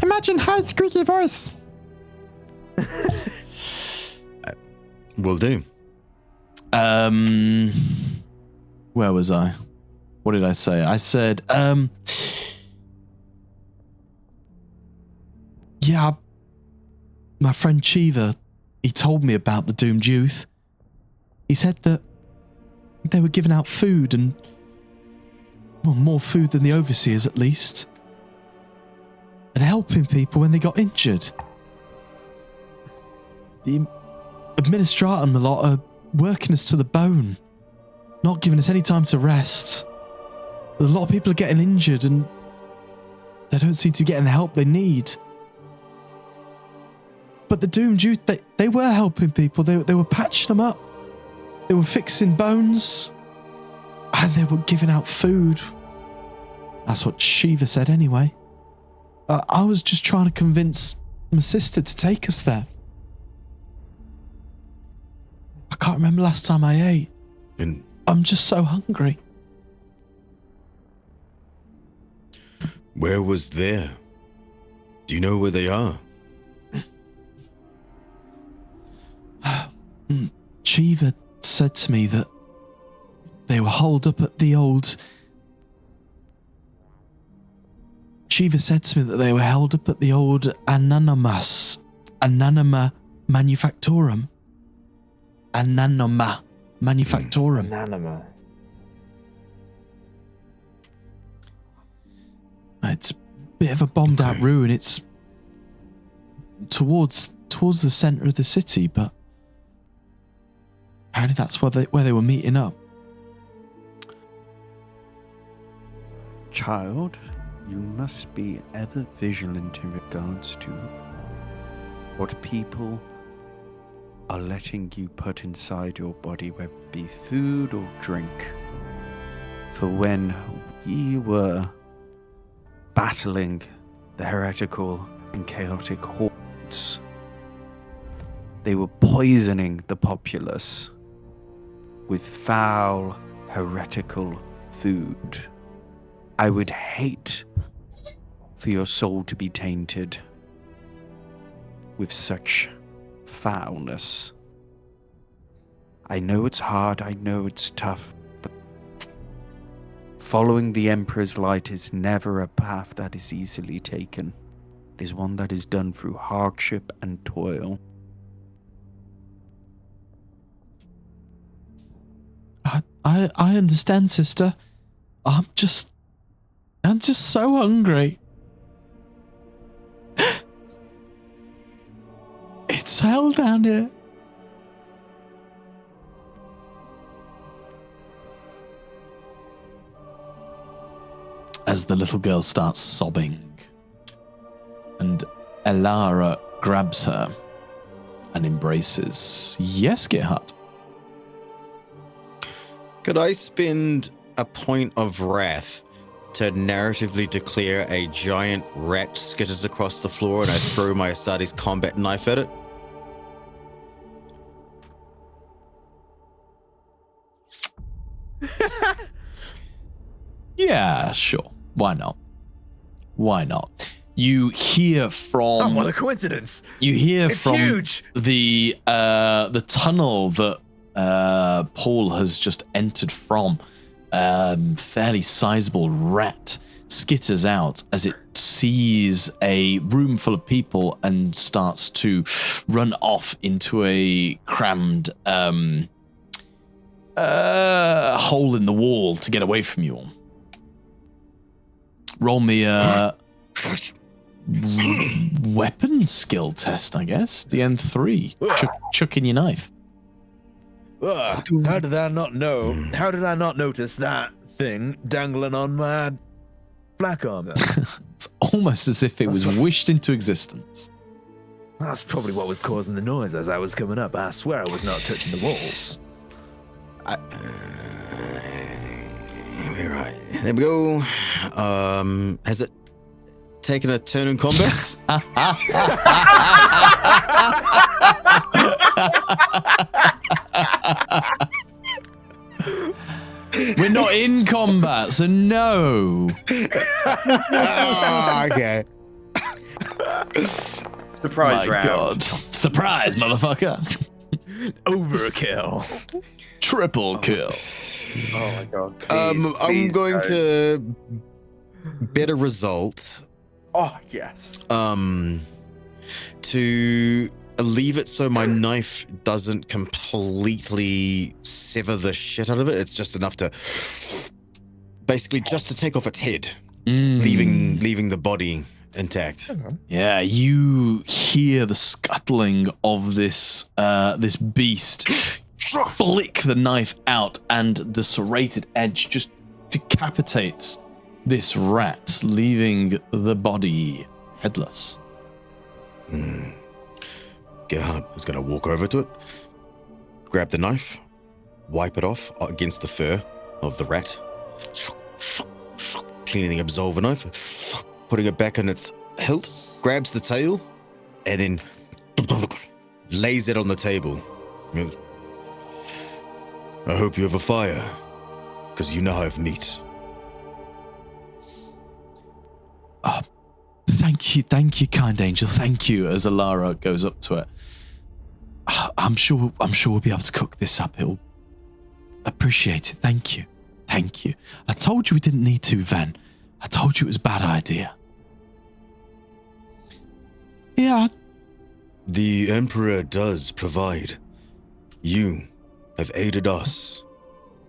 Imagine high squeaky voice. Will do. Where was I? What did I say? I said, yeah, my friend Chiva, he told me about the doomed youth. He said that they were giving out food and, well, more food than the overseers at least, and helping people when they got injured. The administratum, the lot, are working us to the bone, not giving us any time to rest. A lot of people are getting injured and they don't seem to be getting the help they need. But the doomed youth, they were helping people. They were patching them up. They were fixing bones. And they were giving out food. That's what Shiva said anyway. I was just trying to convince my sister to take us there. I can't remember last time I ate. And I'm just so hungry. where was there? Do you know where they are? Shiva said to me that they were holed up at the old... Shiva said to me that they were held up at the old Ananama Manufactorum. Ananama Manufactorum. Ananama. It's a bit of a bombed out ruin. It's towards the centre of the city, but apparently that's where they were meeting up. Child, you must be ever vigilant in regards to what people are letting you put inside your body, whether it be food or drink. For when we were battling the heretical and chaotic hordes, they were poisoning the populace with foul, heretical food. I would hate for your soul to be tainted with such foulness. I know it's hard, I know it's tough, but following the Emperor's light is never a path that is easily taken. It is one that is done through hardship and toil. I understand, sister. I'm just so hungry. It's hell down here. As the little girl starts sobbing, and Elara grabs her and embraces. Yes, Gerhard. Could I spend a point of wrath to narratively declare a giant rat skitters across the floor, and I throw my Asadi's combat knife at it. Yeah, sure. Why not? Why not? You hear from. Oh, what a coincidence! You hear It's from huge. the tunnel that Paul has just entered from. Fairly sizable rat skitters out as it sees a room full of people and starts to run off into a crammed hole in the wall to get away from you all. Roll me a weapon skill test, I guess. DN3. Chuck in your knife. How did I not know? How did I not notice that thing dangling on my black armor? It's almost as if it was wished into existence. That's probably what was causing the noise as I was coming up. I swear I was not touching the walls. Right. There we go. Has it taken a turn in combat? We're not in combat, so no. Oh, okay. Surprise My round. God. Surprise, motherfucker. Overkill. Triple kill. Oh my god. I'm Please going don't. to bet a result. Oh yes. To leave it so my knife doesn't completely sever the shit out of it. It's just enough to basically just to take off its head, leaving the body intact. Yeah, you hear the scuttling of this this beast flick the knife out, and the serrated edge just decapitates this rat, leaving the body headless. Gerhard is going to walk over to it, grab the knife, wipe it off against the fur of the rat, cleaning the absolver knife, putting it back in its hilt, grabs the tail, and then lays it on the table. He goes, I hope you have a fire, because you now have meat. Thank you, kind angel. Thank you. As Alara goes up to it, I'm sure we'll be able to cook this up. It'll appreciate it. Thank you. I told you we didn't need to, Van. I told you it was a bad idea. Yeah. The Emperor does provide. You have aided us,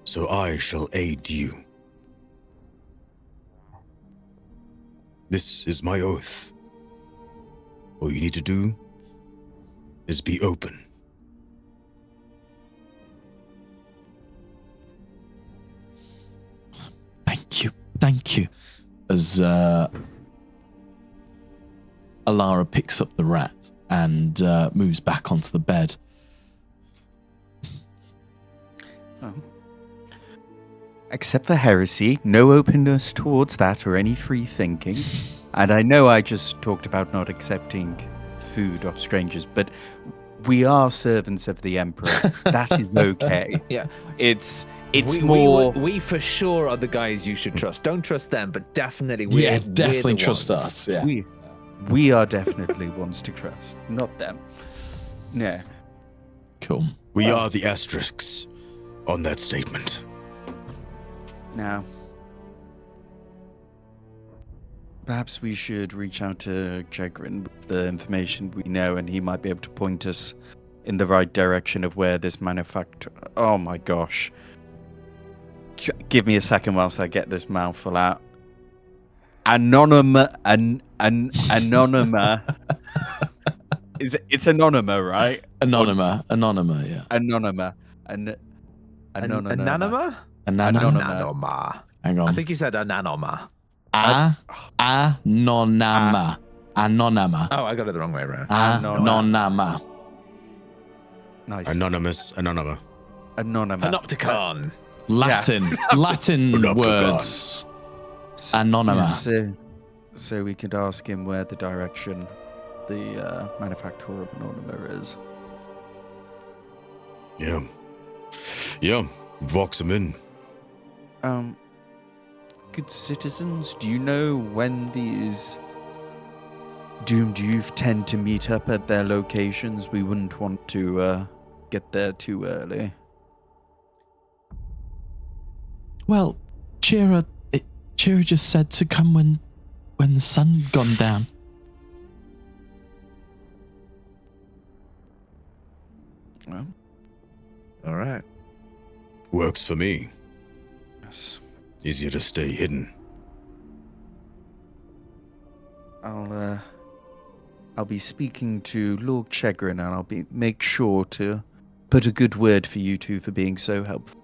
so I shall aid you. This is my oath. All you need to do is be open. Thank you. As Alara picks up the rat and moves back onto the bed. Accept the heresy, no openness towards that or any free thinking. And I know I just talked about not accepting food off strangers, but we are servants of the Emperor. That is okay. Yeah. It's we we for sure are the guys you should trust. Don't trust them, but definitely we're Definitely the trust ones. us. Yeah. we are definitely ones to trust, not them. No. Cool. We are the asterisks on that statement. Now, perhaps we should reach out to Chagrin with the information we know, and he might be able to point us in the right direction of where this manufacturer. Oh my gosh! Give me a second whilst I get this mouthful out. Anonymous. It's Anonymous, right? Anonymous, yeah. Anonymous. Anonymous? Anonymous. Anonymous. Hang on. I think you said anonymous. Anonymous. Anonymous. Oh, I got it the wrong way around. Anonymous. Nice. Anonymous. Anonymous. Panopticon. Latin Panopticon. words. Anonymous. So we could ask him where the direction the manufacturer of Anonymous is. Yeah, vox him in. Good citizens, do you know when these doomed youth tend to meet up at their locations? We wouldn't want to get there too early. Well, Chira just said to come when the sun gone down. Well, All right. Works for me. yes. Easier to stay hidden. I'll be speaking to Lord Chegrin, and I'll make sure to put a good word for you two for being so helpful.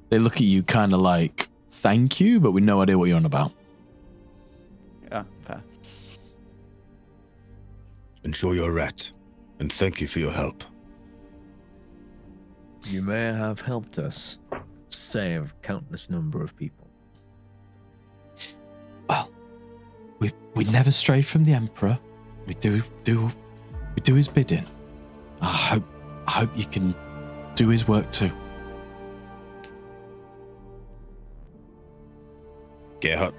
They look at you kind of like, thank you, but we no idea what you're on about. Yeah, fair. Enjoy your rat, and thank you for your help. You may have helped us save countless number of people. Well, we never stray from the Emperor. We do his bidding. I hope you can do his work too. Gerhard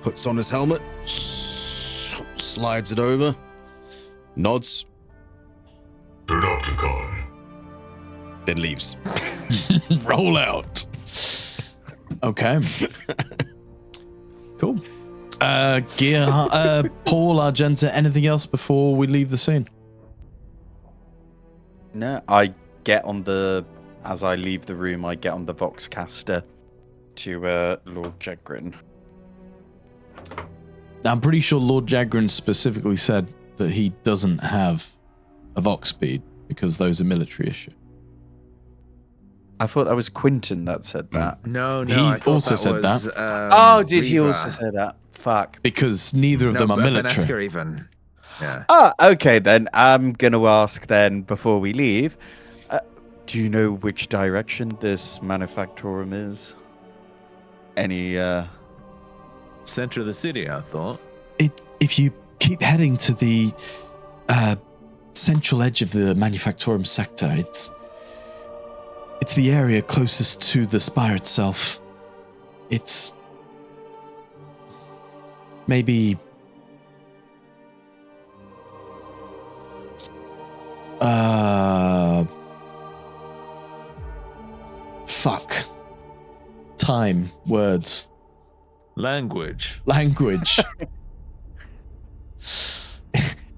puts on his helmet, slides it over, nods, Panopticon. then leaves. Roll out. Okay. Cool. Paul, Argenta, anything else before we leave the scene? No, as I leave the room, I get on the Voxcaster to Lord Chegrin. I'm pretty sure Lord Jagrin specifically said that he doesn't have a Vox speed because those are military issue. I thought that was Quinton that said that. No, He I thought also that said was, that. Oh, did he Reva. also say that? Fuck. Because neither of them are military. Veneska even. Yeah. Ah, okay then. I'm gonna ask then before we leave. Do you know which direction this manufactorum is? Any Center of the city, I thought. If you keep heading to the central edge of the manufactorum sector, it's the area closest to the spire itself. It's maybe fuck. Time, words. Language.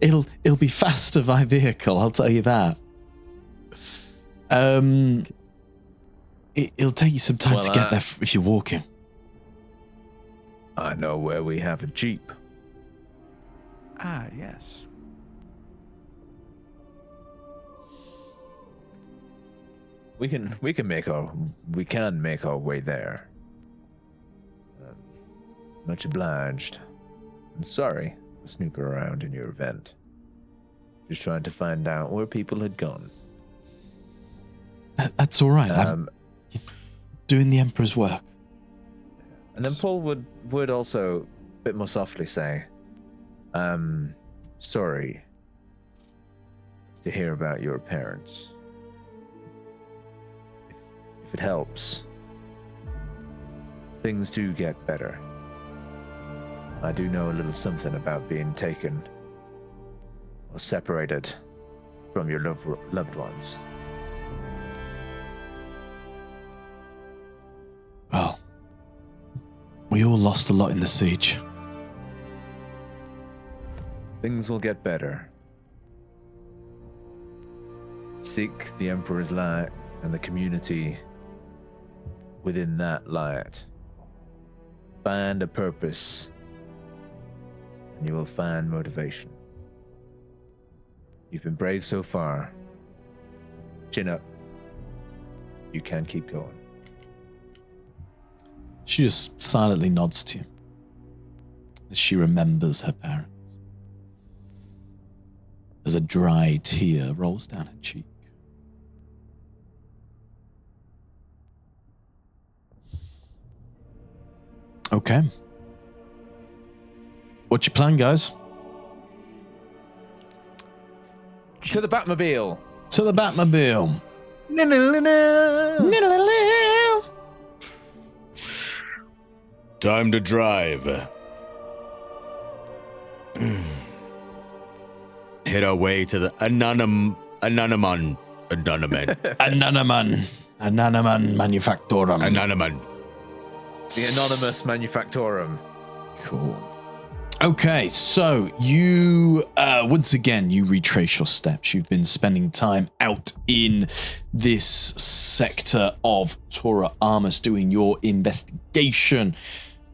It'll be faster by vehicle, I'll tell you that. It'll take you some time to get there if you're walking. I know where we have a jeep. yes. We can make our way there. Much obliged. And sorry for snooping around in your event. Just trying to find out where people had gone. That's all right. I'm doing the Emperor's work. And then Paul would also, a bit more softly, say, sorry to hear about your parents. If it helps, things do get better. I do know a little something about being taken or separated from your loved ones. Well, we all lost a lot in the siege. Things will get better. Seek the Emperor's light and the community within that light. Find a purpose, and you will find motivation. You've been brave so far. Chin up. You can keep going. She just silently nods to you as she remembers her parents. As a dry tear rolls down her cheek. Okay. What's your plan, guys? To the Batmobile. To the Batmobile. Time to drive. Head our way to the Anonymon Manufactorum. Anonymon. The Anonymous Manufactorum. Cool. Okay, so you once again you retrace your steps. You've been spending time out in this sector of Tora Armus doing your investigation.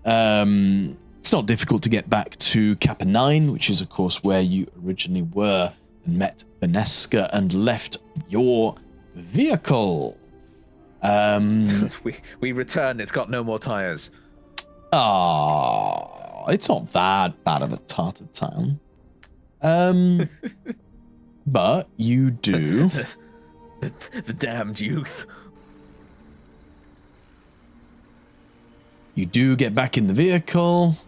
It's not difficult to get back to Kappa 9, which is of course where you originally were, and met Veneska and left your vehicle. We return. It's got no more tires. It's not that bad of a tartar town. But you do. The damned youth. You do get back in the vehicle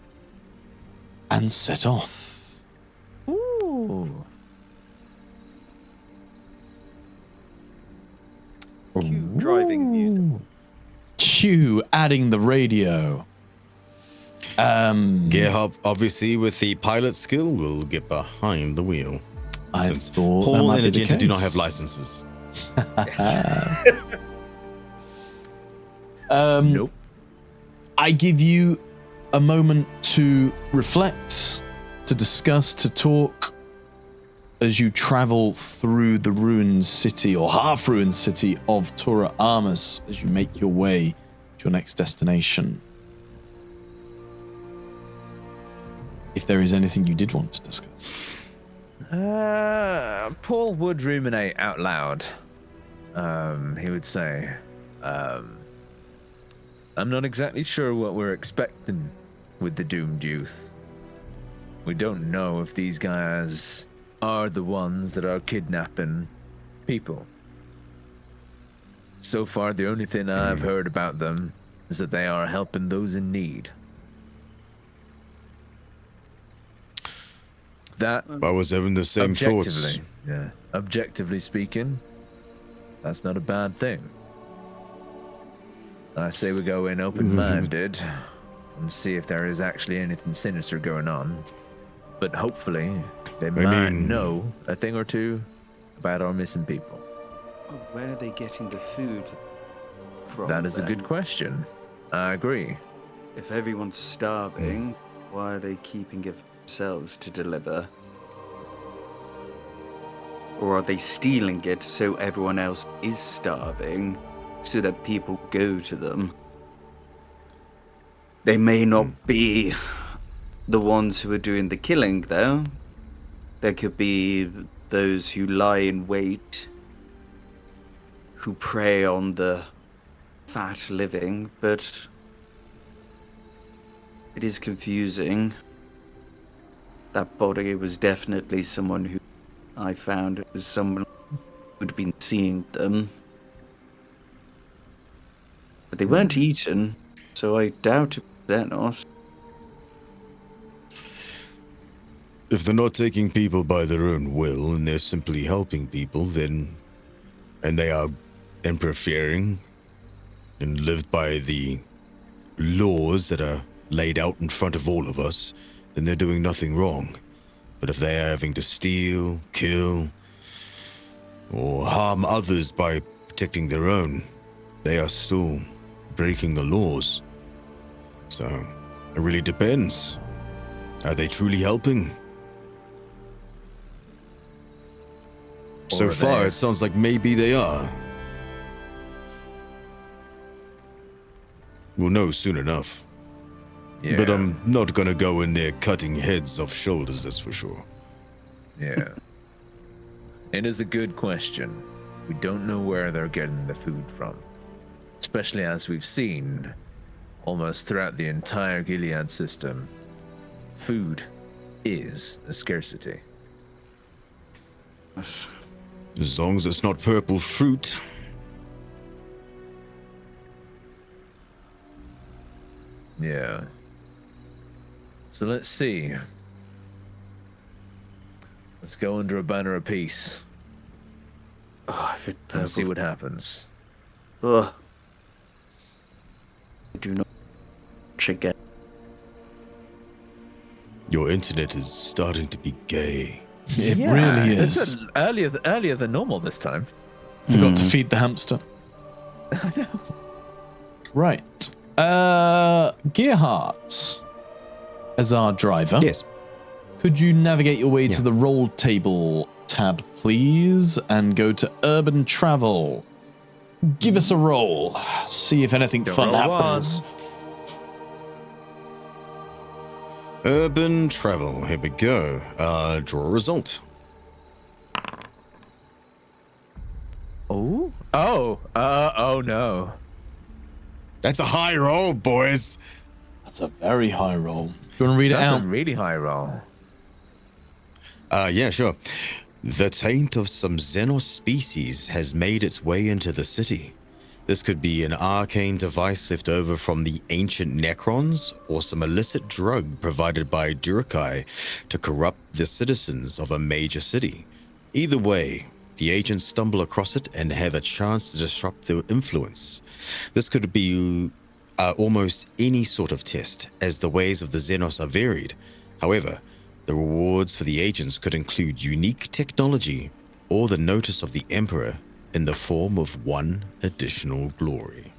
and set off. Ooh. Cue driving music. Cue adding the radio. Yeah, obviously with the pilot skill, we'll get behind the wheel. I Since thought that Paul might and be the Agenta do not case. have licenses. Nope. I give you a moment to reflect, to discuss, to talk as you travel through the ruined city or half-ruined city of Tora Armus as you make your way to your next destination. If there is anything you did want to discuss. Paul would ruminate out loud. He would say, I'm not exactly sure what we're expecting with the doomed youth. We don't know if these guys are the ones that are kidnapping people. So far, the only thing I've heard about them is that they are helping those in need. That I was having the same thoughts. Objectively speaking, that's not a bad thing. I say we go in open-minded and see if there is actually anything sinister going on. But hopefully, they might know a thing or two about our missing people. Where are they getting the food from? That is a good then? question. I agree. If everyone's starving, why are they keeping it for themselves to deliver? Or are they stealing it so everyone else is starving, so that people go to them? They may not be the ones who are doing the killing, though. There could be those who lie in wait, who prey on the fat living, but it is confusing. That body was definitely someone who I found. It was someone who'd been seeing them. But they weren't eaten, so I doubt it was Xenos. If they're not taking people by their own will and they're simply helping people, then, and they are interfering and live by the laws that are laid out in front of all of us, then they're doing nothing wrong. But if they are having to steal, kill, or harm others by protecting their own, they are still breaking the laws. So, it really depends. Are they truly helping? So Or far, they- it sounds like maybe they are. We'll know soon enough. Yeah. But I'm not gonna go in there cutting heads off shoulders, that's for sure. Yeah. It is a good question. We don't know where they're getting the food from. Especially as we've seen almost throughout the entire Gilead system. Food is a scarcity. Yes. As long as it's not purple fruit. Yeah. So let's see. Let's go under a banner of peace Oh, if it's and see purple. what happens. Ugh. I do not again. Your internet is starting to be gay. It really it's is. earlier than normal this time. Forgot to feed the hamster. I know. Right. Gearhart, as our driver. Yes. Could you navigate your way to the roll table tab, please, and go to urban travel? Give us a roll. See if anything fun roll happens. Urban travel. Here we go. Draw a result. Oh? Oh no. That's a high roll, boys. That's a very high roll. Do you want to read it That's out? a really high roll. Yeah, sure. The taint of some Xenos species has made its way into the city. This could be an arcane device left over from the ancient Necrons, or some illicit drug provided by Durakai to corrupt the citizens of a major city. Either way, the agents stumble across it and have a chance to disrupt their influence. This could be almost any sort of test, as the ways of the Xenos are varied. However, the rewards for the agents could include unique technology or the notice of the Emperor in the form of one additional glory.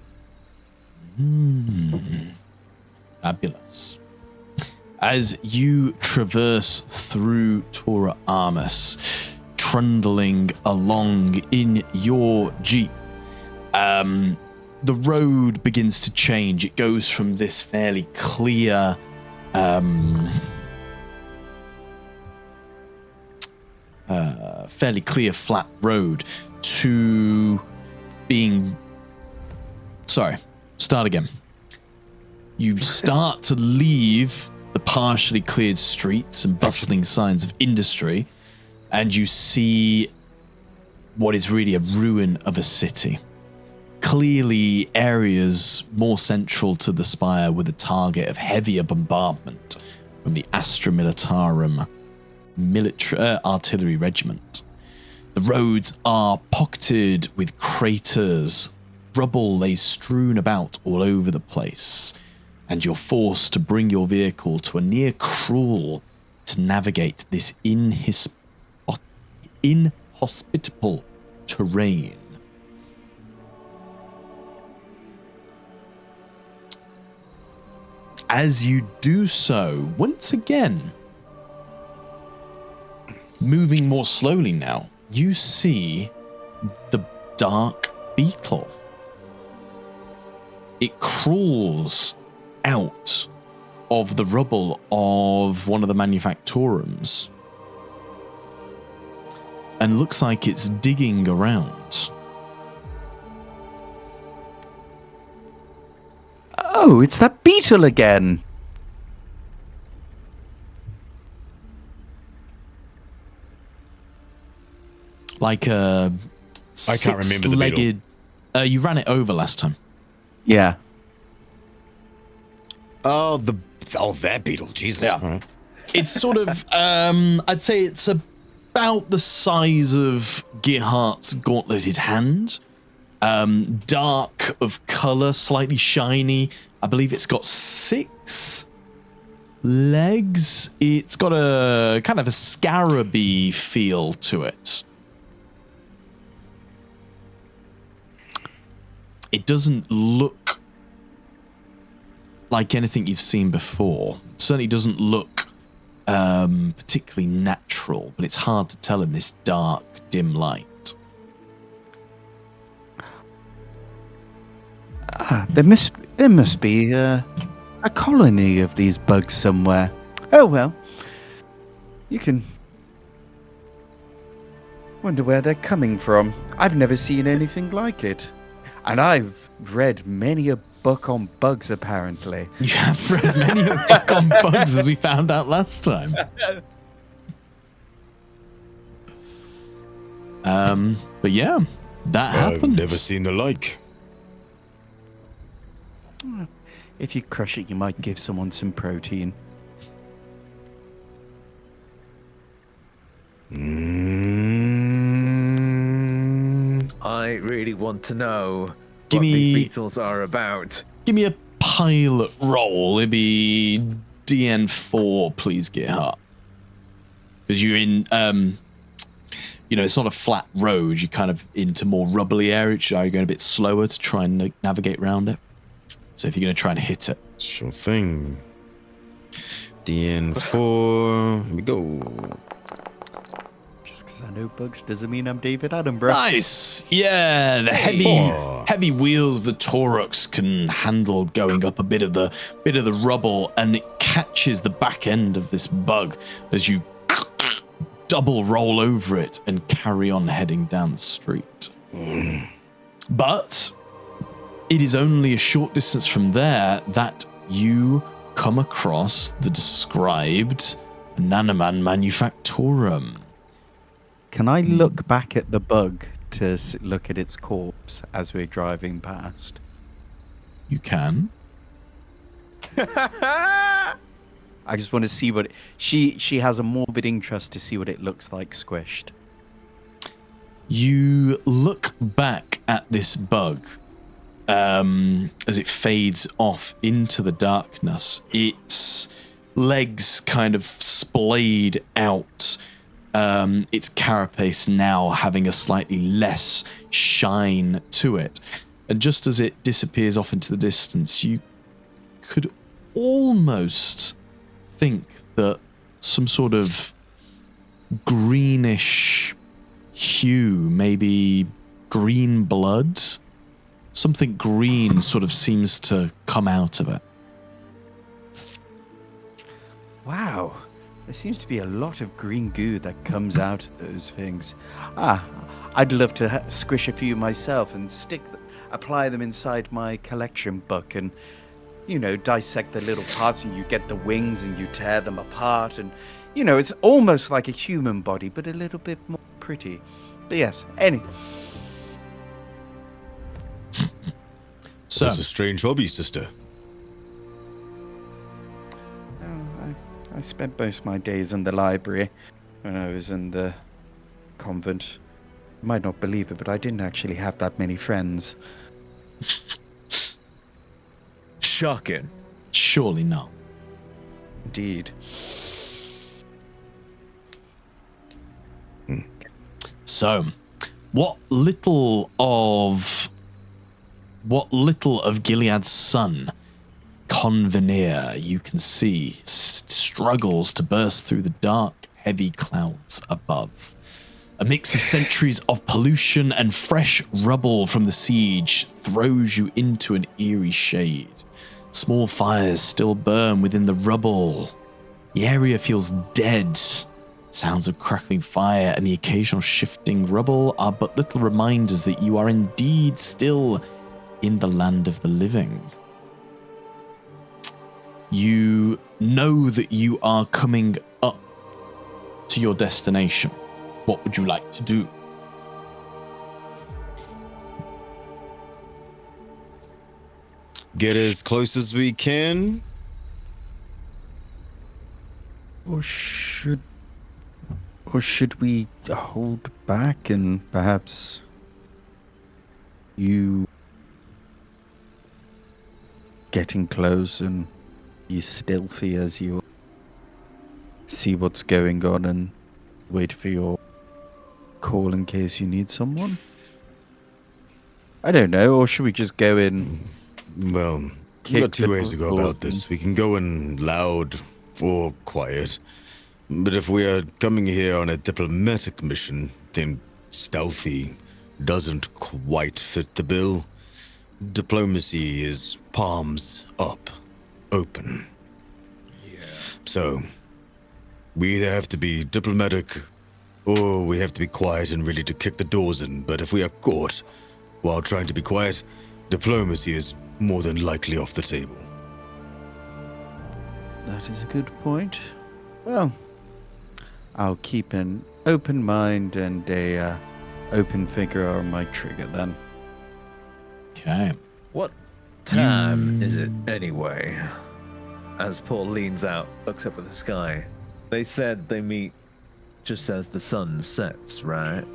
Fabulous. As you traverse through Tora Armus, trundling along in your Jeep, the road begins to change. It goes from this fairly clear, flat road to being... Sorry, start again. You start to leave the partially cleared streets and bustling signs of industry, and you see what is really a ruin of a city. Clearly areas more central to the Spire with a target of heavier bombardment from the Astra Militarum artillery regiment. The roads are pocketed with craters. Rubble lays strewn about all over the place, and you're forced to bring your vehicle to a near crawl to navigate this inhospitable terrain. As you do so, once again, moving more slowly now, you see the dark beetle. It crawls out of the rubble of one of the manufactorums and looks like it's digging around. Oh, it's that beetle again. Like a I can't remember the beetle. six-legged... you ran it over last time. Yeah. Oh, that beetle. Jesus. Yeah. All right. It's sort of, I'd say it's about the size of Gearhart's gauntleted hand. Dark of color, slightly shiny. I believe it's got 6 legs. It's got a kind of a scaraby feel to it. It doesn't look like anything you've seen before. It certainly doesn't look particularly natural, but it's hard to tell in this dark, dim light. There must be a colony of these bugs somewhere. Oh well, you can wonder where they're coming from. I've never seen anything like it, and I've read many a book on bugs. Apparently, You have read many a book on bugs, as we found out last time. But yeah, that I've happens. never seen the like. if you crush it, you might give someone some protein. I really want to know Give what me- these beetles are about. Give me a pilot roll. It'd be DN4, please, get up. Because you're in, it's not a flat road. You're kind of into more rubbly areas. You're going a bit slower to try and navigate around it. So if you're going to try and hit it. Sure thing. DN4. Here we go. Just because I know bugs doesn't mean I'm David Attenborough. Nice. Yeah, the heavy wheels of the Torux can handle going up a bit of the rubble, and it catches the back end of this bug as you double roll over it and carry on heading down the street. But it is only a short distance from there that you come across the described Nanoman Manufactorum. Can I look back at the bug to look at its corpse as we're driving past? You can. I just want to see what she has a morbid interest to see what it looks like squished. You look back at this bug as it fades off into the darkness. Its legs kind of splayed out. Its carapace now having a slightly less shine to it. And just as it disappears off into the distance, you could almost think that some sort of greenish hue, maybe green blood, something green sort of seems to come out of it. Wow. There seems to be a lot of green goo that comes out of those things. I'd love to squish a few myself and apply them inside my collection book and, dissect the little parts, and you get the wings and you tear them apart, and, it's almost like a human body, but a little bit more pretty. But yes, So, That's a strange hobby, sister. I spent most of my days in the library when I was in the convent. You might not believe it, but I didn't actually have that many friends. Shocking. surely not. Indeed. So, what little of Gilead's son, Conveneer, you can see struggles to burst through the dark, heavy clouds above. A mix of centuries of pollution and fresh rubble from the siege throws you into an eerie shade. Small fires still burn within the rubble. The area feels dead. Sounds of crackling fire and the occasional shifting rubble are but little reminders that you are indeed still in the land of the living. You know that you are coming up to your destination. What would you like to do? Get as close as we can. Or should we hold back and perhaps you getting close and be stealthy as you see what's going on and wait for your call in case you need someone? I don't know, or should we just go in? Well, we got two ways to go about this. We can go in loud or quiet. But if we are coming here on a diplomatic mission, then stealthy doesn't quite fit the bill. Diplomacy is palms up, open. Yeah. So, we either have to be diplomatic or we have to be quiet and ready to kick the doors in. But if we are caught while trying to be quiet, diplomacy is more than likely off the table. That is a good point. Well, I'll keep an open mind and a open finger on my trigger then. Okay. What time is it anyway? As Paul leans out, looks up at the sky. They said they meet just as the sun sets, right?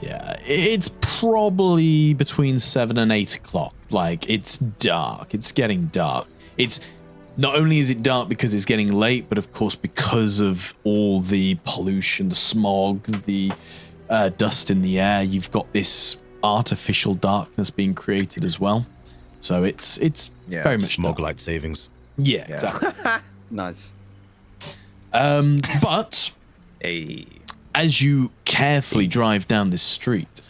Yeah, it's probably between 7 and 8 o'clock. Like, it's dark. It's getting dark. It's not only is it dark because it's getting late, but of course because of all the pollution, the smog, the dust in the air, you've got this artificial darkness being created as well. So it's very much Smog dark. light savings. Yeah, exactly. Nice. But Hey. as you carefully drive down this street,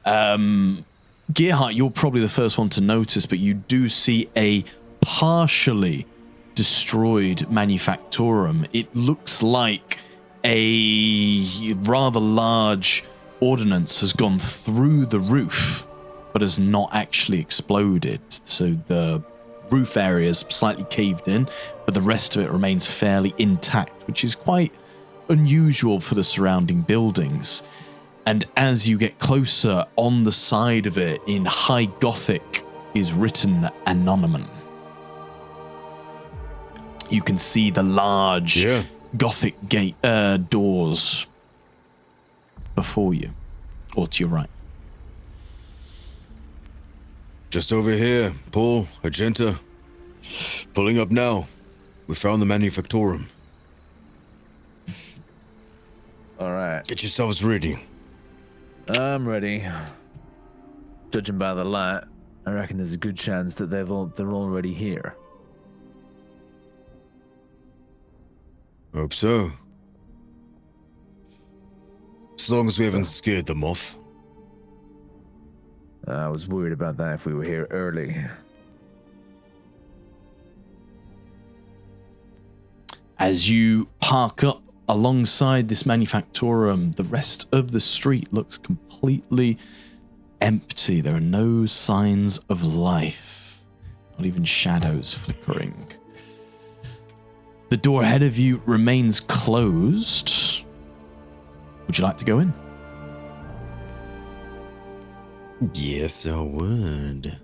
Gearhart, you're probably the first one to notice, but you do see a partially destroyed manufactorum. It looks like a rather large ordnance has gone through the roof, but has not actually exploded. So the roof area is slightly caved in, but the rest of it remains fairly intact, which is quite unusual for the surrounding buildings. And as you get closer, on the side of it in High Gothic is written Anonymon. You can see the large Gothic gate doors before you, or to your right. Just over here, Paul, Agenta. Pulling up now. We found the manufactorum. All right. Get yourselves ready. I'm ready. Judging by the light, I reckon there's a good chance that they're already here. Hope so. As long as we haven't scared them off. I was worried about that if we were here early. As you park up alongside this manufactorum, the rest of the street looks completely empty. There are no signs of life, not even shadows flickering. The door ahead of you remains closed. Would you like to go in? Yes, I would.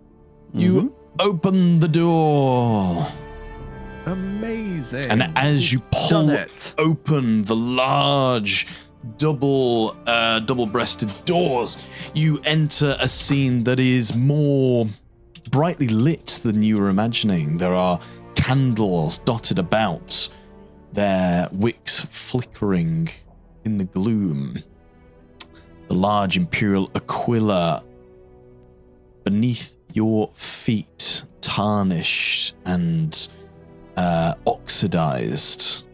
You open the door. Amazing. And as you pull Done it. open the large double-breasted doors, you enter a scene that is more brightly lit than you were imagining. There are candles dotted about, their wicks flickering in the gloom. The large Imperial Aquila beneath your feet, tarnished and oxidized,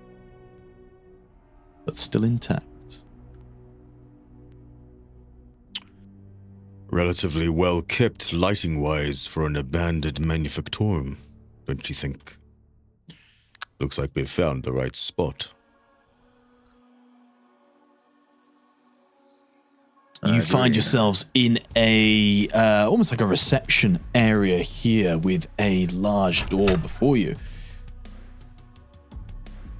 but still intact. Relatively well kept lighting-wise for an abandoned manufactorum, don't you think? Looks like we've found the right spot. You find yourselves in a almost like a reception area here with a large door before you.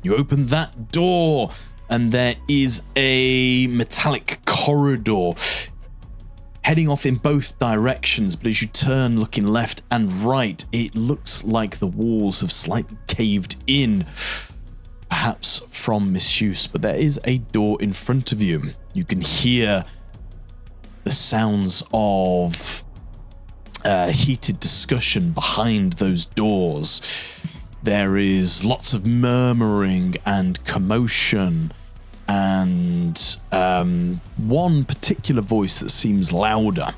You open that door and there is a metallic corridor heading off in both directions, but as you turn looking left and right, it looks like the walls have slightly caved in, perhaps from misuse, but there is a door in front of you. You can hear the sounds of heated discussion behind those doors. There is lots of murmuring and commotion, and one particular voice that seems louder.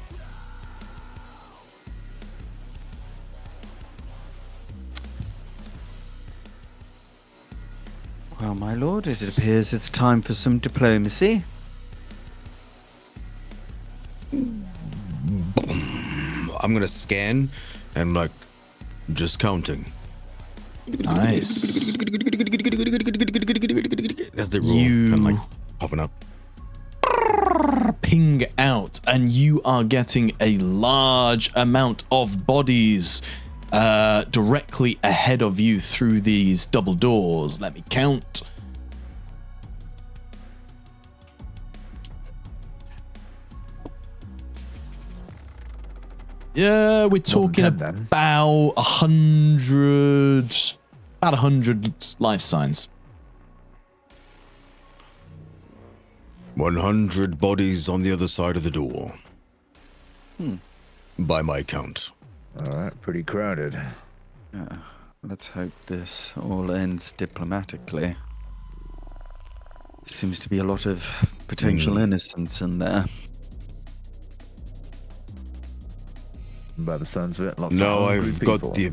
Well, my lord, it appears it's time for some diplomacy. I'm gonna scan and just counting. Nice. As they roll, You- kind of popping up. Ping out, and you are getting a large amount of bodies directly ahead of you through these double doors. Let me count. Yeah, we're talking 10 then. about 100 life signs. 100 bodies on the other side of the door. By my count. All right, pretty crowded. Let's hope this all ends diplomatically. Seems to be a lot of potential innocence in there. By the sounds of it, lots No, of hungry I've people. got the...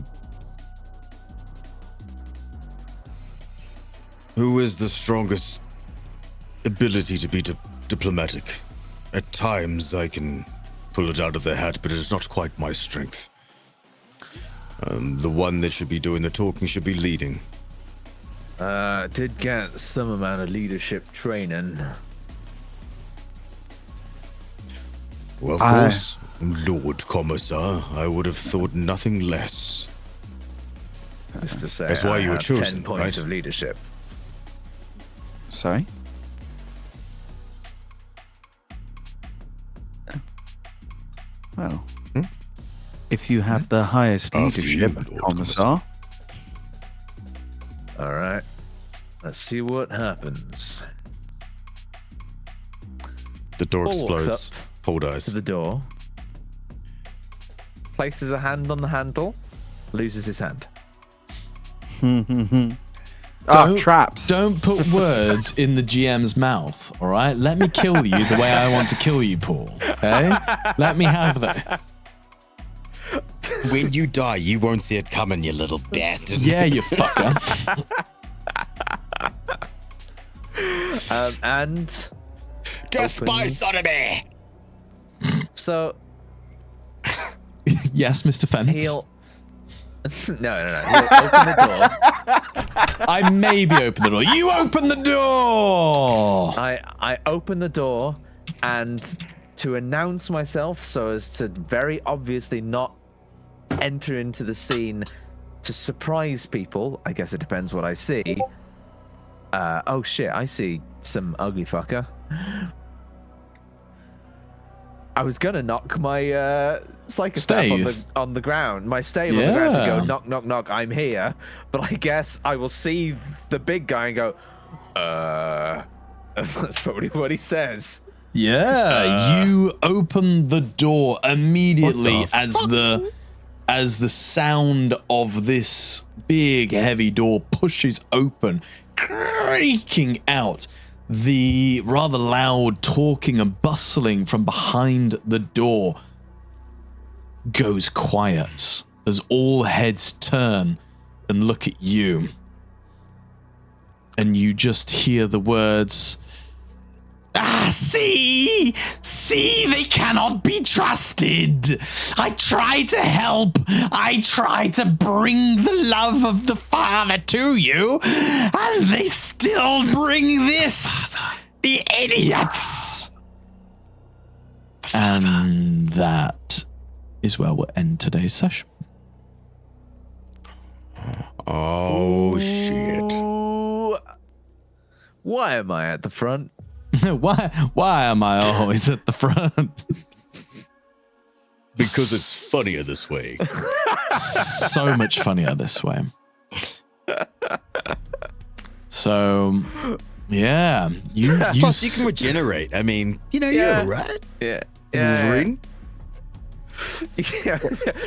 Who is the strongest ability to be diplomatic? At times I can pull it out of their hat, but it is not quite my strength. The one that should be doing the talking should be leading. Did get some amount of leadership training. Well, of course, Lord Commissar, I would have thought nothing less. Just to say, That's why I you were have chosen, 10 points right? of leadership. Sorry? Well, if you have the highest After you, leadership, Lord Commissar, All right. Let's see what happens. The door Paul walks explodes. Paul dies. To the door. Places a hand on the handle. Loses his hand. traps. Don't put words in the GM's mouth, all right? Let me kill you the way I want to kill you, Paul, okay? Let me have this. When you die, you won't see it coming, you little bastard. Yeah, you fucker. And Death by opens- sodomy! so Yes, Mr. Fence. he'll no. He'll open the door. I maybe open the door. You open the door! I open the door, and to announce myself so as to very obviously not enter into the scene to surprise people. I guess it depends what I see. Oh shit, I see some ugly fucker. I was gonna knock my psychostaff on the ground, my stave on the ground to go knock, knock, knock, I'm here. But I guess I will see the big guy and go, that's probably what he says. Yeah, you open the door immediately What the as the sound of this big heavy door pushes open, creaking out. The rather loud talking and bustling from behind the door goes quiet as all heads turn and look at you. And you just hear the words, see, they cannot be trusted. I try to help. I try to bring the love of the Father to you, and they still bring this. The idiots. And that is where we'll end today's session. Oh, shit. Ooh. Why am I at the front? Why am I always at the front? Because it's funnier this way. So much funnier this way. So, yeah, you Plus, you can regenerate. I mean, Yeah. you're right. Yeah. Wolverine? Yeah.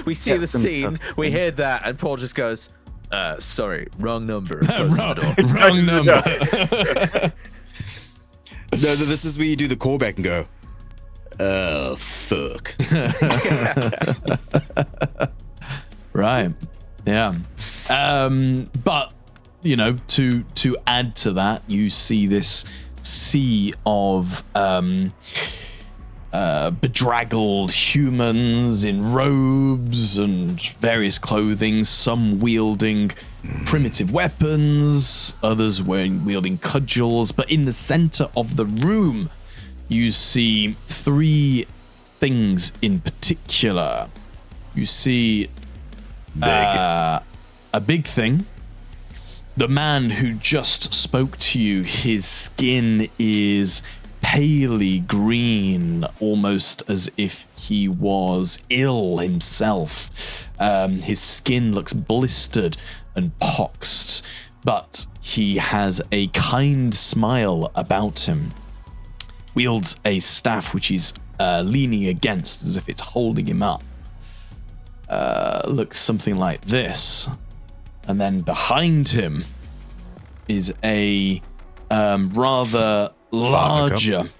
We see the scene, we hear that, and Paul just goes, sorry, wrong number. and closes the door. wrong number. No, this is where you do the callback and go, oh, fuck. Right. Yeah. But to add to that, you see this sea of bedraggled humans in robes and various clothing, some wielding primitive weapons, others wielding cudgels. But in the center of the room, you see three things in particular. You see a big thing. The man who just spoke to you, his skin is palely green, almost as if he was ill himself. His skin looks blistered and poxed, but he has a kind smile about him. wields a staff which he's leaning against as if it's holding him up. Looks something like this. And then behind him is a rather larger,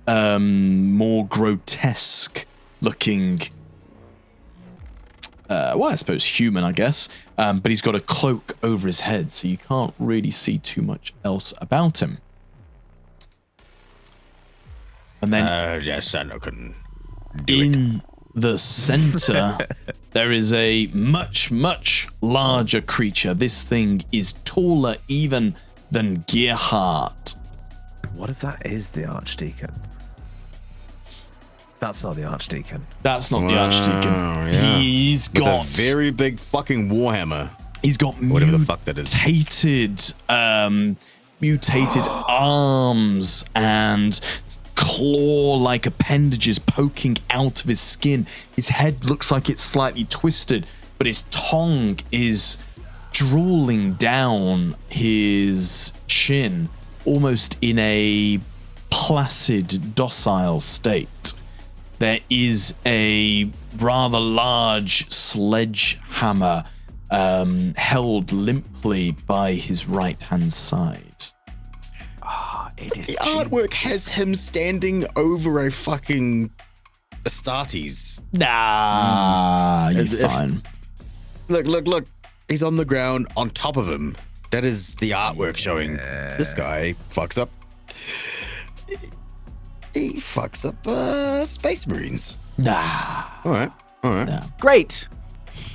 more grotesque looking, well, I suppose human, I guess. But he's got a cloak over his head, so you can't really see too much else about him. And then yes, I can do it. in the center, there is a much, much larger creature. This thing is taller even than Gearhart. What if that is the Archdeacon? That's not the Archdeacon. That's not the Archdeacon. Yeah. He's With got a very big fucking Warhammer. He's got Whatever the fuck that is. Mutated arms and claw-like appendages poking out of his skin. His head looks like it's slightly twisted, but his tongue is drooling down his chin, almost in a placid, docile state. There is a rather large sledgehammer held limply by his right-hand side. The artwork has him standing over a fucking Astartes. Nah, you're fine. Look. He's on the ground on top of him. That is the artwork showing. This guy fucks up. He fucks up Space Marines. Nah. All right. Nah. Great.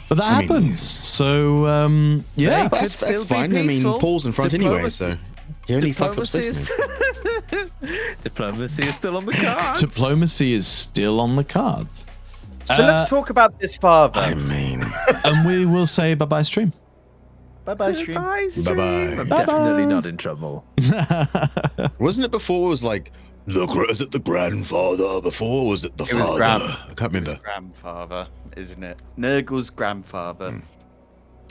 But that happens. So, yeah. They- That's still be fine. I mean, peaceful. Paul's in front anyway, so he only fucks up Diplomacy Space is, Marines. Diplomacy is still on the cards. Diplomacy is still on the cards. So let's talk about this father. I mean, And we will say bye-bye stream. Bye-bye, stream. bye-bye. I'm definitely not in trouble. Wasn't it before? It was like is it the grandfather? Before was it the It was father? I can't remember. Grandfather, isn't it? Nurgle's grandfather.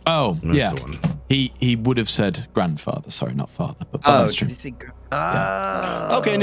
Oh, That's yeah. the one. He would have said grandfather. Sorry, not father. But Oh, bye-bye did stream. he say Ah. Okay,